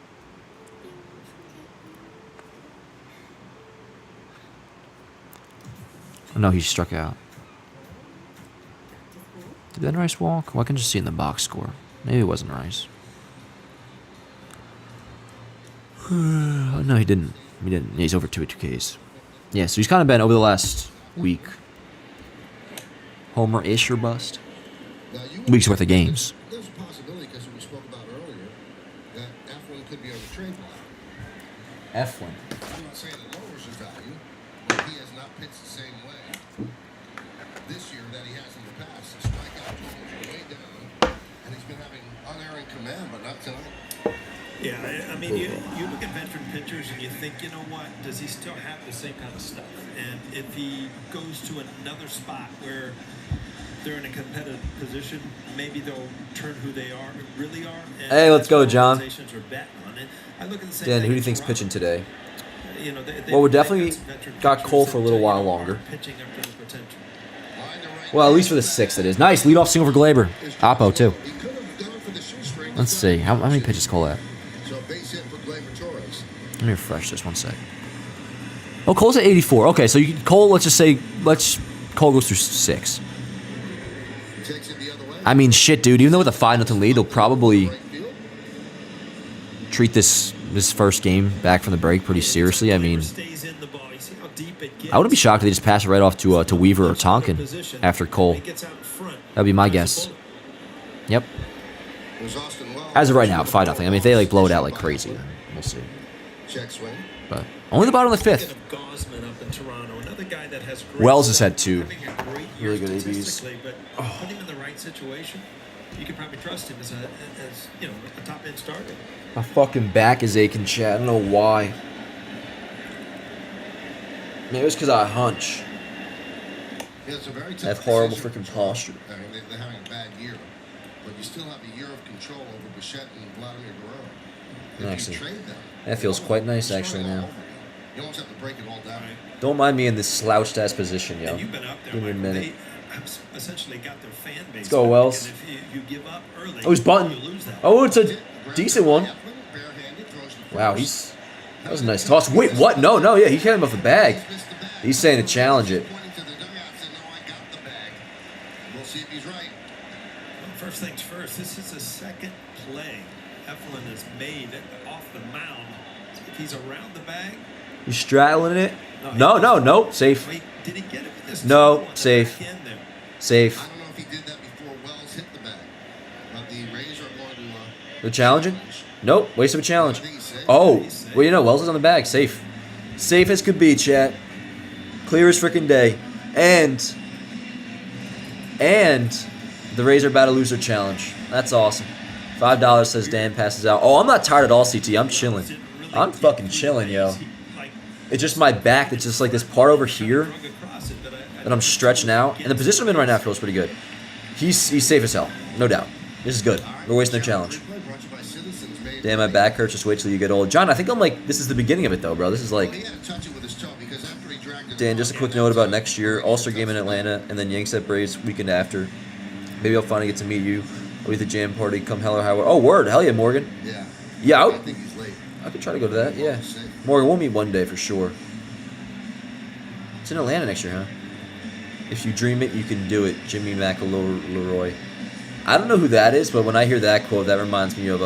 S1: Oh, no, he struck out. Did Ben Rice walk? Well, I can just see in the box score. Maybe it wasn't Rice. No, he didn't. Yeah, he's over 2 Ks. Yeah, so he's kind of been over the last week. Homer-ish or bust. Week's worth of games.
S2: There's a possibility, because we spoke about earlier, that Eflin could be on the trade block.
S1: Eflin.
S2: I'm not saying it lowers his value, but he has not pitched the same way this year that he has in the past. The strikeout totals are way down, and he's been having unerring command, but not tonight.
S3: Yeah, I mean, you look at veteran pitchers and you think, you know what, does he still have the same kind of stuff? And if he goes to another spot where they're in a competitive position, maybe they'll turn who they really are. And
S1: hey, let's go, John.
S3: Are betting on it. I look at the same
S1: Dan,
S3: thing
S1: who do you think's
S3: Toronto.
S1: pitching today?
S3: You know,
S1: Well, we definitely got Cole for a little while longer.
S3: Pitching up to the potential.
S1: Well, at least for the 6th it is. Nice, leadoff single for Glaber. Oppo, too.
S2: He could have gone for the shoestring.
S1: Let's see. How many pitches Cole at?
S2: So base hit for Gleyber Torres.
S1: Let me refresh this 1 sec. Oh, Cole's at 84. Okay, so Cole, Cole goes through 6.
S2: Takes it the other way.
S1: I mean, shit, dude. Even though with a 5-0 lead, they'll probably treat this first game back from the break pretty seriously. I mean, I wouldn't be shocked if they just pass it right off to Weaver or Tonkin after Cole. That'd be my guess. Yep. As of right now, 5-0. I mean, if they blow it out like crazy, then we'll see.
S2: Check swing.
S1: But only the bottom of the 5th. Wells has had 2 really good ABs.
S3: But put him in the right situation, you can probably trust him as a top end starter.
S1: My fucking back is aching, chat. I don't know why. Maybe it's because I hunch.
S2: Yeah, it's a very tough
S1: I have horrible
S2: decision.
S1: freaking posture.
S2: I mean, they're having a bad year, but you still have a year of control over Bichette and Vladimir Guerrero. If
S1: Actually,
S2: you trade them,
S1: that feels quite nice actually now.
S2: you almost have to break it all down.
S1: Don't mind me in this slouched ass position, yo.
S3: And you've been up there.
S1: Give me a
S3: Michael.
S1: minute.
S3: They have essentially got their fan base.
S1: Let's go, Wells.
S3: And if you give up early,
S1: Oh, he's button.
S3: you lose that.
S1: Oh, it's a decent one. Wow, that was a nice toss. Wait, what? No, yeah, he came him off the bag. He's saying to challenge it.
S2: We'll see if he's right.
S3: Well, first things first, this is the second play Eflin has made off the mound. So if he's around the bag.
S1: He's straddling it. No, safe.
S3: Wait, did he get it with this?
S1: No,
S3: 2-1
S1: safe.
S3: back in there?
S1: Safe.
S2: I don't know if he did that before Wells hit the bag, but the Rays are going to.
S1: They're challenging? Nope, waste of a challenge. Oh, well, Wells is on the bag. Safe. Safe as could be, chat. Clear as freaking day. And And the Rays are about to lose their challenge. That's awesome. $5 says Dan passes out. Oh, I'm not tired at all, CT. I'm chilling. I'm fucking chilling, yo. It's just my back that's just like this part over here that I'm stretching out. And the position I'm in right now feels pretty good. He's safe as hell. No doubt. This is good. We're wasting their challenge. Damn, my back hurts. Just wait till you get old. John, I think I'm like, this is the beginning of it, though, bro. This is like... Dan, just a quick note about next year. All-Star game in Atlanta, and then Yanks at Braves weekend after. Maybe I'll finally get to meet you. I'll be at the jam party. Come hell or high water. Oh, word. Hell yeah, Morgan. Yeah, I think he's late. I could try to go to that, yeah. Morgan, we'll meet one day for sure. It's in Atlanta next year, huh? If you dream it, you can do it. Jimmy McElroy. I don't know who that is, but when I hear that quote, that reminds me of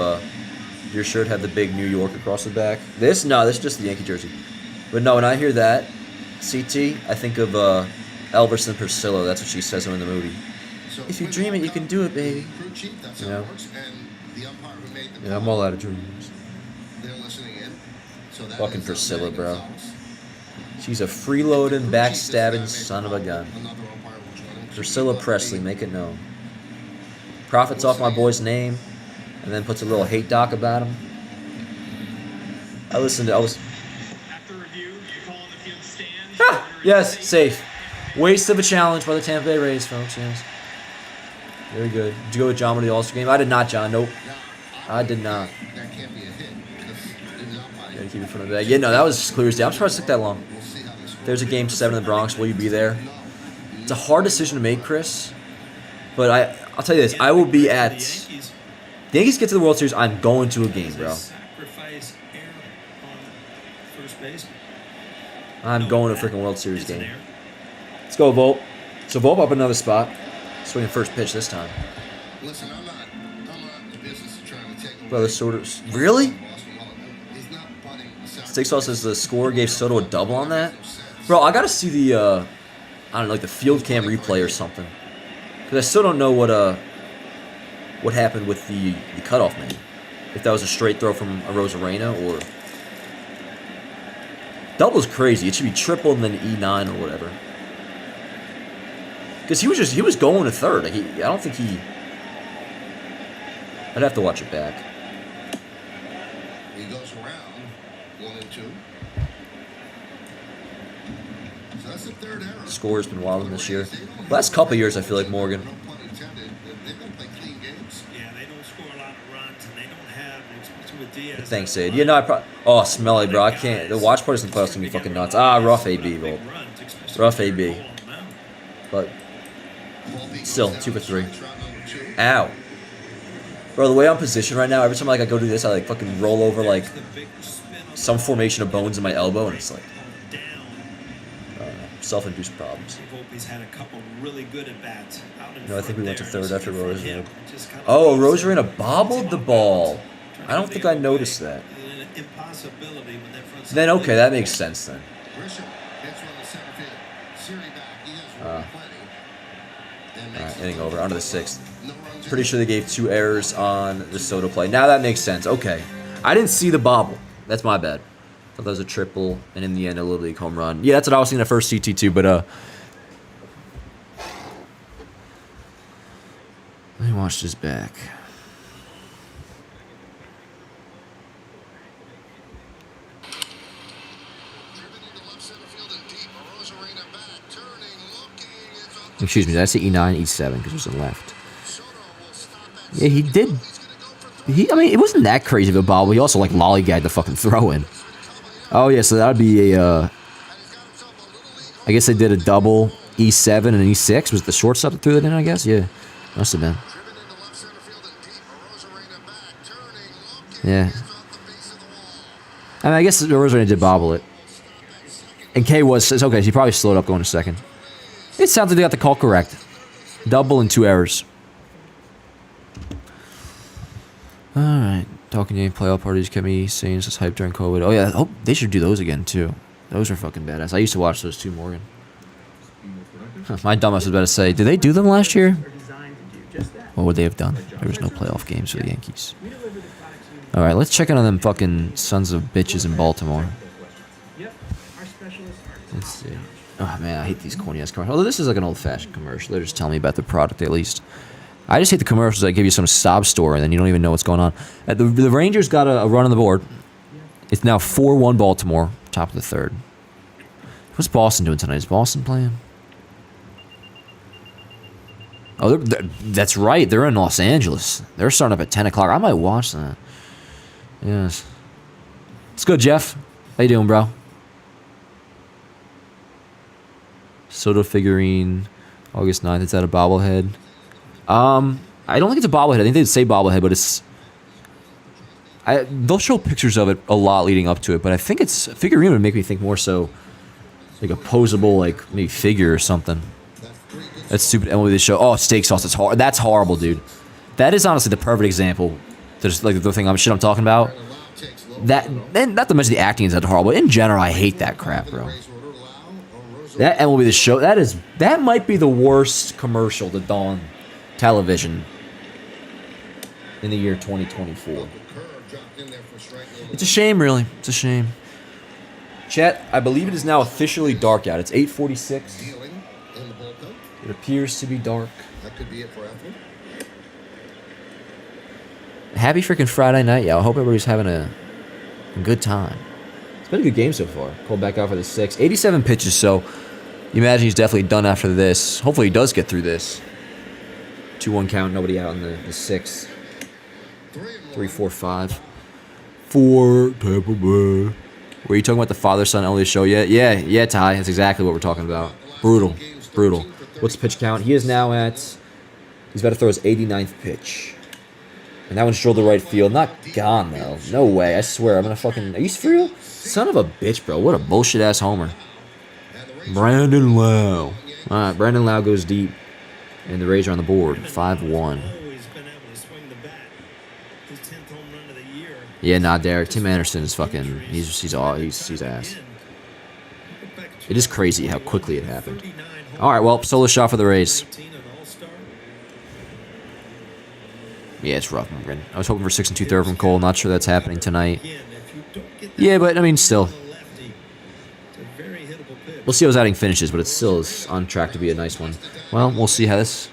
S1: your shirt had the big New York across the back. This is just the Yankee jersey. But no, when I hear that, CT, I think of Elvis and Priscilla. That's what she says in the movie. If you dream it, you can do it, baby. You know? Yeah, I'm all out of dreams. Fucking Priscilla, bro. She's a freeloading, backstabbing son of a gun. Priscilla Presley, make it known. Profits off my boy's name, and then puts a little hate doc about him. I was... Yes, safe. Waste of a challenge by the Tampa Bay Rays, folks. Yes. Very good. Did you go with John to the All-Star game? I did not, John. Nope. I did not. Gotta keep it in front of the bag. Yeah, no, that was clear as day. I'm surprised it took that long. If there's a Game 7 in the Bronx, will you be there? It's a hard decision to make, Chris. But I'll tell you this. I will be at... The Yankees get to the World Series, I'm going to a game, bro. I'm going to a freaking World Series game. Let's go, Volt. So Volt up another spot. Swinging first pitch this time.
S2: Listen, I'm not in the business of trying to take away.
S1: Brother Soto. Really? Steak Sauce says the score gave Soto a double on that. Bro, I gotta see the I don't know, like the field cam replay or something. Because I still don't know what happened with the cutoff man. If that was a straight throw from a Rosarena or... Double's crazy. It should be triple and then E9 or whatever. Because he was going to third. Like I don't think he... I'd have to watch it back.
S2: He goes around 1 and 2. So that's the third error.
S1: Score's been wilding this year. Last couple years, I feel like Morgan. Thanks, Aid. Yeah, no, I probably... Oh, smelly, bro. I can't... The watch party's in the playoffs can be fucking nuts. Rough AB, bro. Rough AB. But... Still, 2 for 3. Ow. Bro, the way I'm positioned right now, every time I go do this, I like fucking roll over like some formation of bones in my elbow, and it's like self-induced problems. No, I think we went to third after Rosarena. Oh, Rosarena bobbled the ball. I don't think I noticed that. Then okay, that makes sense then. Alright, inning over. On to the 6th. Pretty sure they gave 2 errors on the Soto play. Now that makes sense. Okay. I didn't see the bobble. That's my bad. Thought that was a triple, and in the end, a Little League home run. Yeah, that's what I was seeing at first CT too, but let me watch this back. Excuse me, did I say E9, E7, because it was on the left. Yeah, he did. I mean, it wasn't that crazy of a bobble. He also, like, lollygagged the fucking throw-in. Oh, yeah, so that would be a, I guess they did a double E7 and E6. Was it the shortstop that threw it in, I guess? Yeah, must have been. Yeah. I mean, I guess Rosarena did bobble it. And K was, it's okay, he probably slowed up going to second. It sounds like they got the call correct. Double and 2 errors. Alright. Talking game playoff parties kept me saying this hype during COVID. Oh, yeah. Oh, they should do those again, too. Those are fucking badass. I used to watch those too, Morgan. My dumbass was about to say, did they do them last year? What would they have done? There was no playoff games for the Yankees. Alright, let's check in on them fucking sons of bitches in Baltimore. Let's see. Oh, man, I hate these corny-ass commercials. Although this is like an old-fashioned commercial. They're just telling me about the product, at least. I just hate the commercials that give you some sob story, and then you don't even know what's going on. The Rangers got a run on the board. It's now 4-1 Baltimore, top of the third. What's Boston doing tonight? Is Boston playing? Oh, that's right. They're in Los Angeles. They're starting up at 10 o'clock. I might watch that. Yes. It's good, Jeff. How you doing, bro? Soto figurine, August 9th. Is that a bobblehead? I don't think it's a bobblehead. I think they'd say bobblehead, but it's... they'll show pictures of it a lot leading up to it, but I think it's... Figurine would make me think more so like a posable, like, maybe figure or something. That's stupid. MLB they show... Oh, steak sauce. That's horrible, dude. That is honestly the perfect example. There's like the thing I'm talking about. And not to mention the acting is that horrible. In general, I hate that crap, bro. That MLB the show, that might be the worst commercial to dawn television in the year 2024. It's a shame, really. It's a shame. Chat, I believe it is now officially dark out. It's 8:46. It appears to be dark.
S2: That could be it for Anthony.
S1: Happy freaking Friday night, y'all. I hope everybody's having a good time. It's been a good game so far. Called back out for the 6th. 87 pitches, so you imagine he's definitely done after this. Hopefully he does get through this. 2-1 count, nobody out in the 6th. 3, 4, 5. 4, Tampa Bay. Were you talking about the father-son MLB show yet? Yeah, Ty. That's exactly what we're talking about. Brutal. What's the pitch count? He is now at... He's about to throw his 89th pitch. And that one's drilled to right field. Not gone, though. No way. I swear. I'm going to fucking... Are you for real? Son of a bitch, bro. What a bullshit-ass homer. Brandon Lau. All right, Brandon Lau goes deep. And the Rays are on the board. 5-1. Yeah, nah, Derek. Tim Anderson is fucking... He's ass. It is crazy how quickly it happened. All right, well, solo shot for the Rays. Yeah, it's rough, Morgan. I was hoping for 6 2/3 from Cole. Not sure that's happening tonight. Yeah, but, I mean, still. We'll see how his outing finishes, but it still is on track to be a nice one. Well, we'll see how this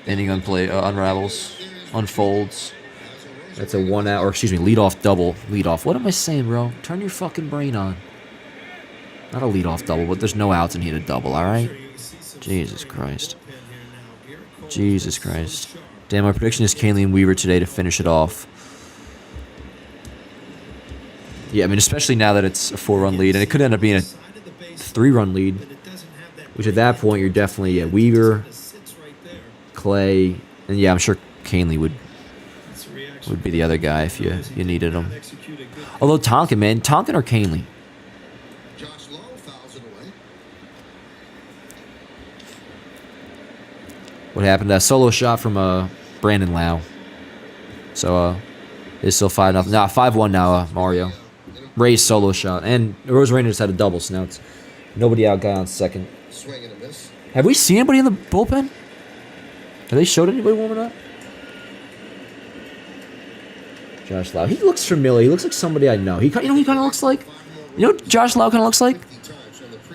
S1: inning unravels, unfolds. That's a one-out, or excuse me, leadoff double. Leadoff. What am I saying, bro? Turn your fucking brain on. Not a leadoff double, but there's no outs and he hit a double, all right? Jesus Christ. Jesus Christ. Damn, my prediction is Kahnle and Weaver today to finish it off. Yeah, I mean, especially now that it's a 4-run lead, and it could end up being a 3-run lead, which at that point you're definitely Weaver, Clay, and yeah, I'm sure Kahnle would be the other guy if you needed him. Although Tonkin or Kahnle? What happened? A solo shot from Brandon Lau. So it's still 5-0. Nah, 5-1 now, Mario. Ray's solo shot. And Rose Rangers had a double, so now it's nobody out, guy on second. Have we seen anybody in the bullpen? Have they showed anybody warming up? Josh Lau. He looks familiar. He looks like somebody I know. He kind of looks like? You know what Josh Lau kind of looks like?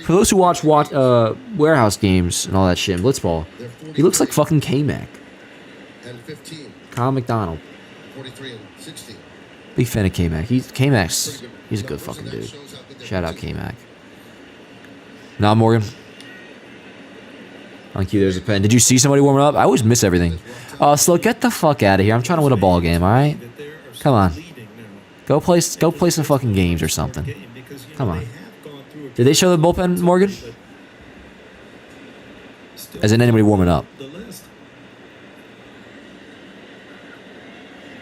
S1: For those who watch warehouse games and all that shit in Blitzball, he looks like fucking K-Mac. Kyle McDonald. Big fan of K-Mac. He's a good fucking dude. Shout out K-Mac. Nah, Morgan. Thank you. There's a pen. Did you see somebody warming up? I always miss everything. Slow, get the fuck out of here. I'm trying to win a ball game, all right? Come on. Go play some fucking games or something. Come on. Did they show the bullpen, Morgan? As in anybody warming up?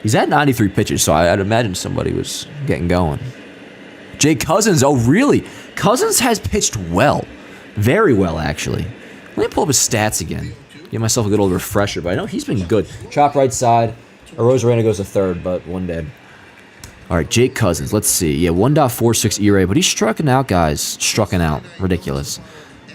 S1: He's at 93 pitches, so I'd imagine somebody was getting going. Jay Cousins, oh really? Cousins has pitched well. Very well, actually. Let me pull up his stats again. Give myself a good old refresher, but I know he's been good. Chop right side. Rosarena goes to third, but one dead. All right, Jake Cousins. Let's see. Yeah, 1.46 ERA, but he's striking out, guys. Striking out. Ridiculous.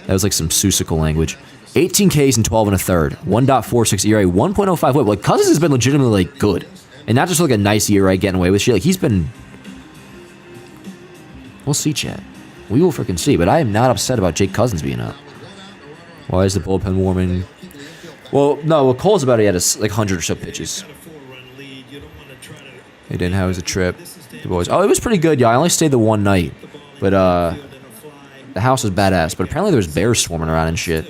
S1: That was like some Seussical language. 18 Ks and 12 and a third. 1.46 ERA, 1.05 whip. Like, Cousins has been legitimately, like, good. And not just like a nice ERA getting away with shit. Like, he's been... We'll see, chat. We will freaking see. But I am not upset about Jake Cousins being up. Why is the bullpen warming? Well, no. What Cole's about, he had like 100 or so pitches. Hey, didn't how was the trip? The boys. Oh, it was pretty good, y'all. I only stayed the one night, but the house was badass. But apparently there was bears swarming around and shit.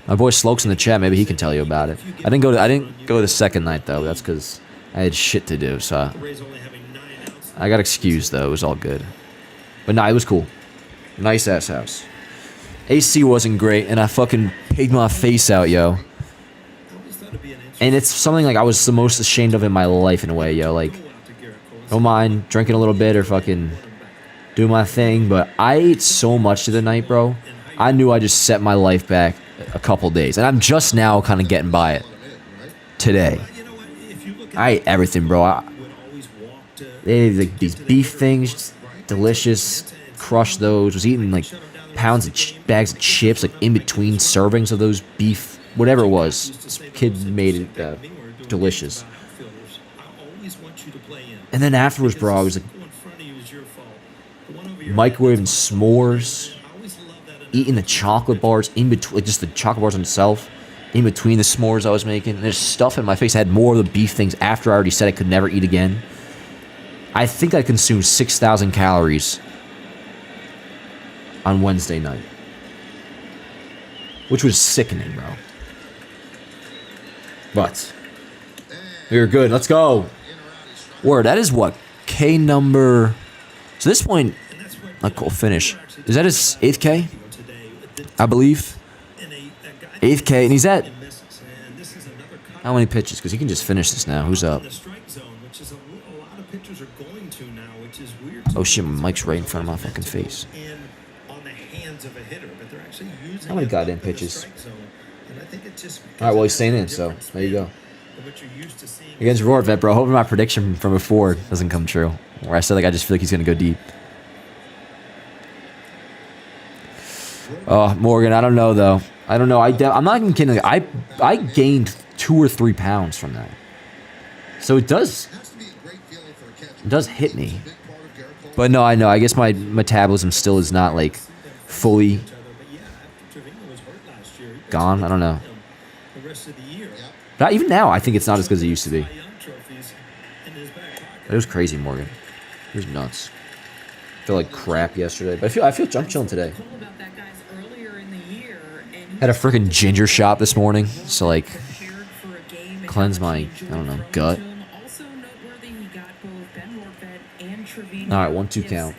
S1: My boy Slokes in the chat. Maybe he can tell you about it. I didn't go the second night though. That's because I had shit to do. So I got excused though. It was all good. But nah, it was cool. Nice ass house. AC wasn't great, and I fucking pigged my face out, yo. And it's something like I was the most ashamed of in my life in a way, yo. Like, don't mind drinking a little bit or fucking doing my thing, but I ate so much the night, bro. I knew I just set my life back a couple days, and I'm just now kind of getting by it. Today, I ate everything, bro. They had like these beef things, delicious. Crushed those. Was eating like pounds of bags of chips, like in between servings of those beef, whatever it was. This kid made it delicious. And then afterwards, bro, I was like microwaving s'mores, eating the chocolate bars in between, like just the chocolate bars themselves, in between the s'mores I was making. And there's stuff in my face. I had more of the beef things after I already said I could never eat again. I think I consumed 6,000 calories on Wednesday night, which was sickening, bro. But we were good. Let's go. Word. That is what K number. So this point, a cool finish. Is that his 8th K? I believe 8th K, and he's at how many pitches? Because he can just finish this now. Who's up? Oh shit! My mic's right in front of my fucking face. How many goddamn pitches? All right, well, he's staying in, so there you go. Against Roar Vet, bro. Hoping my prediction from before doesn't come true. Where I said, like, I just feel like he's going to go deep. Oh, Morgan, I don't know, though. I don't know. I'm not even kidding. I gained 2 or 3 pounds from that. So it does hit me. But no, I know. I guess my metabolism still is not, like, fully gone. I don't know. But even now, I think it's not as good as it used to be. It was crazy, Morgan. It was nuts. I felt like crap yesterday, but I'm chilling today. Had a freaking ginger shot this morning, so like cleanse my, I don't know, gut. All right, 1-2 count.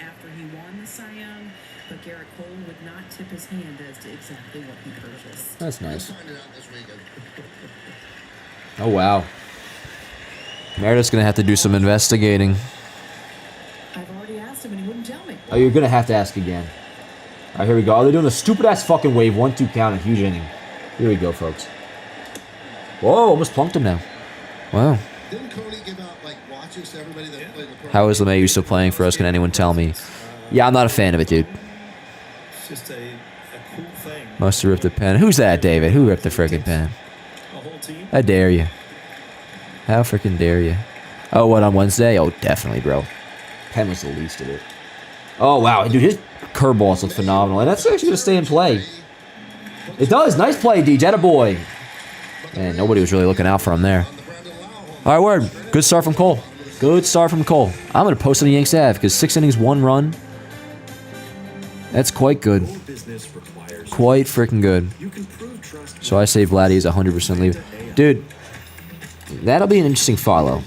S1: That's nice. Oh, wow. Meredith's going to have to do some investigating.
S4: I've already asked him and he wouldn't tell me.
S1: Oh, you're going to have to ask again. All right, here we go. Oh, they're doing a stupid-ass fucking wave. 1-2 count, a huge inning. Here we go, folks. Whoa, almost plunked him now. Wow.
S2: Didn't Cody give out like watches to everybody that played the pro?
S1: How is LeMahieu still playing for us? Can anyone tell me? Yeah, I'm not a fan of it, dude.
S3: It's just a cool thing.
S1: Must have ripped the pen. Who's that, David? Who ripped the freaking pen? I dare you. How freaking dare you? Oh, what, on Wednesday? Oh, definitely, bro. Pen was the least of it. Oh, wow. Dude, his curveballs look phenomenal. And that's actually going to stay in play. It does. Nice play, DJ. Attaboy. Man, nobody was really looking out for him there. All right, word. Good start from Cole. Good start from Cole. I'm going to post on the Yanks Ave because 6 innings, 1 run. That's quite good. Quite freaking good. So I say Vladdy is 100% leaving. Dude, that'll be an interesting follow.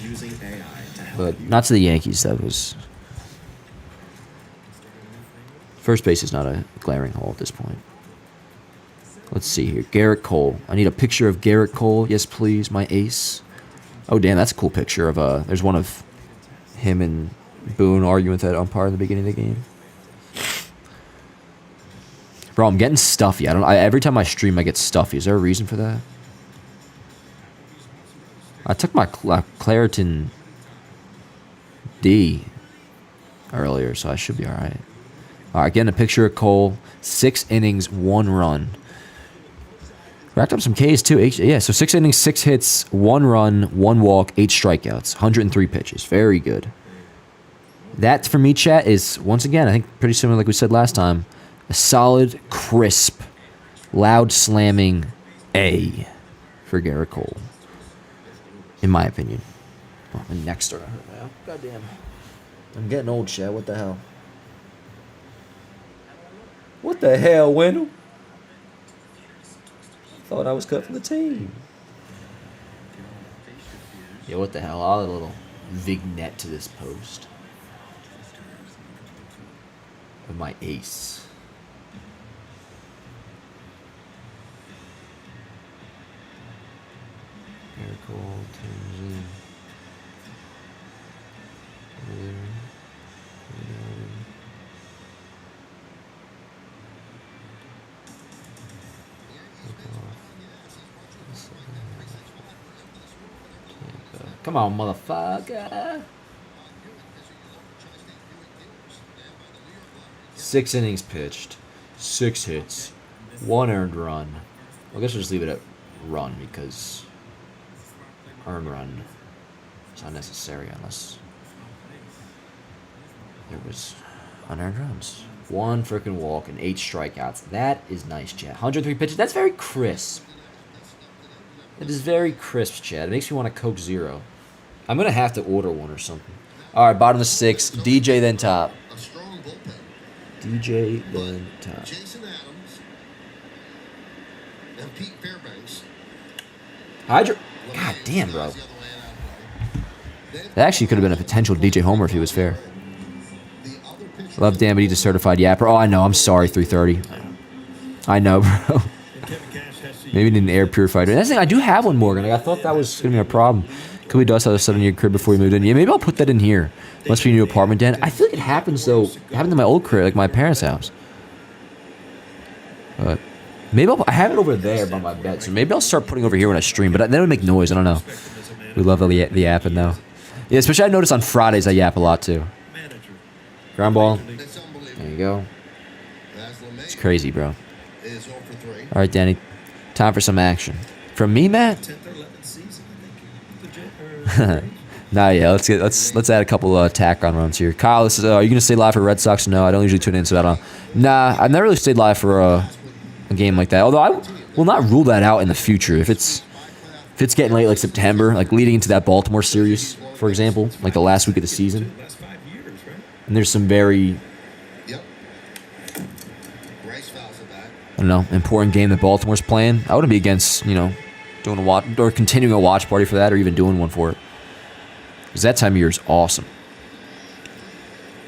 S1: But not to the Yankees, that was... First base is not a glaring hole at this point. Let's see here. Garrett Cole. I need a picture of Garrett Cole. Yes, please, my ace. Oh, damn, that's a cool picture of... There's one of him and Boone arguing with that umpire in the beginning of the game. Bro, I'm getting stuffy. Every time I stream, I get stuffy. Is there a reason for that? I took my Claritin D earlier, so I should be all right. All right, getting a picture of Cole. 6 innings, 1 run. Racked up some Ks, too. Yeah, so 6 innings, 6 hits, 1 run, 1 walk, 8 strikeouts, 103 pitches. Very good. That, for me, chat, is, once again, I think pretty similar like we said last time. A solid, crisp, loud slamming A for Garrett Cole, in my opinion. Oh, my neck's starting to hurt now. Goddamn. I'm getting old, Chad. What the hell? What the hell, Wendell? Thought I was cut from the team. Yeah, what the hell? I'll add a little vignette to this post of my ace. Miracle turns in. Come on, motherfucker. 6 innings pitched, 6 hits, 1 earned run. I guess we'll just leave it at run because earned run is unnecessary unless there was unearned runs. 1 freaking walk and 8 strikeouts. That is nice, Chad. 103 pitches. That's very crisp. It is very crisp, Chad. It makes me want a Coke Zero. I'm going to have to order one or something. All right, bottom of the 6. DJ, then top.
S2: A strong bullpen.
S1: DJ, then top.
S2: Jason Adams and Pete Fairbanks.
S1: God damn, bro. That actually could have been a potential DJ homer if he was fair. Love Dan, but he's a certified yapper. Oh, I know. I'm sorry, 330. I know, bro. Maybe need an air purifier. That's the thing. I do have one, Morgan. I thought that was going to be a problem. Could we dust out a in your crib before you moved in? Yeah, maybe I'll put that in here. Must be a new apartment, Dan. I feel like it happens, though. It happened in my old crib, like my parents' house. But maybe I have it over there by my bed, so maybe I'll start putting over here when I stream. But then it would make noise. I don't know. We love the yapping, though. Yeah, especially I notice on Fridays I yap a lot, too. Ground ball. There you go. It's crazy, bro. All right, Danny. Time for some action. From me, Matt? Nah, yeah. Let's add a couple tack on runs here. Kyle, this is. Are you gonna stay live for Red Sox? No, I don't usually tune in, so I don't. Nah, I've never really stayed live for a game like that. Although I will not rule that out in the future. If it's getting late, like September, like leading into that Baltimore series, for example, like the last week of the season, and there's some very, I don't know, important game that Baltimore's playing, I wouldn't be against, doing a watch or continuing a watch party for that, or even doing one for it, because that time of year is awesome.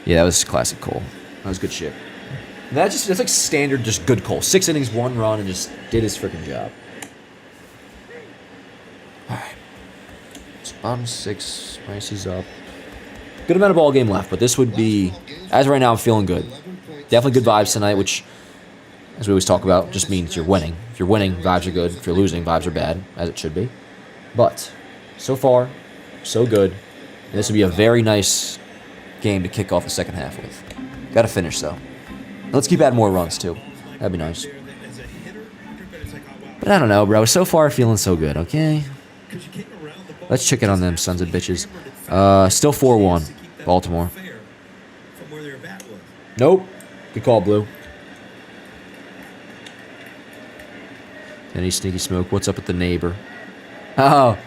S1: Yeah, that was classic Cole. That was good shit. That's like standard, just good Cole. 6 innings, 1 run, and just did his freaking job. All right, so bottom 6, prices up. Good amount of ball game left, but this would be, as of right now, I'm feeling good. Definitely good vibes tonight, which, as we always talk about, just means you're winning. If you're winning, vibes are good. If you're losing, vibes are bad, as it should be. But so far, so good. And this would be a very nice game to kick off the second half with. Got to finish, though. Let's keep adding more runs, too. That'd be nice. But I don't know, bro. So far, feeling so good, okay? Let's check in on them sons of bitches. Still 4-1, Baltimore. Nope. Good call, Blue. Any sneaky smoke? What's up with the neighbor? Oh,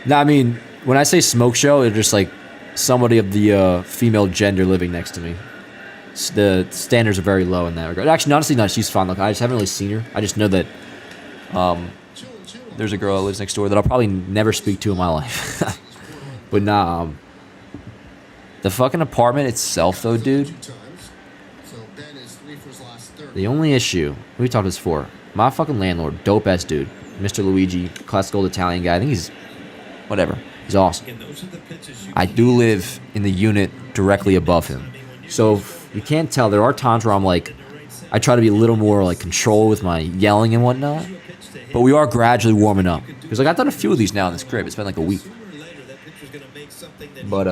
S1: no, I mean, when I say smoke show, it's just like somebody of the female gender living next to me. The standards are very low in that regard. Actually, honestly, no, she's fine. Look, I just haven't really seen her. I just know that there's a girl that lives next door that I'll probably never speak to in my life. But nah, the fucking apartment itself, though, dude. The only issue, we talked this before, my fucking landlord, dope-ass dude, Mr. Luigi, classic old Italian guy. I think he's, whatever, he's awesome. I do live in the unit directly above him. So you can't tell, there are times where I'm like, I try to be a little more like control with my yelling and whatnot. But we are gradually warming up. Because like I've done a few of these now in this crib. It's been like a week. But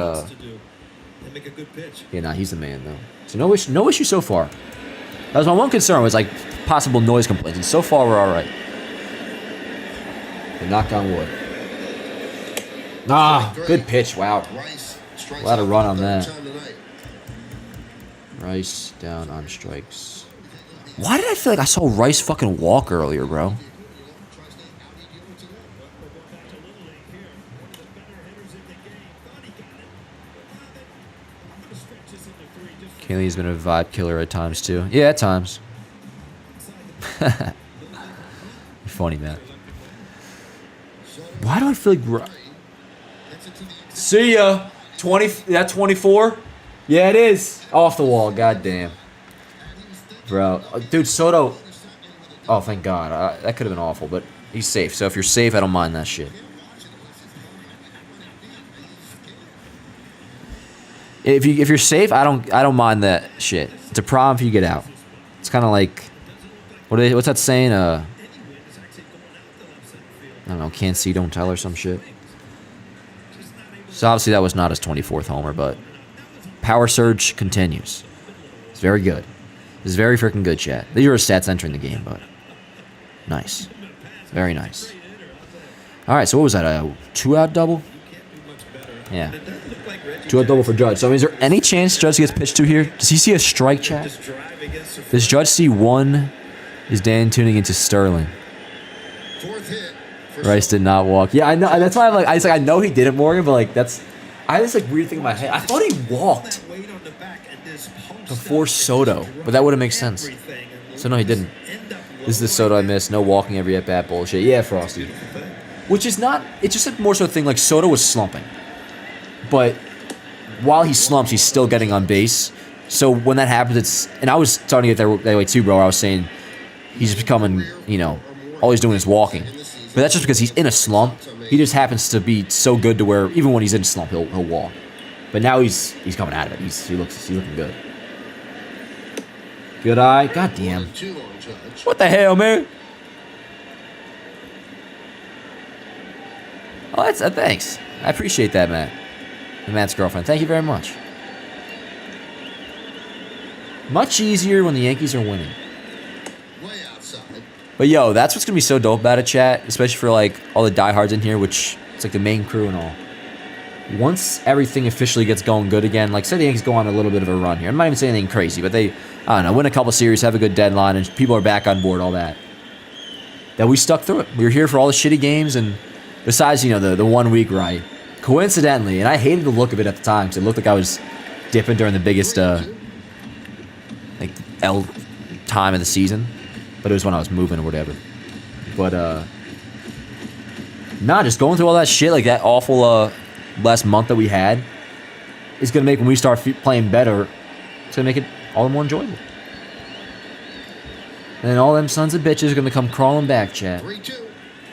S1: yeah, nah, he's the man though. So no issue so far. That was my one concern, was like possible noise complaints. And so far we're alright. Knock on wood. Ah, good pitch, wow. A lot of run on that. Rice down on strikes. Why did I feel like I saw Rice fucking walk earlier, bro? Kaylee's been a vibe killer at times, too. Yeah, at times. Funny, man. Why do I feel like... See ya! 20... That 24? Yeah, it is. Off the wall. Goddamn. Bro. Dude, Soto... Oh, thank God. That could have been awful, but he's safe. So if you're safe, I don't mind that shit. If you're safe, I don't mind that shit. It's a problem if you get out. It's kind of like... What's that saying? I don't know. Can't see, don't tell or some shit. So obviously that was not his 24th homer, but power surge continues. It's very good. It's very freaking good, chat. These are his stats entering the game, but nice. Very nice. All right, so what was that? A 2-out double? Yeah. 2-out double for Judge. So is there any chance Judge gets pitched to here? Does he see a strike, chat? Does Judge see one? Is Dan tuning into Sterling? Rice did not walk. Yeah, I know. That's why I'm like, I know he did it, Morgan, but like I had this like weird thing in my head. I thought he walked before Soto, but that wouldn't make sense. So no, he didn't. This is the Soto I missed. No walking every at bat bullshit. Yeah, Frosty. Which is not. It's just a more so thing. Like Soto was slumping, but while he slumps, he's still getting on base. So when that happens, it's and I was starting to get that way too, bro. I was saying he's becoming, all he's doing is walking. But that's just because he's in a slump. He just happens to be so good to where even when he's in a slump, he'll walk. But now he's coming out of it. He's looking good. Good eye. God damn. What the hell, man? Oh, that's thanks. I appreciate that, Matt. And Matt's girlfriend. Thank you very much. Much easier when the Yankees are winning. But yo, that's what's gonna be so dope about it, chat, especially for like all the diehards in here, which it's like the main crew and all. Once everything officially gets going good again, like say the Yankees go on a little bit of a run here. I'm not even saying anything crazy, but they, I don't know, win a couple series, have a good deadline, and people are back on board, all that. That we stuck through it. We were here for all the shitty games, and besides, the 1 week where I, coincidentally, and I hated the look of it at the time, because it looked like I was dipping during the biggest, L time of the season. But it was when I was moving or whatever. But, just going through all that shit, like that awful last month that we had, is going to make, when we start playing better, it's going to make it all the more enjoyable. And then all them sons of bitches are going to come crawling back, chat.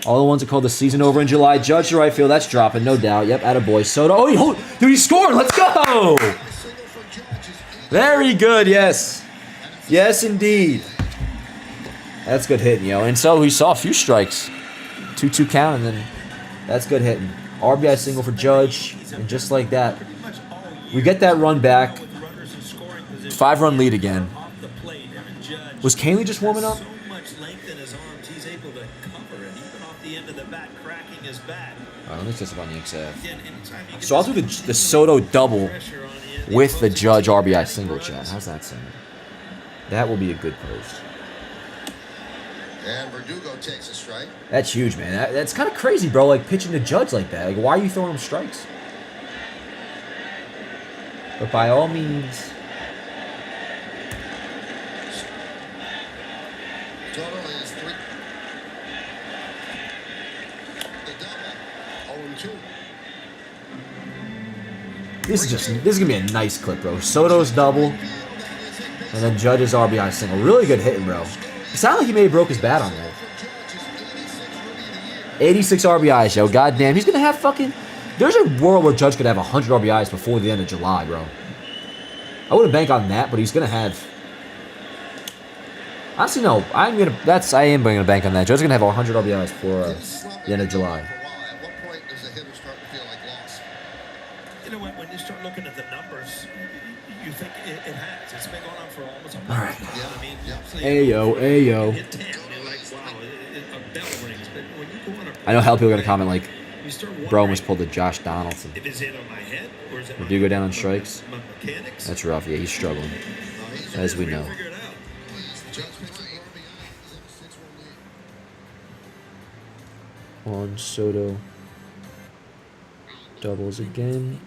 S1: All the ones that called the season over in July. Judge to right field, that's dropping, no doubt. Yep, attaboy. Soto. Oh, dude, he scored. Let's go. Very good, yes. Yes, indeed. That's good hitting, yo. And so we saw a few strikes. 2-2 count, and then that's good hitting. RBI single for Judge, and just like that, we get that run back. 5-run lead again. Was Kahnle just warming up? Alright, let me test it on the XF. So I'll do the Soto double with the Judge RBI single, chat. How's that sound? That will be a good post.
S2: And Verdugo takes a strike.
S1: That's huge, man. That's kind of crazy, bro. Like pitching to Judge like that. Like, why are you throwing him strikes? But by all means,
S2: Total is 3. The double. 0-2.
S1: this is gonna be a nice clip, bro. Soto's double, and then Judge's RBI single. Really good hitting, bro. It sounded like he maybe broke his bat on that. 86 RBIs, yo. Goddamn, he's gonna have fucking. There's a world where Judge could have 100 RBIs before the end of July, bro. I wouldn't bank on that, but he's gonna have. Honestly, no. I am gonna bank on that. Judge's gonna have 100 RBIs before the end of July.
S2: At what point does the hitter start to feel like loss?
S3: When you start looking at the numbers, you think it has. It's been going on for almost a month.
S1: All right.
S3: You know what I mean?
S1: Ayo.
S3: Hit 10, you're like, wow, a bell rings. But when you go on a
S1: I know how people are gonna comment like,
S3: you start
S1: bro
S3: wondering
S1: almost pulled a Josh Donaldson.
S3: if it's hit on my head or is it
S1: Would you go down on strikes?
S3: my mechanics?
S1: That's rough. Yeah, he's struggling, as we know.
S3: Figure it out.
S2: Judge picks up the RBI. He's at a 6-1 lead.
S1: Juan Soto doubles again.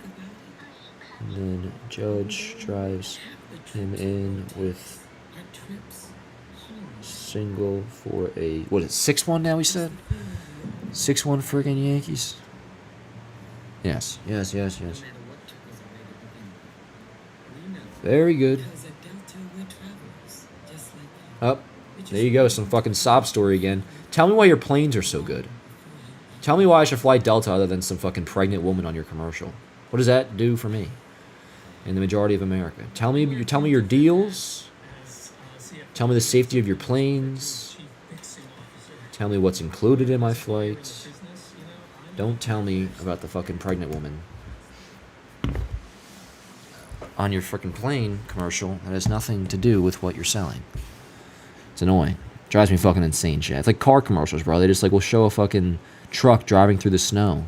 S1: And then Judge drives him in with single for a, what is it, 6-1 now, he said? 6-1 friggin' Yankees. Yes. Very good. Up. There you go, some fucking sob story again. Tell me why your planes are so good. Tell me why I should fly Delta other than some fucking pregnant woman on your commercial. What does that do for me and the majority of America? Tell me your deals. Tell me the safety of your planes. Tell me what's included in my flight. Don't tell me about the fucking pregnant woman on your freaking plane commercial that has nothing to do with what you're selling. It's annoying. Drives me fucking insane, shit. It's like car commercials, bro. They just like will show a fucking truck driving through the snow.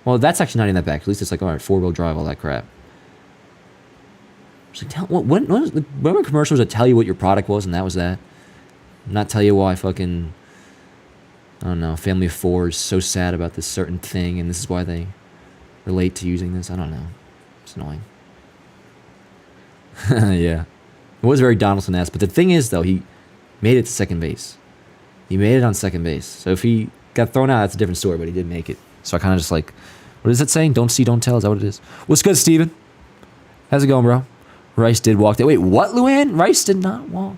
S1: Well, that's actually not even that bad. At least it's like, all right, 4-wheel drive, all that crap. It's like, when commercials that tell you what your product was and that was that? Not tell you why fucking, I don't know, family of 4 is so sad about this certain thing and this is why they relate to using this. I don't know. It's annoying. Yeah. It was very Donaldson-esque. But the thing is, though, he made it to second base. He made it on second base. So if he got thrown out, that's a different story, but he did make it. So I kind of just like, what is it saying? Don't see, don't tell. Is that what it is? What's good, Steven? How's it going, bro? Rice did walk. Wait, what, Luann? Rice did not walk.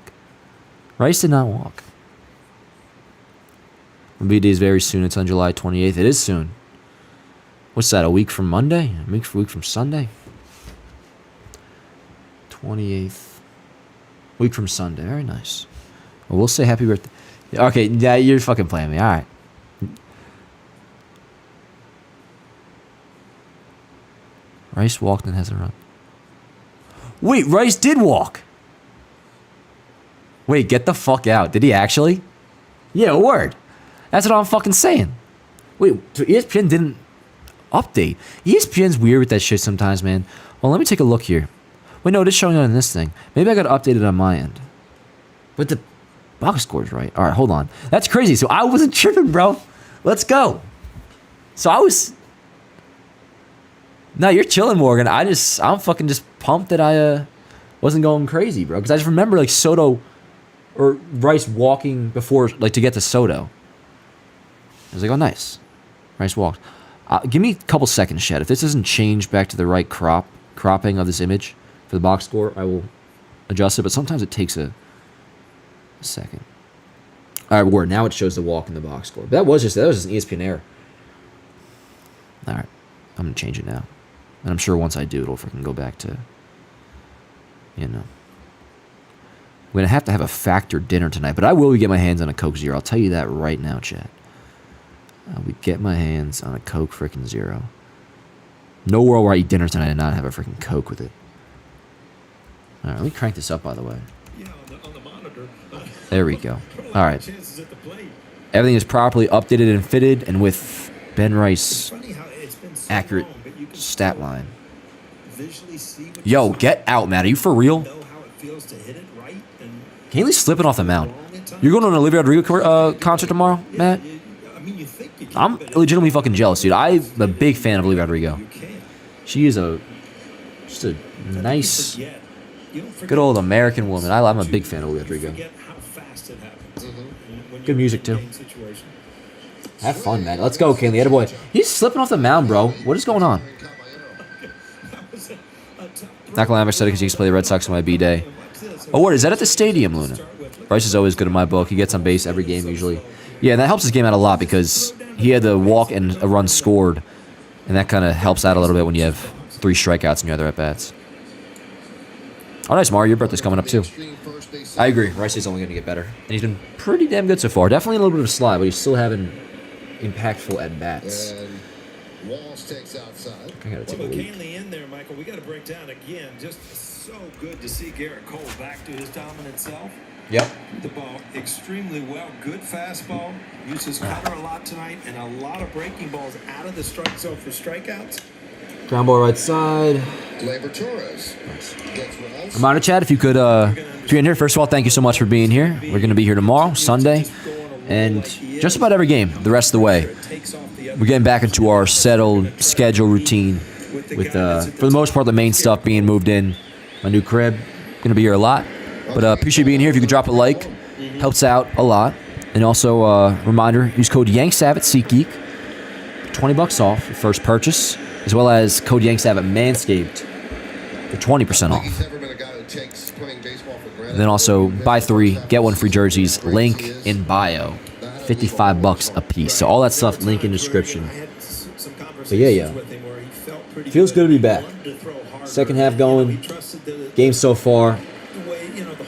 S1: Rice did not walk. B-Day is very soon. It's on July 28th. It is soon. What's that, a week from Monday? A week from Sunday? 28th. Week from Sunday. Very nice. Well, we'll say happy birthday. Okay, yeah, you're fucking playing me. All right. Rice walked and hasn't run. Wait, Rice did walk. Wait, get the fuck out. Did he actually? Yeah, word. That's what I'm fucking saying. Wait, so ESPN didn't update. ESPN's weird with that shit sometimes, man. Well, let me take a look here. Wait, no, it is showing on this thing. Maybe I got to update it on my end. But the box score's right. All right, hold on. That's crazy. So I wasn't tripping, bro. Let's go. So I was... No, you're chilling, Morgan. I'm fucking just pumped that I wasn't going crazy, bro. Because I just remember, like, Soto or Rice walking before, like, to get to Soto. I was like, oh, nice. Rice walked. Give me a couple seconds, Shed. If this doesn't change back to the right cropping of this image for the box score, I will adjust it. But sometimes it takes a second. All right, word. Now it shows the walk in the box score. But that was just an ESPN error. All right. I'm going to change it now. And I'm sure once I do, it'll freaking go back to, you know. I'm going to have a factor dinner tonight, but I will get my hands on a Coke Zero. I'll tell you that right now, chat. I will get my hands on a Coke freaking Zero. No world where I eat dinner tonight and not have a freaking Coke with it. All right, let me crank this up, by the way.
S3: Yeah, on the monitor.
S1: There we go. All right. Everything is properly updated and fitted, and with Ben Rice accurate stat line. Yo, get out, Matt. Are you for real? Haley's slipping off the mound. You're going to an Olivia Rodrigo concert tomorrow, Matt? I'm legitimately fucking jealous, dude. I'm a big fan of Olivia Rodrigo. She is just a nice, good old American woman. I'm a big fan of Olivia Rodrigo. Good music, too. Have fun, man. Let's go, Kaylee. Attaboy. He's slipping off the mound, bro. What is going on? Nakalamer said it because he used to play the Red Sox on my B-Day. Oh, what? Is that at the stadium, Luna? Bryce is always good in my book. He gets on base every game, usually. Yeah, that helps his game out a lot because he had the walk and a run scored. And that kind of helps out a little bit when you have 3 strikeouts in your other at-bats. Oh, nice, Mario. Your birthday's coming up, too. I agree. Rice is only going to get better. And he's been pretty damn good so far. Definitely a little bit of a slide, but he's still having impactful at-bats.
S2: Walsh takes outside.
S1: I gotta take a leak.
S3: In there, Michael. We got to break down again. Just so good to see Garrett Cole back to his dominant self.
S1: Yep.
S3: The ball extremely well. Good fastball. Uses cutter a lot tonight, and a lot of breaking balls out of the strike zone for strikeouts.
S1: Ground ball right side.
S2: Gleyber Torres.
S1: Nice. Reminder, Chad, if you could If you're in here, first of all, thank you so much for being here. We're going to be here tomorrow, Sunday, and just about every game the rest of the way. We're getting back into our settled schedule routine with, for the most part, the main stuff being moved in. My new crib, going to be here a lot. But appreciate being here. If you could drop a like, helps out a lot. And also, reminder, use code YANKSAV at SeatGeek. $20 off your first purchase, as well as code YANKSAV at Manscaped for 20% off. And then also, buy 3, get 1 free jerseys, link in bio. $55 a piece. So all that stuff, link in description. But yeah. Feels good to be back. Second half going. Game so far,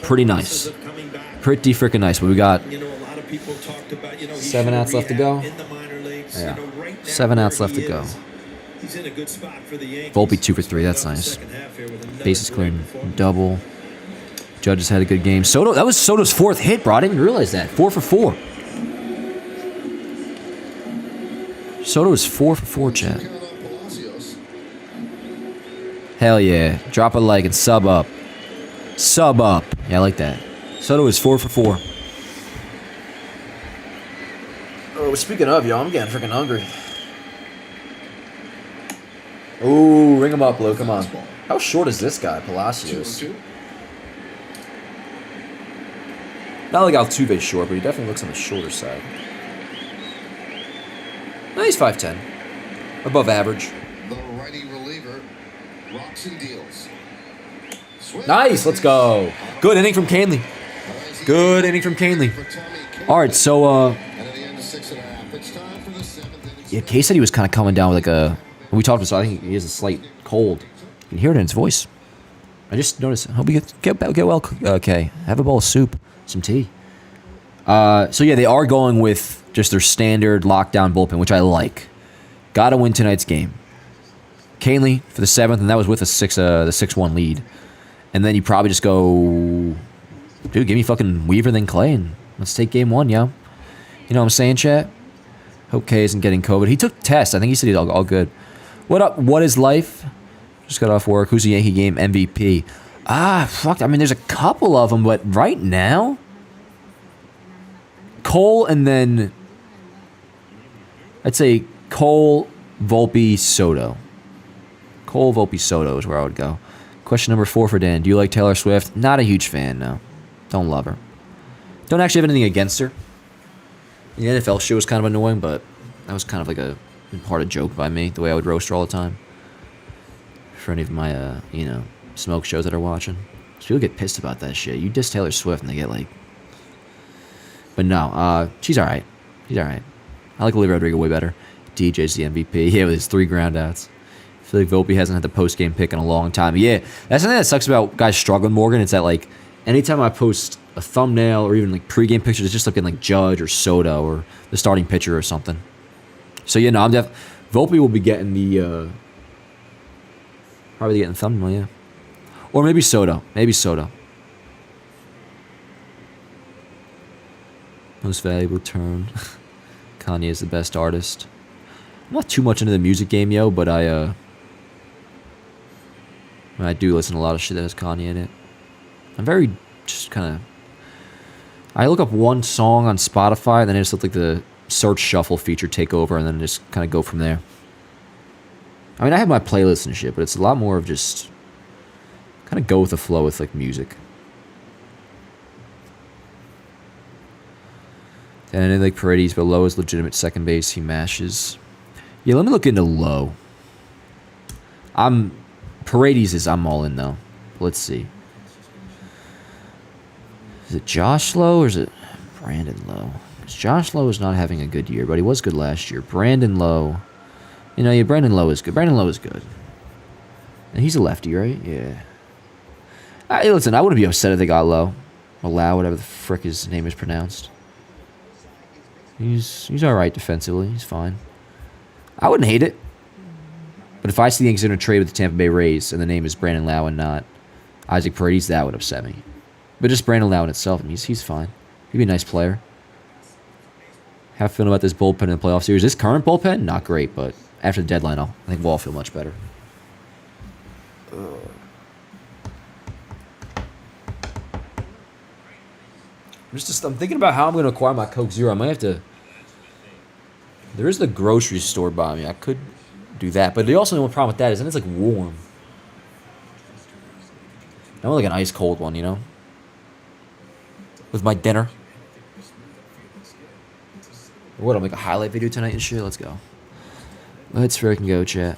S1: pretty nice. Pretty freaking nice. But we got 7 outs left to go. Yeah. 7 outs left to go. Volpe 2 for 3. That's nice. Bases cleared. Double. Judges had a good game. Soto. That was Soto's 4th hit, bro. I didn't realize that. 4 for 4. Soto is 4 for 4, chat. Hell yeah. Drop a like and sub up. Sub up. Yeah, I like that. Soto is 4 for 4. Oh, speaking of, y'all, I'm getting freaking hungry. Ooh, ring him up, Lou. Come on. How short is this guy, Palacios? Not like Altuve's short, but he definitely looks on the shorter side. No, he's 5'10". Above average.
S2: The righty reliever rocks and deals.
S1: Nice, let's go. Good inning from Canley. Good inning from Canley. All right, so yeah, Kay said he was kind of coming down with like a. We talked about, so I think he has a slight cold. You can hear it in his voice. I just noticed. Hope you get well, Kay. Have a bowl of soup, some tea. So yeah, they are going with just their standard lockdown bullpen, which I like. Got to win tonight's game. Canley for the 7th, and that was with the 6-1 lead. And then you probably just go, dude, give me fucking Weaver then Clay, and let's take game 1, yo. You know what I'm saying, chat? Hope Kay isn't getting COVID. He took tests. I think he said he's all good. What up? What is life? Just got off work. Who's the Yankee game MVP? Fuck. I mean, there's a couple of them, but right now, Cole and then I'd say Cole, Volpe, Soto. Cole, Volpe, Soto is where I would go. Question number 4 for Dan. Do you like Taylor Swift? Not a huge fan, no. Don't love her. Don't actually have anything against her. The NFL show was kind of annoying, but that was kind of like a part of joke by me, the way I would roast her all the time. For any of my, smoke shows that are watching. So people get pissed about that shit. You diss Taylor Swift and they get like... But no, she's all right. She's all right. I like Olivia Rodrigo way better. DJ's the MVP. Yeah, with his 3 groundouts. I feel like Volpe hasn't had the post-game pick in a long time. Yeah, that's something that sucks about guys struggling, Morgan. It's that, like, anytime I post a thumbnail or even, like, pregame pictures, it's just looking like Judge or Soto or the starting pitcher or something. So, yeah, no, I'm Volpe will be getting the, probably getting the thumbnail, yeah. Or maybe Soto. Maybe Soto. Most valuable turn. Kanye is the best artist. I'm not too much into the music game, yo, but I do listen to a lot of shit that has Kanye in it. I'm very just kind of... I look up one song on Spotify, and then I just let like the search shuffle feature take over, and then just kind of go from there. I mean, I have my playlist and shit, but it's a lot more of just kind of go with the flow with like music. And I like Paredes, but Lowe is legitimate second base. He mashes. Yeah, let me look into Lowe. Paredes I'm all in though. Let's see. Is it Josh Lowe or is it Brandon Lowe? Because Josh Lowe is not having a good year, but he was good last year. Brandon Lowe. Brandon Lowe is good. Brandon Lowe is good. And he's a lefty, right? Yeah. Hey, listen, I wouldn't be upset if they got Lowe. Or Lau, whatever the frick his name is pronounced. He's all right defensively. He's fine. I wouldn't hate it. But if I see the Yankees in a trade with the Tampa Bay Rays and the name is Brandon Lau and not Isaac Paredes, that would upset me. But just Brandon Lau in itself, I mean, he's fine. He'd be a nice player. How I feel about this bullpen in the playoff series? This current bullpen, not great, but after the deadline, I think we'll all feel much better. I'm thinking about how I'm going to acquire my Coke Zero. I might have to. There is the grocery store by me. I could do that, but the also only problem with that is then it's like warm. I want like an ice cold one, you know, with my dinner. What? I'll make a highlight video tonight and shit. Let's go. Let's freaking go, chat.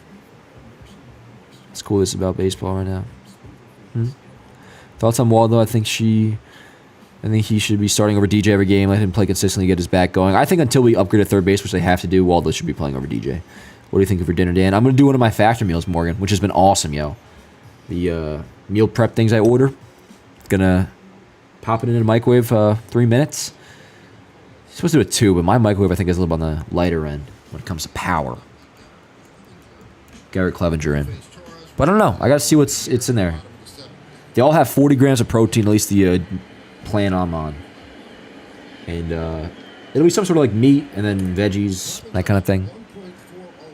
S1: What's cool is about baseball right now. Thoughts on Waldo? I think he should be starting over DJ every game. Let him play consistently, get his back going. I think until we upgrade to third base, which they have to do, Waldo should be playing over DJ. What do you think of for dinner, Dan? I'm going to do one of my factor meals, Morgan, which has been awesome, yo. The meal prep things I order. Going to pop it in the microwave 3 minutes. You're supposed to do it 2, but my microwave, I think, is a little on the lighter end when it comes to power. Garrett Clevenger in. But I don't know. I got to see what's in there. They all have 40 grams of protein, at least the plan I'm on. And it'll be some sort of like meat and then veggies, that kind of thing.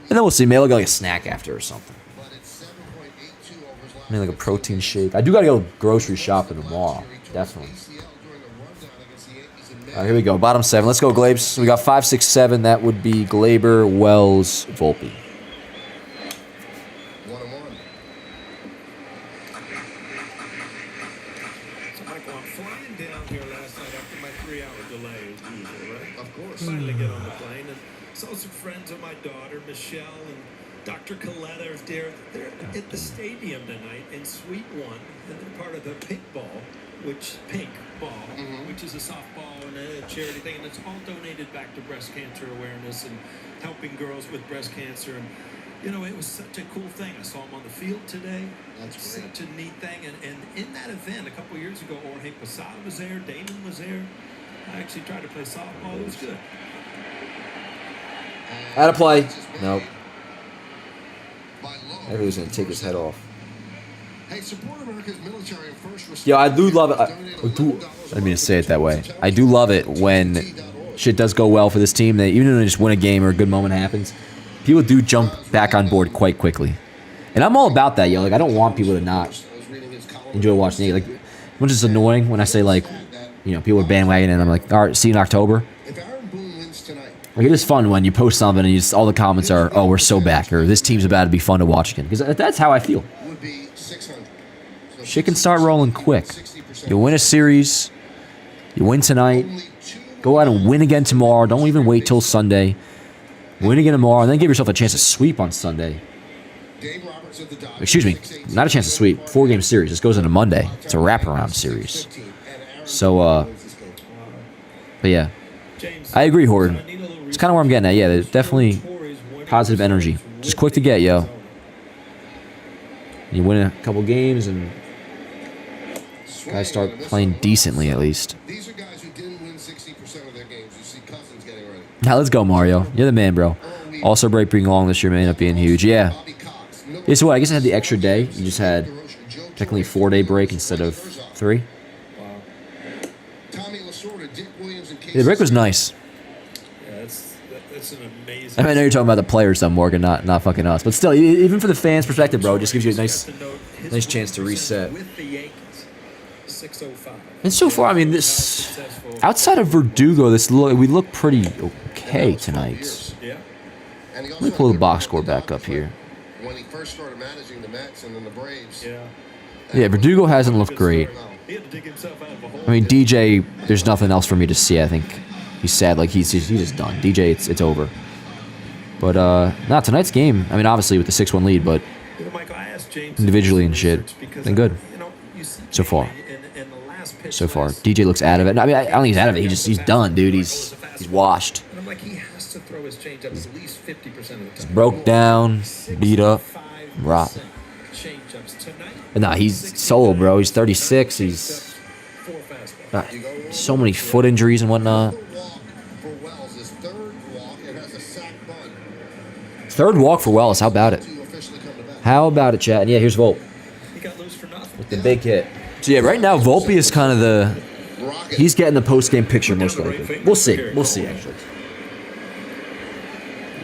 S1: And then we'll see. Maybe I'll get like a snack after or something. Maybe like a protein shake. I do got to go grocery shopping tomorrow. Definitely. All right, here we go. Bottom 7. Let's go, Glabes. We got 5, 6, 7. That would be Glaber, Wells, Volpe.
S3: Finally get on the plane and saw some friends of my daughter, Michelle and Dr. Coletta are there. They're at the stadium tonight in Suite 1, and they're part of the pink ball, which is a softball and a charity thing, and it's all donated back to breast cancer awareness and helping girls with breast cancer. And you know, it was such a cool thing. I saw them on the field today. That's such a neat thing. And in that event a couple years ago, Jorge Posada was there, Damon was there. I actually tried to play softball. It was good.
S1: How to play? Nope. Everybody's going to take his head off. Yo, I do love it. I didn't mean to say it that way. I do love it when shit does go well for this team. That even when they just win a game or a good moment happens, people do jump back on board quite quickly. And I'm all about that, yo. Like, I don't want people to not enjoy watching the game. Like, which is annoying when I say, like, you know, people are bandwagoning and I'm like, all right, see you in October. Like, it is fun when you post something and you just, all the comments are, oh, we're so back, or this team's about to be fun to watch again. Because that's how I feel. Shit can start rolling quick. You win a series, you win tonight, go out and win again tomorrow. Don't even wait till Sunday. Win again tomorrow, and then give yourself a chance to sweep on Sunday. Excuse me, not a chance to sweep. 4-game series. This goes into Monday. It's a wraparound series. So, but yeah, I agree, Horton. It's kind of where I'm getting at. Yeah, there's definitely positive energy. Just quick to get, yo. You win a couple games, and guys start playing decently at least.
S2: These are guys who didn't win 60% of their games. You see Cousins getting ready.
S1: Now let's go, Mario. You're the man, bro. Also, break being long this year may end up being huge. Yeah. Yeah, so what? I guess I had the extra day. You just had technically a 4-day break instead of 3. Yeah, the break was nice.
S3: Yeah, that's an amazing.
S1: I mean, I know you're talking about the players, though, Morgan, not fucking us. But still, even for the fans' perspective, bro, it just gives you a nice chance to reset. And so far, I mean, this outside of Verdugo, we look pretty okay tonight. Let me pull the box score back up here.
S2: When he first started managing the Mets and then the Braves.
S1: Yeah, Verdugo hasn't looked great. I mean, DJ, there's nothing else for me to see. I think he's sad. Like, he's just done. DJ, it's over. But, not tonight's game. I mean, obviously with the 6-1 lead, but individually and shit, been good so far. So far, DJ looks out of it. I mean, I don't think he's out of it. He's done, dude. He's washed. He's broke down, beat up, rotten. But nah, he's solo, bro. He's 36. He's got so many foot injuries and whatnot. Third walk for Wells. How about it? How about it, chat? And yeah, here's Volpe with the big hit. So yeah, right now Volpe is kind of he's getting the post-game picture most likely. We'll see. We'll see, actually.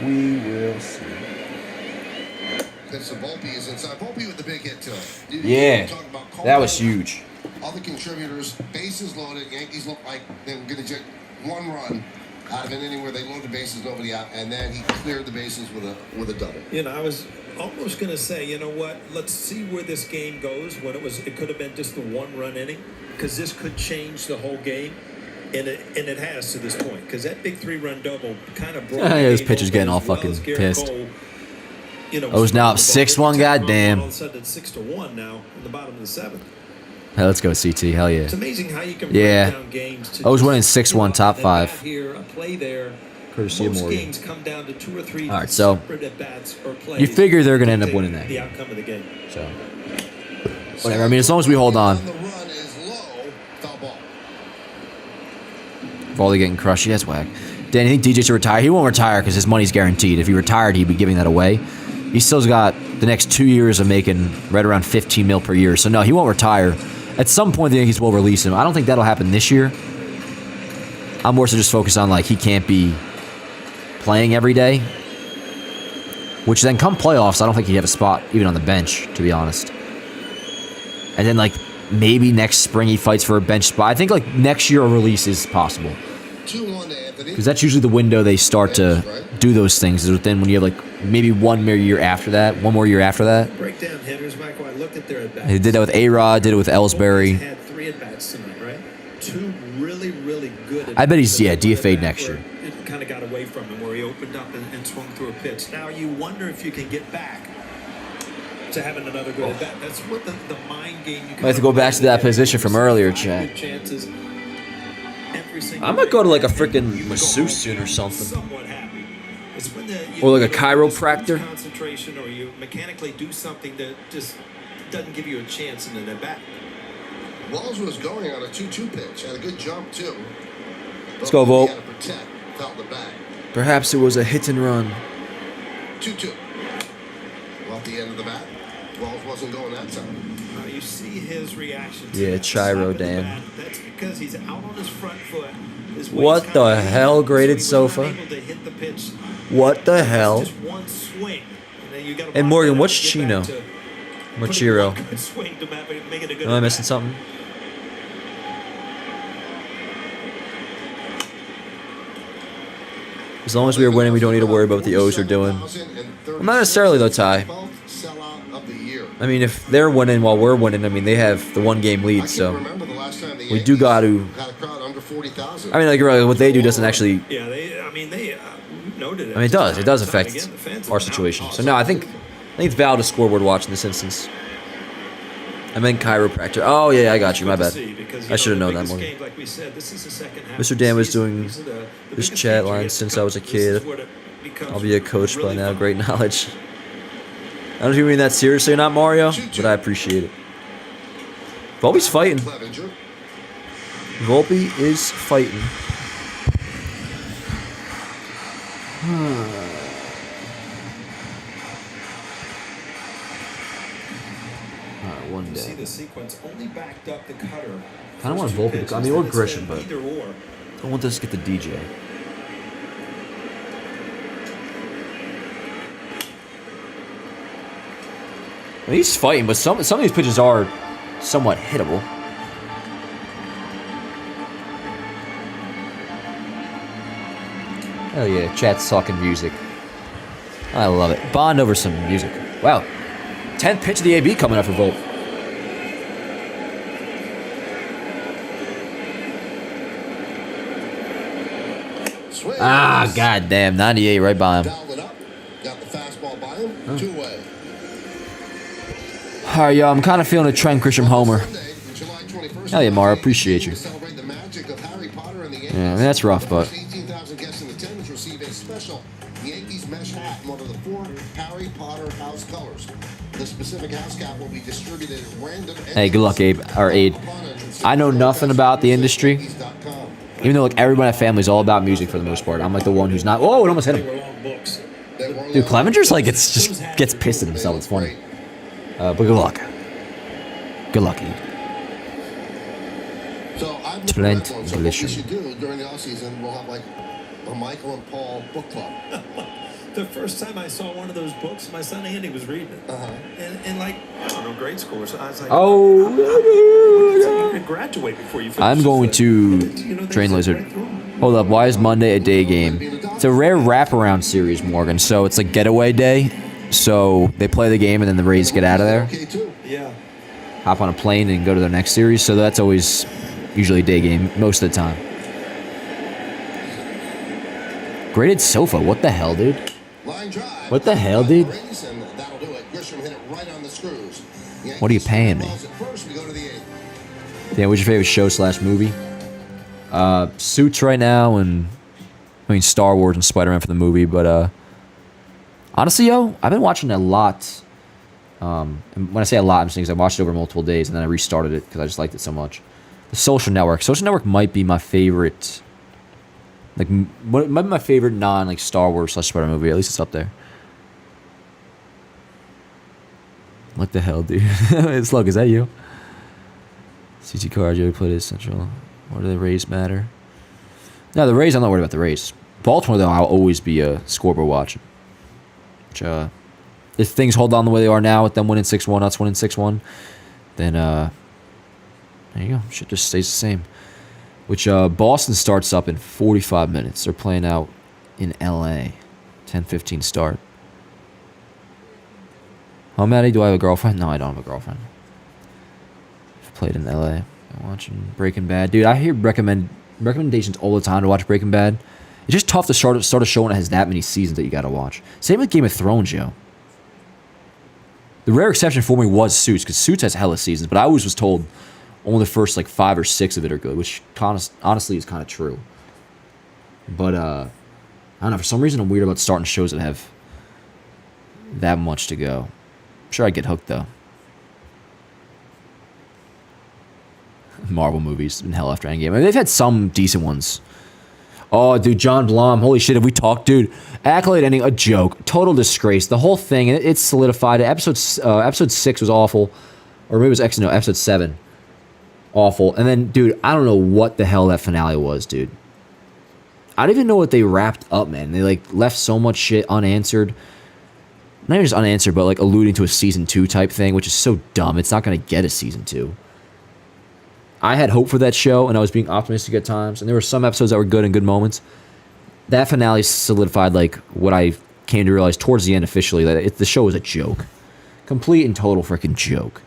S1: We will see.
S2: Volpe is inside. Volpe with the big hit to him.
S1: Yeah, that was huge.
S2: Other contributors, bases loaded. Yankees look like they were going to get one run out of an inning where they loaded the bases, nobody out, and then he cleared the bases with a double.
S3: You know, I was almost going to say, you know what? Let's see where this game goes. When it could have been just the one-run inning, because this could change the whole game, and it has to this point. Because that big 3-run double kind of brought.
S1: Yeah, this pitcher's getting all fucking pissed. Oh, it's now up 6-1. Goddamn.
S3: All of a sudden, it's 6-1 now in the bottom of the 7th.
S1: Hey, let's go, CT. Hell yeah.
S3: It's amazing how you can break down games.
S1: I was winning 6-1, top 5.
S3: Here, a play there.
S1: Courtesy of Morgan.
S3: Games come down to 2 or 3
S1: all right, so
S3: at-bats or plays.
S1: you figure they're going to end up winning that.
S3: The outcome of the game.
S1: So, whatever. I mean, as long as we hold on.
S2: The run is low. Foul ball.
S1: Volley getting crushed. That's whack. Dan, you think DJ should retire? He won't retire because his money's guaranteed. If he retired, he'd be giving that away. He still's got the next 2 years of making right around $15 million per year. So, no, he won't retire. At some point, the Yankees will release him. I don't think that'll happen this year. I'm more so just focused on, like, he can't be playing every day. Which then come playoffs, I don't think he'd have a spot even on the bench, to be honest. And then, like, maybe next spring he fights for a bench spot. I think, like, next year a release is possible.
S2: 2-1 to Anthony.
S1: Because that's usually the window they start to do those things. Is then when you have, like, maybe one more year after that.
S3: Breakdown hitters, Michael, I looked at their at-bats.
S1: They did that with A-Rod, did it with Ellsbury.
S3: Had 3 at-bats tonight, right? 2 really, really good
S1: I bet he's, DFA'd next year.
S3: It kind of got away from him where he opened up and swung through a pitch. Now you wonder if you can get back to having another good at-bat. That's what the mind game you can.
S1: I have to go back to that position from earlier, Chad. I might go to, like, a freaking masseuse soon or something. Or like a chiropractor.
S3: Concentration, or you mechanically do something that just doesn't give you a chance in the at-bat.
S2: Walls was going on a 2-2 pitch. Had a good jump, too.
S1: Let's go, Volt.
S2: Felt the bag.
S1: Perhaps it was a hit and run.
S2: 2-2. Off the end of the bat. Walls wasn't going that time.
S3: You see his reaction.
S1: Yeah, Chiro, Dan.
S3: That's because he's out on his front foot.
S1: What the hell, graded sofa? What the hell?
S3: Just one swing.
S1: And Morgan, what's Chino? Machiro. Am I missing something? As long as we are winning, we don't need to worry about what the O's are doing. Well, not necessarily, though, Ty. I mean, if they're winning while we're winning, I mean, they have the 1-game lead, so we do got to. I mean, like, really, what they do doesn't actually.
S3: Yeah, they noted it.
S1: I mean, it does. It does affect our situation. So, no, I think it's valid to scoreboard watch in this instance. I meant chiropractor. Oh, yeah, I got you. My bad. I should have known that more. Mr. Dan was doing this chat line since I was a kid. I'll be a coach by now. Great knowledge. I don't know if you mean that seriously or not, Mario, but I appreciate it. Volpe's fighting. Volpe is fighting. Alright, one day.
S3: See the sequence only backed up the cutter.
S1: I don't want Volpe to, I mean, or Grisham, but I want this to get the DJ. I mean, he's fighting, but some of these pitches are somewhat hittable. Hell yeah, chat's talking music. I love it. Bond over some music. Wow. 10th pitch of the AB coming up for Volt. Ah, goddamn. 98 right by him.
S2: Got the fastball by him. 2-away.
S1: All right, y'all. I'm kind of feeling a Trent Grisham homer. Hell yeah, Mara. Appreciate you. Yeah, I mean, that's rough, but.
S2: 18,000 guests in attendance receive a special Yankees mesh hat in one of the 4 Harry Potter house colors. The specific house cap will be distributed at random.
S1: Hey, good luck, Abe. Or Aid. I know nothing about the industry. Even though, like, everyone in my family is all about music for the most part. I'm, like, the one who's not. Oh, it almost hit him. Dude, Clevenger's, like, it's just gets pissed at himself. It's funny. But good luck. Good luck, Aid. Trent Grisham.
S2: What we should do during the offseason, we'll have like a Michael and Paul book club.
S3: The first time I saw one of those books, my son Andy was reading it. And like, I don't know, grade school. So I was like,
S1: Oh,
S3: you're going to graduate before you finish.
S1: I'm going to Train Lizard. Hold up, why is Monday a day game? It's a rare wraparound series, Morgan. So it's like getaway day. So they play the game and then the Rays get out of there.
S3: Yeah.
S1: Hop on a plane and go to their next series. So that's always usually a day game most of the time. Graded sofa. What the hell, dude? What the hell, dude? What are you paying me? Yeah, what's your favorite show / movie? Suits right now, and I mean Star Wars and Spider-Man for the movie. But honestly, yo, I've been watching a lot. And when I say a lot, I'm saying I watched it over multiple days, and then I restarted it because I just liked it so much. The Social Network. Social Network might be my favorite. Like, what might be my favorite Star Wars / Spider movie. At least it's up there. What the hell, dude? Slug, is that you? CT Cardio put it central. What do the Rays matter? No, the Rays, I'm not worried about the Rays. Baltimore, though, I'll always be a scoreboard watching. Which, if things hold on the way they are now with them winning 6-1, us winning 6-1, then, there you go. Shit just stays the same. Which Boston starts up in 45 minutes. They're playing out in L.A. 10:15 start. How Maddie? Do I have a girlfriend? No, I don't have a girlfriend. I've played in L.A. I'm watching Breaking Bad. Dude, I hear recommendations all the time to watch Breaking Bad. It's just tough to start a show when it has that many seasons that you got to watch. Same with Game of Thrones, yo. The rare exception for me was Suits, because Suits has hella seasons, but I always was told only the first 5 or 6 of it are good, which honestly is kind of true. But I don't know, for some reason I'm weird about starting shows that have that much to go. I'm sure I'd get hooked though. Marvel movies in hell after Endgame. I mean, they've had some decent ones. Oh, dude, John Blum. Holy shit, have we talked? Dude, Accolade ending, a joke. Total disgrace. The whole thing, it's solidified. Episode 6 was awful. Or maybe it was episode 7. Awful. And then, dude, I don't know what the hell that finale was, dude. I don't even know what they wrapped up, man. They, left so much shit unanswered. Not even just unanswered, but, alluding to a Season 2 type thing, which is so dumb. It's not going to get a Season 2. I had hope for that show, and I was being optimistic at times, and there were some episodes that were good and good moments. That finale solidified, what I came to realize towards the end officially, that the show was a joke. Complete and total freaking joke.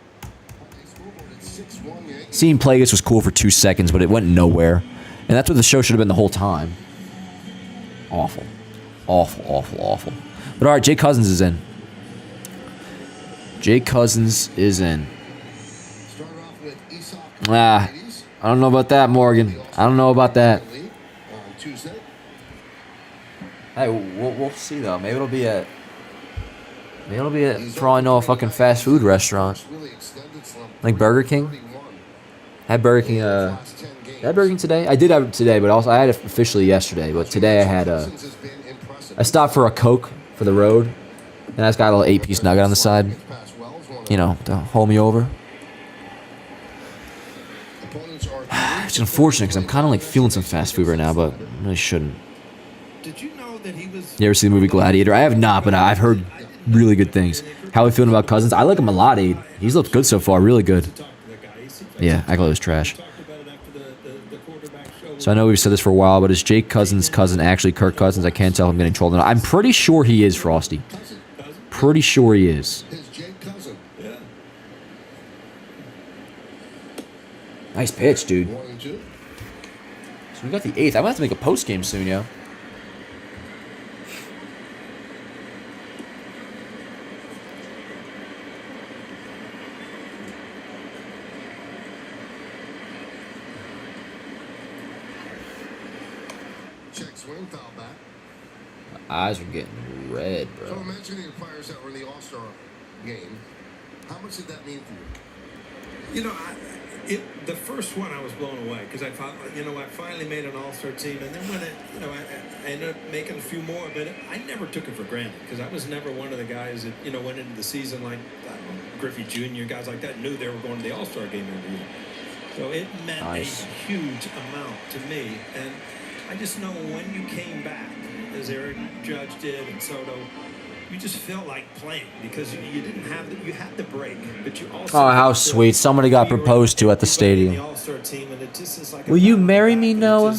S1: Seeing Plagueis was cool for 2 seconds, but it went nowhere. And that's what the show should have been the whole time. Awful. Awful, awful, awful. But alright, Jake Cousins is in. Jake Cousins is in. I don't know about that, Morgan. I don't know about that. Hey, we'll see, though. Maybe it'll be for all I know, a fucking fast food restaurant. Like Burger King. I had Burger King, today? I did have it today, but also I had it officially yesterday. But today I had I stopped for a Coke for the road, and I just got a little 8-piece nugget on the side, to hold me over. It's unfortunate because I'm kind of feeling some fast food right now, but I really shouldn't.
S3: Did you know that he was...
S1: You ever see the movie Gladiator? I have not, but I've heard really good things. How are you feeling about Cousins? I like him a lot, Aid. He's looked good so far, really good. Yeah, I thought it was trash. So I know we've said this for a while, but is Jake Cousins' cousin actually Kirk Cousins? I can't tell if I'm getting trolled or not. I'm pretty sure he is, Frosty. Pretty sure he is. Nice pitch, dude. So we got the 8th. I'm going to have to make a post game soon, yo.
S2: Check swing, foul back.
S1: My eyes are getting red, bro.
S2: So mentioning the players that were in the All-Star game, how much did that mean for you?
S3: The first one I was blown away because I thought, I finally made an All-Star team, and then when I ended up making a few more, but I never took it for granted because I was never one of the guys that went into the season like Griffey Jr. guys like that knew they were going to the All-Star game every year. So it meant a huge amount to me, and I just know when you came back as Eric Judge did and Soto. You just felt like playing because you didn't have you had the break, but you also.
S1: Oh, how sweet! Somebody got proposed to at the stadium. Will you marry me, Noah?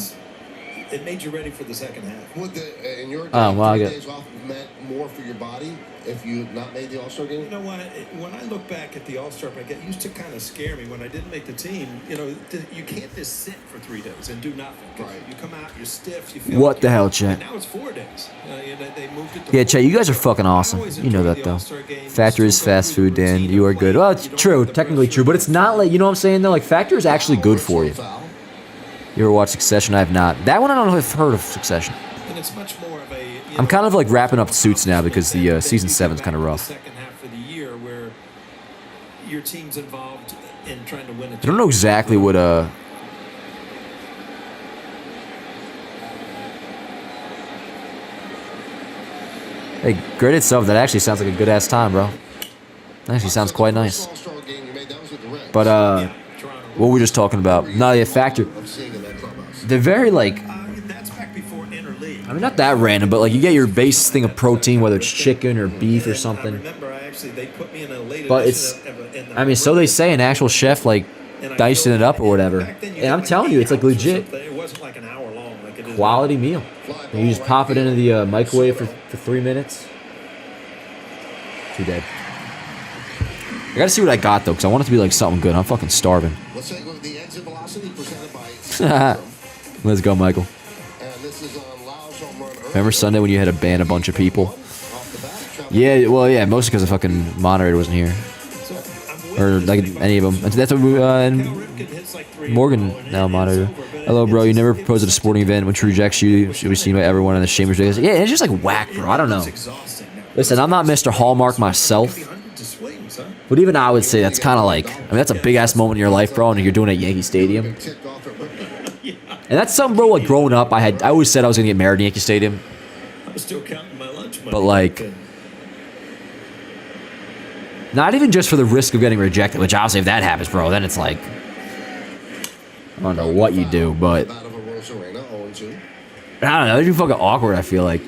S3: It made you ready for the second half.
S2: Would in your day,
S1: well, I
S2: 3
S1: get.
S2: days off meant more for your body if you had not made the All-Star game?
S3: You know what? When I look back at the All-Star break, it used to kind of scare me when I didn't make the team. You know, you can't just sit for 3 days and do nothing.
S2: Right.
S3: You come out, you're stiff. You feel
S1: What
S3: like
S1: the hell, Chet?
S3: Now it's 4 days. They moved it to
S1: Yeah, Chet, you guys are fucking awesome. You know that, though. Factor is fast food, Dan. You are good. Well, it's true. Technically true. But it's not like, you know what I'm saying, though? Like, Factor is actually good for you. You ever watch Succession? I have not. That one I don't know if I've heard of Succession.
S3: And it's much more of a.
S1: I'm kind of like wrapping up Suits now because the season 7's kind of rough.
S3: The second half of the year where your team's involved in trying to win a.
S1: I don't know exactly what Hey, great itself. That actually sounds like a good ass time, bro. That actually sounds quite nice. But what we're just talking about, not a Factor. They're very like.
S3: That's back before interleague.
S1: I mean, not that random, but like you get your base thing of protein, whether it's chicken or beef or something.
S3: I remember, they put me in a late
S1: But it's, I mean, so they say an actual chef like dicing it up or whatever. And I'm telling you, it's like legit
S3: It wasn't like an hour long like it is.
S1: quality meal. And you just pop it into the microwave for 3 minutes. Too dead. I gotta see what I got though, because I want it to be like something good. I'm fucking starving.
S2: Let's take the exit velocity presented by.
S1: Let's go, Michael.
S2: And this is on Lau's home run early.
S1: Remember Sunday when you had to ban a bunch of people?
S2: Off the bat,
S1: Yeah, well, yeah, mostly because the fucking moderator wasn't here. Or like any of them. And that's what we, and Morgan now moderator. Hello, bro. You never proposed at a sporting event, which rejects you. Should be seen by everyone in the shame. Yeah, it's just like whack, bro. I don't know. Listen, I'm not Mr. Hallmark myself, but even I would say that's kind of like, I mean, that's a big ass moment in your life, bro, and you're doing it at Yankee Stadium. And that's something, bro. Like growing up, I always said I was gonna get married in Yankee Stadium.
S3: I'm still counting my lunch money.
S1: But like, not even just for the risk of getting rejected. Which obviously, if that happens, bro, then it's like, I don't know what you do, but I don't know. It'd be fucking awkward. I feel like.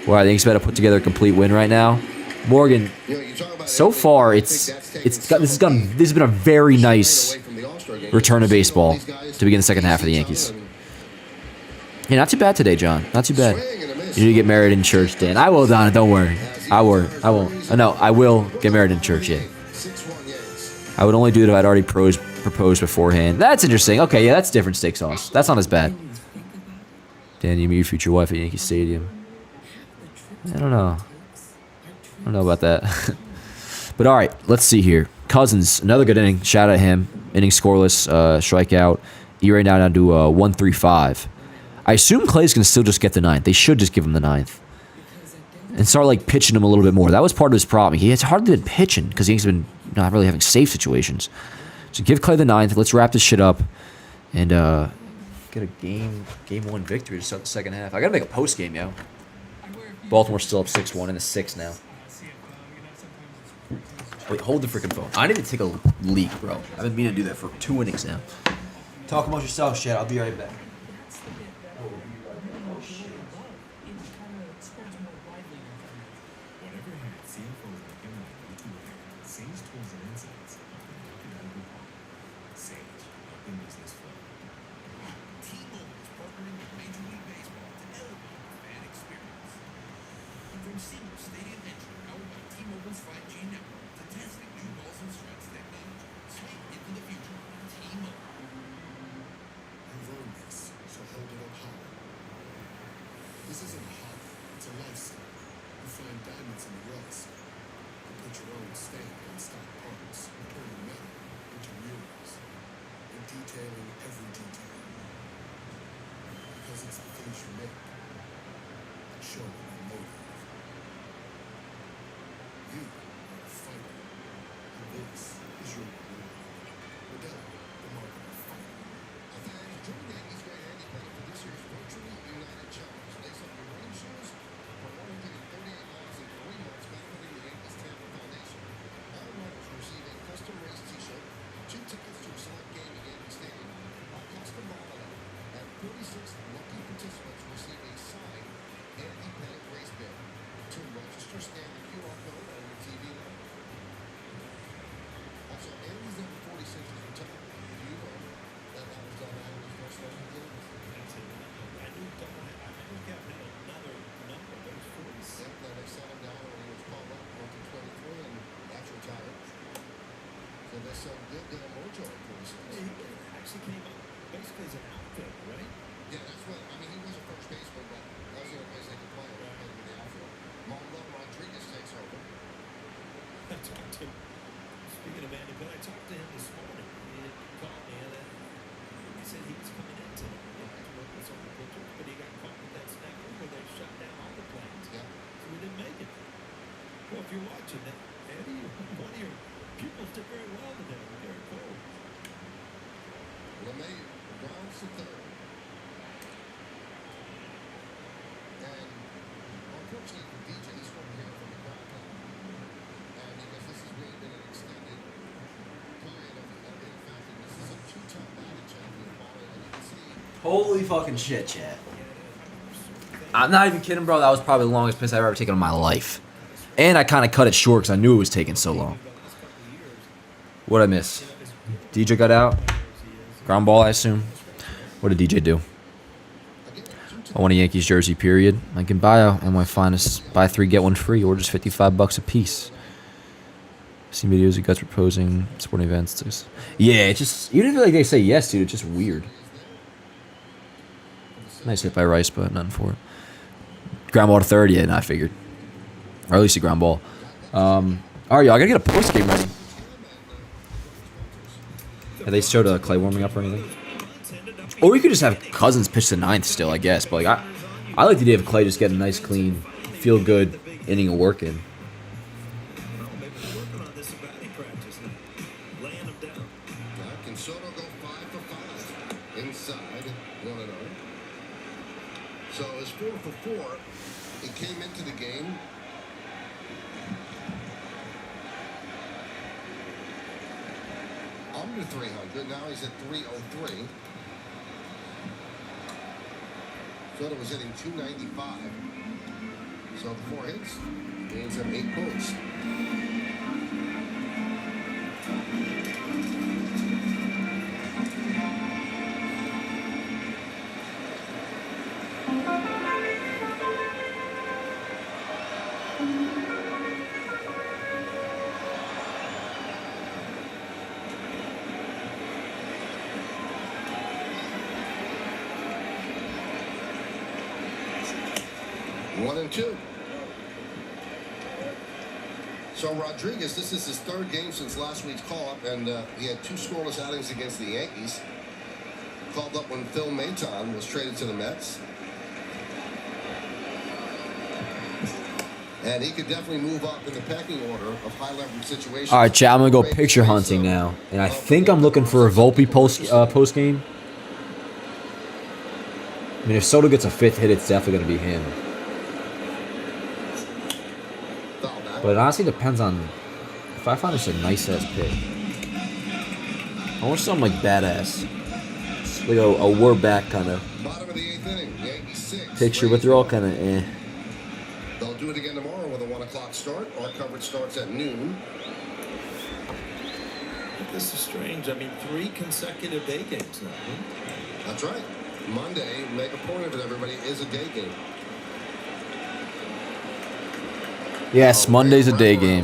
S1: Well, I think he's about to put together a complete win right now. Morgan, so far this has been a very nice return of baseball to begin the second half of the Yankees. Yeah, not too bad today, John. Not too bad. You need to get married in church, Dan. I will, Donna. Don't worry. I won't. No, I will get married in church. Yeah. I would only do it if I'd already proposed beforehand. That's interesting. Okay, yeah, that's different steak sauce. That's not as bad. Dan, you meet your future wife at Yankee Stadium. I don't know. I don't know about that. But all right, let's see here. Cousins, another good inning. Shout out to him. Inning scoreless, strikeout. ERA now down to 1.35. I assume Clay's going to still just get the 9th. They should just give him the 9th. And start like pitching him a little bit more. That was part of his problem. He has hardly been pitching because he's been not really having safe situations. So give Clay the 9th. Let's wrap this shit up. And get a game 1 victory to start the second half. I got to make a post game, yo. Baltimore's still up 6-1 in the 6th now. Wait, hold the freaking phone. I need to take a leak, bro. I've been meaning to do that for 2 innings now. Talk amongst yourselves, Chad. I'll be right back.
S2: This isn't a hobby, it's a lifestyle. You find diamonds in the rust. You put your own stamp on stock parts, turning metal into murals, and detailing every detail. Because it's the things you make that show your motive. You are a fighter, and this is your reward. Modelo, the mark of a fighter. Join the Yankees great Andy Pettit for this year's Virtually United Challenge. Lace up your running shoes for $138 in 3 months benefiting the Yankees Tampa Foundation. All runners receive a custom race t-shirt, 2 tickets to a select game at Yankee Stadium, a custom ball and 36 lucky participants receive some good mojo for us.
S3: He actually came up basically as an outfielder, right?
S2: Yeah, that's what, I mean, he was a first baseman, but that was the only place they could play him, right, in the outfield. Manuel Rodriguez takes over.
S3: I talked to him. Speaking of Andy, but I talked to him this morning. He had called me and he said he was coming in today. To work with some of the pitchers, but he got caught with that snap where they shut down all the planes.
S2: Yeah.
S3: So we didn't make it. Well, if you're watching that, Eddie, one of your pupils did very well today. Very cool.
S2: LeMahieu grounds to third. And unfortunately for DJ, he's from here from the ground now. And because this has really been an extended period of ineffective, this is a two-time batting champion ball, and you can see.
S1: Holy fucking shit, chat. I'm not even kidding, bro. That was probably the longest piss I've ever taken in my life. And I kind of cut it short because I knew it was taking so long. What'd I miss? DJ got out. Ground ball, I assume. What did DJ do? I want a Yankees jersey, period. Link in bio. And my finest. Buy 3, get 1 free. Or just $55 a piece. Seen videos of guys proposing sporting events. Yeah, it's just... Even if like they say yes, dude, it's just weird. Nice hit by Rice, but nothing for it. Ground ball to third. Yeah, no, I figured. Or at least a ground ball. All right, y'all. I gotta get a post game ready. Have they showed Clay warming up or anything? Or we could just have Cousins pitch the 9th still, I guess. But like, I like the idea of Clay just getting a nice, clean, feel good inning of work in.
S2: Can Soto go 5 for 5 inside 1-0? So it's 4 for 4. He came into the game. Under 300. Now he's at 303. Soto was hitting 295. So the 4 hits means him 8 points. One and 2. So Rodriguez, this is his 3rd game since last week's call-up, and he had 2 scoreless outings against the Yankees. Called up when Phil Maton was traded to the Mets. And he could definitely move up in the pecking order of high-leverage situations.
S1: All right, chat. I'm gonna go picture hunting now, and I think I'm looking for a Volpe post game. I mean, if Soto gets a 5th hit, it's definitely gonna be him. But it honestly depends on if I find this a nice ass pick. I want something like badass. It's like a we're back kind of
S2: Bottom of the 8th inning, Yankees 6.
S1: picture, but they're all kind of eh.
S2: They'll do it again tomorrow with a 1 o'clock start. Our coverage starts at noon.
S3: This is strange. I mean, 3 consecutive day games now.
S2: That's right. Monday, make a point of it, everybody, is a day game.
S1: Yes, Monday's a day game.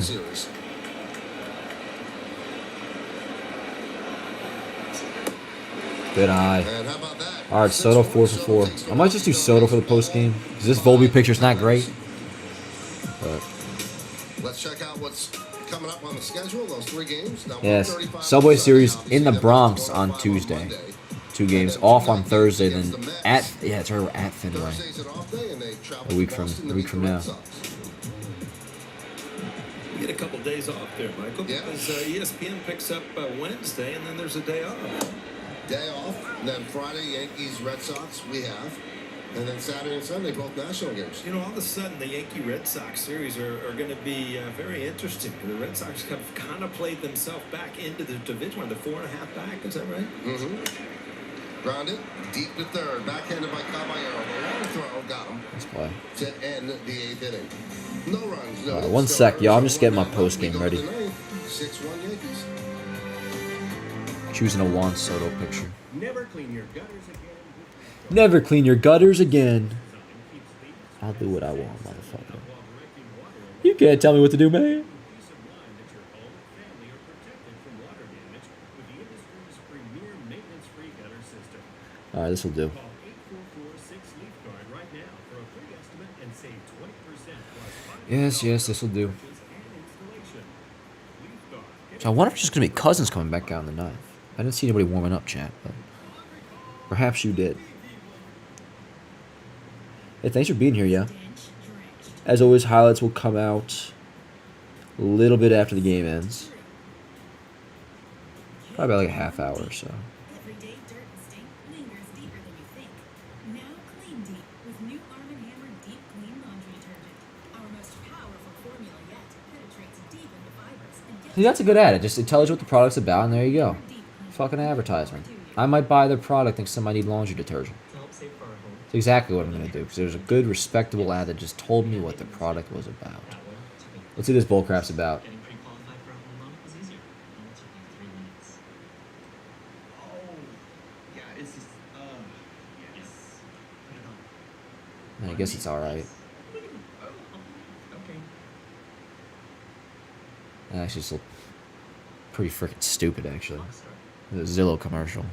S1: Good eye.
S2: And how about that?
S1: All right, Soto 4 for 4. I might just do Soto for the post game because this Volpe picture's not great. But
S2: Let's check out what's coming up on the schedule. Those 3 games. Now,
S1: yes,
S2: 1:35
S1: Subway Series
S2: Sunday,
S1: in the
S2: obviously,
S1: Bronx
S2: that's
S1: on
S2: 1:05
S1: Tuesday.
S2: Monday.
S1: 2 games off on Thursday, then at it's her at Fenway.
S2: Thursday's an off day, and they travel
S1: A week
S2: to
S1: from
S2: Boston to
S1: a week
S2: meet
S1: from
S2: the
S1: now.
S2: Red Sox.
S3: You get a couple days off there, Michael,
S2: Yeah.
S3: because ESPN picks up Wednesday, and then there's a day off.
S2: Day off, and then Friday, Yankees, Red Sox, we have. And then Saturday and Sunday, both national games.
S3: You know, all of a sudden, the Yankee-Red Sox series are going to be very interesting. The Red Sox have kind of played themselves back into the division. They're 4.5 back, is that right?
S2: Mm-hmm. Grounded, deep to third, backhanded by Caballero. The long throw got him
S1: Let's play.
S2: to end the 8th inning. No runs, no.
S1: All right, 1 sec, y'all. I'm just getting my post game ready.
S2: 6-1 Yankees.
S1: Choosing a Juan Soto picture.
S6: Never clean your gutters again.
S1: Never clean your gutters again. I'll do what I want, motherfucker. You can't tell me what to do, man. All right, this will do.
S6: Call 844-6-LEAF-GUARD right now for a free estimate and save 20% plus
S1: Yes, this will do.
S6: purchase and installation. LeafGuard.
S1: So I wonder if it's just going to be Cousins coming back out on the 9th. I didn't see anybody warming up, chat, but perhaps you did. Hey, thanks for being here, yeah. As always, highlights will come out a little bit after the game ends. Probably about like a half hour or so.
S7: Everyday dirt and stink lingers deeper than you think. Now Clean Deep with new Arm & Hammer Deep Clean Laundry Detergent. Our most powerful formula yet penetrates deep into fibers and gets
S1: See, that's a good ad. It tells you what the product's about, and there you go.
S7: deep clean.
S1: Fucking advertisement. I might buy their product and somebody need laundry detergent. It's exactly what I'm going to do, because there's a good, respectable ad that just told me what the product was about. Let's see what this bullcrap's about.
S8: Getting pre-qualified for a home loan was easier. Only took me 3 minutes.
S6: Oh, yeah, it's just, yes. Put it on.
S1: I guess it's alright.
S6: Oh, okay.
S1: It actually just looked pretty freaking stupid, actually. The Zillow commercial.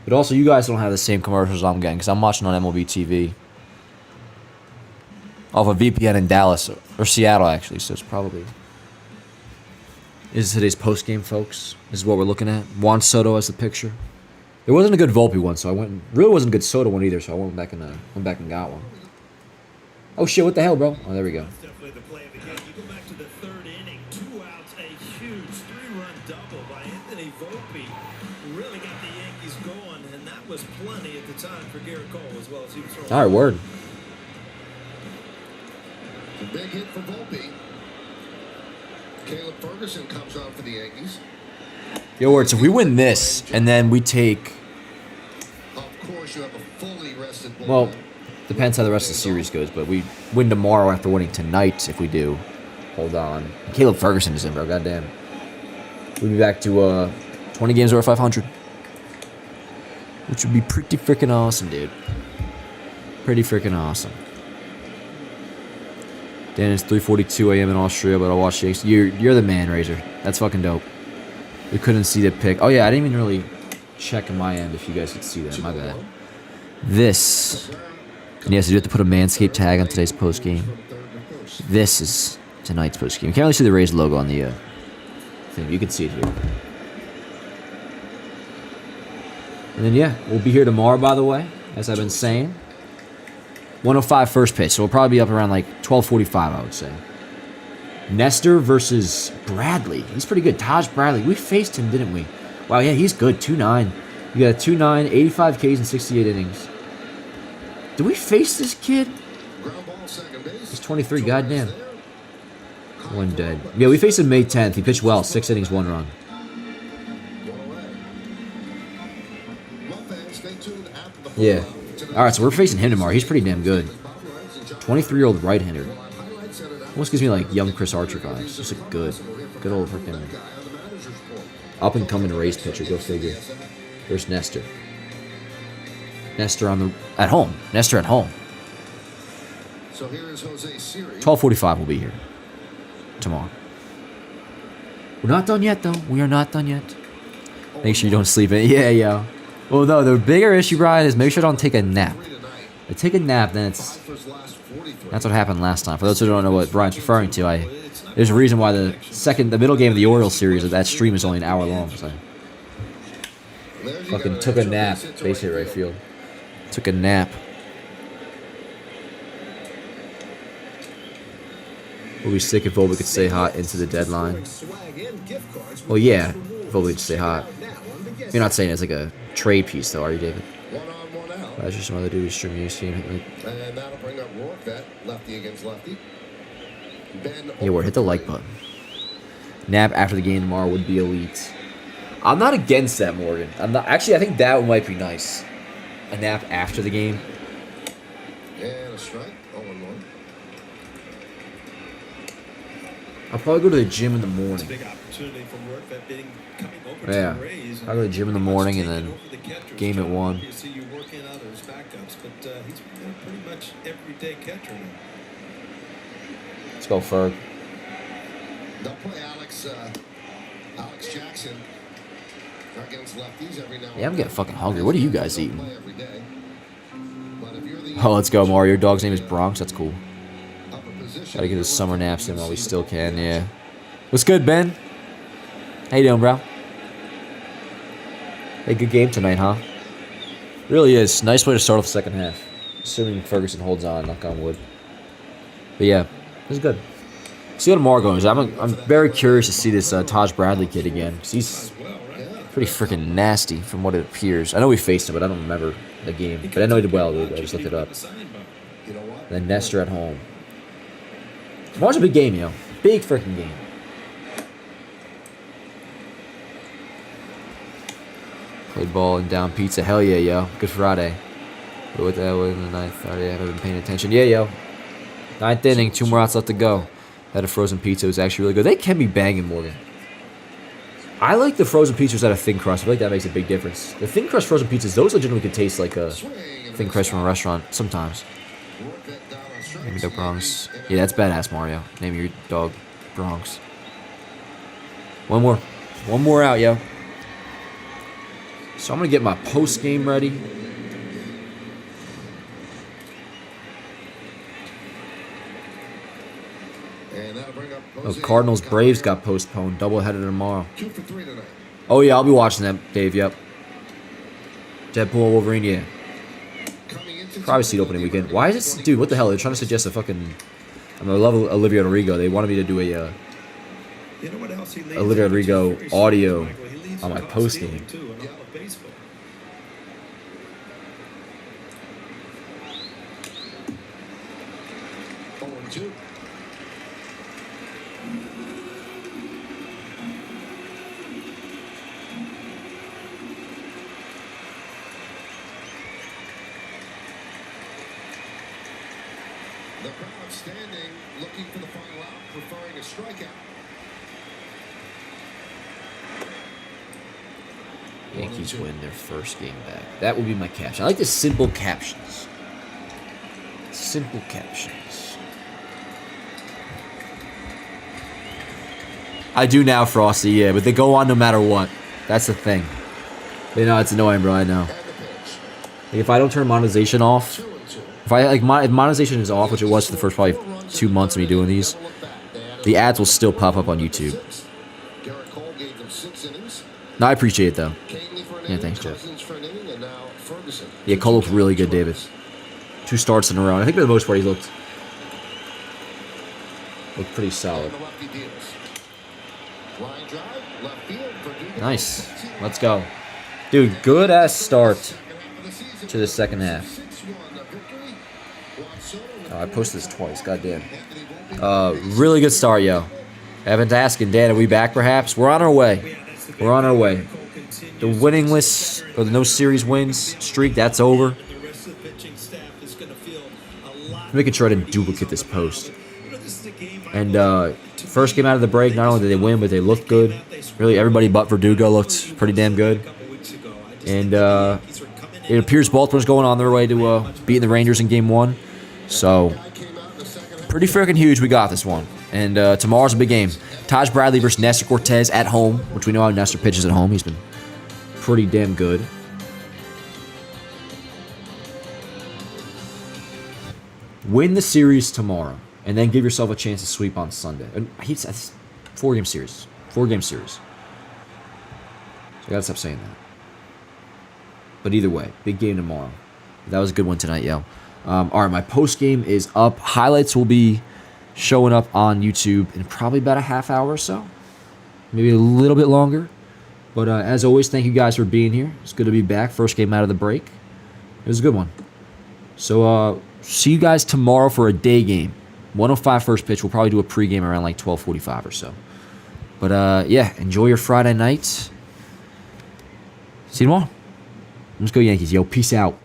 S1: But also, you guys don't have the same commercials I'm getting, because I'm watching on MLB TV. Off a VPN in Dallas, or Seattle, actually, so it's probably... This is today's postgame, folks. This is what we're looking at. Juan Soto as the picture. There wasn't a good Volpe one, so I went... Really wasn't a good Soto one either, so I went back and got one. Oh, shit, what the hell, bro? Oh, there we go.
S3: That's definitely the play of the game. You go back to the 3rd inning, 2 outs, a huge 3-run double by Anthony Volpe. Really got the Yankees going, and that was plenty at the time for Garrett Cole as well as he was throwing.
S1: All right, word.
S2: A big hit for Volpe. Caleb Ferguson comes on for the Yankees.
S1: Yo, word, so if we win this, and then we take...
S2: Of course, you have a fully rested bullpen.
S1: Well, depends how the rest of the series goes, but we win tomorrow after winning tonight if we do. Hold on. Caleb Ferguson is in, bro. Goddamn. We'll be back to 20 games over 500. Which would be pretty freaking awesome, dude. Pretty freaking awesome. Dan, it's 3:42 a.m. in Austria, but I'll watch the... You're the man, Razor. That's fucking dope. We couldn't see the pick. Oh, yeah, I didn't even really check on my end if you guys could see that. My bad. This... And yes, I do have to put a Manscaped tag on today's postgame. This is tonight's postgame. You can't really see the Rays logo on the thing. You can see it here. And then, yeah, we'll be here tomorrow, by the way, as I've been saying. 105 first pitch, so we'll probably be up around like 12:45, I would say. Nestor versus Bradley. He's pretty good. Taj Bradley. We faced him, didn't we? Wow, yeah, he's good. 2.9. You got a 2.9, 85 Ks in 68 innings. Did we face this kid? He's 23, goddamn. 1 dead. Yeah, we faced him May 10th. He pitched well. 6 innings, 1 run. Yeah. Alright, so we're facing him tomorrow. He's pretty damn good. 23-year-old right-hander. Almost gives me like young Chris Archer vibes. Just a good old freaking up-and-coming Rays pitcher. Go figure. There's Nestor. Nestor at home. Nestor at home.
S2: So here is Jose Siri.
S1: 12:45 will be here tomorrow. We're not done yet, though. We are not done yet. Make sure you don't sleep in. Yeah, yo. Well, no, the bigger issue, Brian, is make sure you don't take a nap. If you take a nap, then that's what happened last time. For those who don't know what Brian's referring to, there's a reason why the middle game of the Orioles series, that stream is only an hour long. So fucking took a nap. Base hit right field. Took a nap. We'll be sick if Volpe could stay hot into the deadline. Well, yeah, Volpe could stay hot. You're not saying it's like a trade piece, though, are you, David? That's just some other dude streaming you see.
S2: And that'll bring up Rourke, that lefty against lefty.
S1: Yeah, hit the like button. Nap after the game tomorrow would be elite. I'm not against that, Morgan. Actually, I think that might be nice. A nap after the game.
S2: And a strike. 0-1.
S1: I'll probably go to the gym in the morning.
S3: Big opportunity for Rourke, that being coming over
S1: Yeah.
S3: to the Rays.
S1: I'll go to the gym in the morning and then game at 1.
S3: You see you work in others backups, but he's pretty much everyday catcher now.
S1: Let's go, Ferg.
S2: They'll play Alex Jackson
S1: Yeah, I'm getting fucking hungry. What are you guys eating? Oh, let's go, Mario. Your dog's name is Bronx. That's cool. Gotta get his summer naps in while we still can, yeah. What's good, Ben? How you doing, bro? Hey, good game tonight, huh? Really is. Nice way to start off the second half. Assuming Ferguson holds on, knock on wood. But yeah, this is good. See how tomorrow goes. I'm very curious to see this Taj Bradley kid again. 'Cause he's pretty freaking nasty from what it appears. I know we faced him, but I don't remember the game. But I know he did well, dude. I just looked it up. And then Nestor at home. Tomorrow's a big game, yo. Big freaking game. Played ball and down pizza. Hell yeah, yo. Good Friday. But with that was in the ninth. I haven't been paying attention. Yeah, yo. Ninth inning. 2 more outs left to go. Had a frozen pizza. It was actually really good. They can be banging, Morgan. I like the frozen pizzas that are thin crust. I feel like that makes a big difference. The thin crust frozen pizzas, those legitimately could taste like a thin crust from a restaurant sometimes. Name your dog Bronx. Yeah, that's badass, Mario. Name your dog Bronx. One more. One more out, yo. So I'm going to get my post game ready. Oh, Cardinals Braves got postponed. Doubleheader tomorrow. Oh yeah, I'll be watching that, Dave. Yep. Deadpool Wolverine. Yeah. Probably see it opening weekend. Why is this, dude? What the hell? They're trying to suggest a fucking. I love Olivia Rodrigo. They wanted me to do a Olivia Rodrigo audio on my post game.
S2: The crowd standing, looking for the final out, preferring a strikeout.
S1: Yankees win their first game back. That would be my caption. I like the simple captions. Simple captions. I do now, Frosty, yeah, but they go on no matter what. That's the thing. You know, it's annoying, bro, I know. Like, if I don't turn monetization off, if monetization is off, which it was for the first probably 2 months of me doing these, the ads will still pop up on YouTube. No, I appreciate it, though. Yeah, thanks, Jeff. Yeah, Cole looked really good, David. 2 starts in a row. I think for the most part, he looked pretty solid. Nice. Let's go. Dude, good-ass start to the second half. Oh, I posted this twice. Goddamn. Really good start, yo. Evan's asking, Dan, are we back perhaps? We're on our way. We're on our way. The winning list, or the no series wins streak, that's over. I'm making sure I didn't duplicate this post. And first game out of the break, not only did they win, but they looked good. Really, everybody but Verdugo looked pretty damn good. And it appears Baltimore's going on their way to beating the Rangers in Game 1. So, pretty freaking huge. We got this one. And tomorrow's a big game. Taj Bradley versus Nestor Cortez at home, which we know how Nestor pitches at home. He's been pretty damn good. Win the series tomorrow, and then give yourself a chance to sweep on Sunday. And it's 4-game series. 4-game series. So I gotta stop saying that. But either way, big game tomorrow. That was a good one tonight, yo. All right, my post game is up. Highlights will be showing up on YouTube in probably about a half hour or so. Maybe a little bit longer. But as always, thank you guys for being here. It's good to be back. First game out of the break. It was a good one. So see you guys tomorrow for a day game. 1:05 first pitch. We'll probably do a pregame around like 12:45 or so. But yeah, enjoy your Friday night. See you tomorrow. Let's go Yankees, yo. Peace out.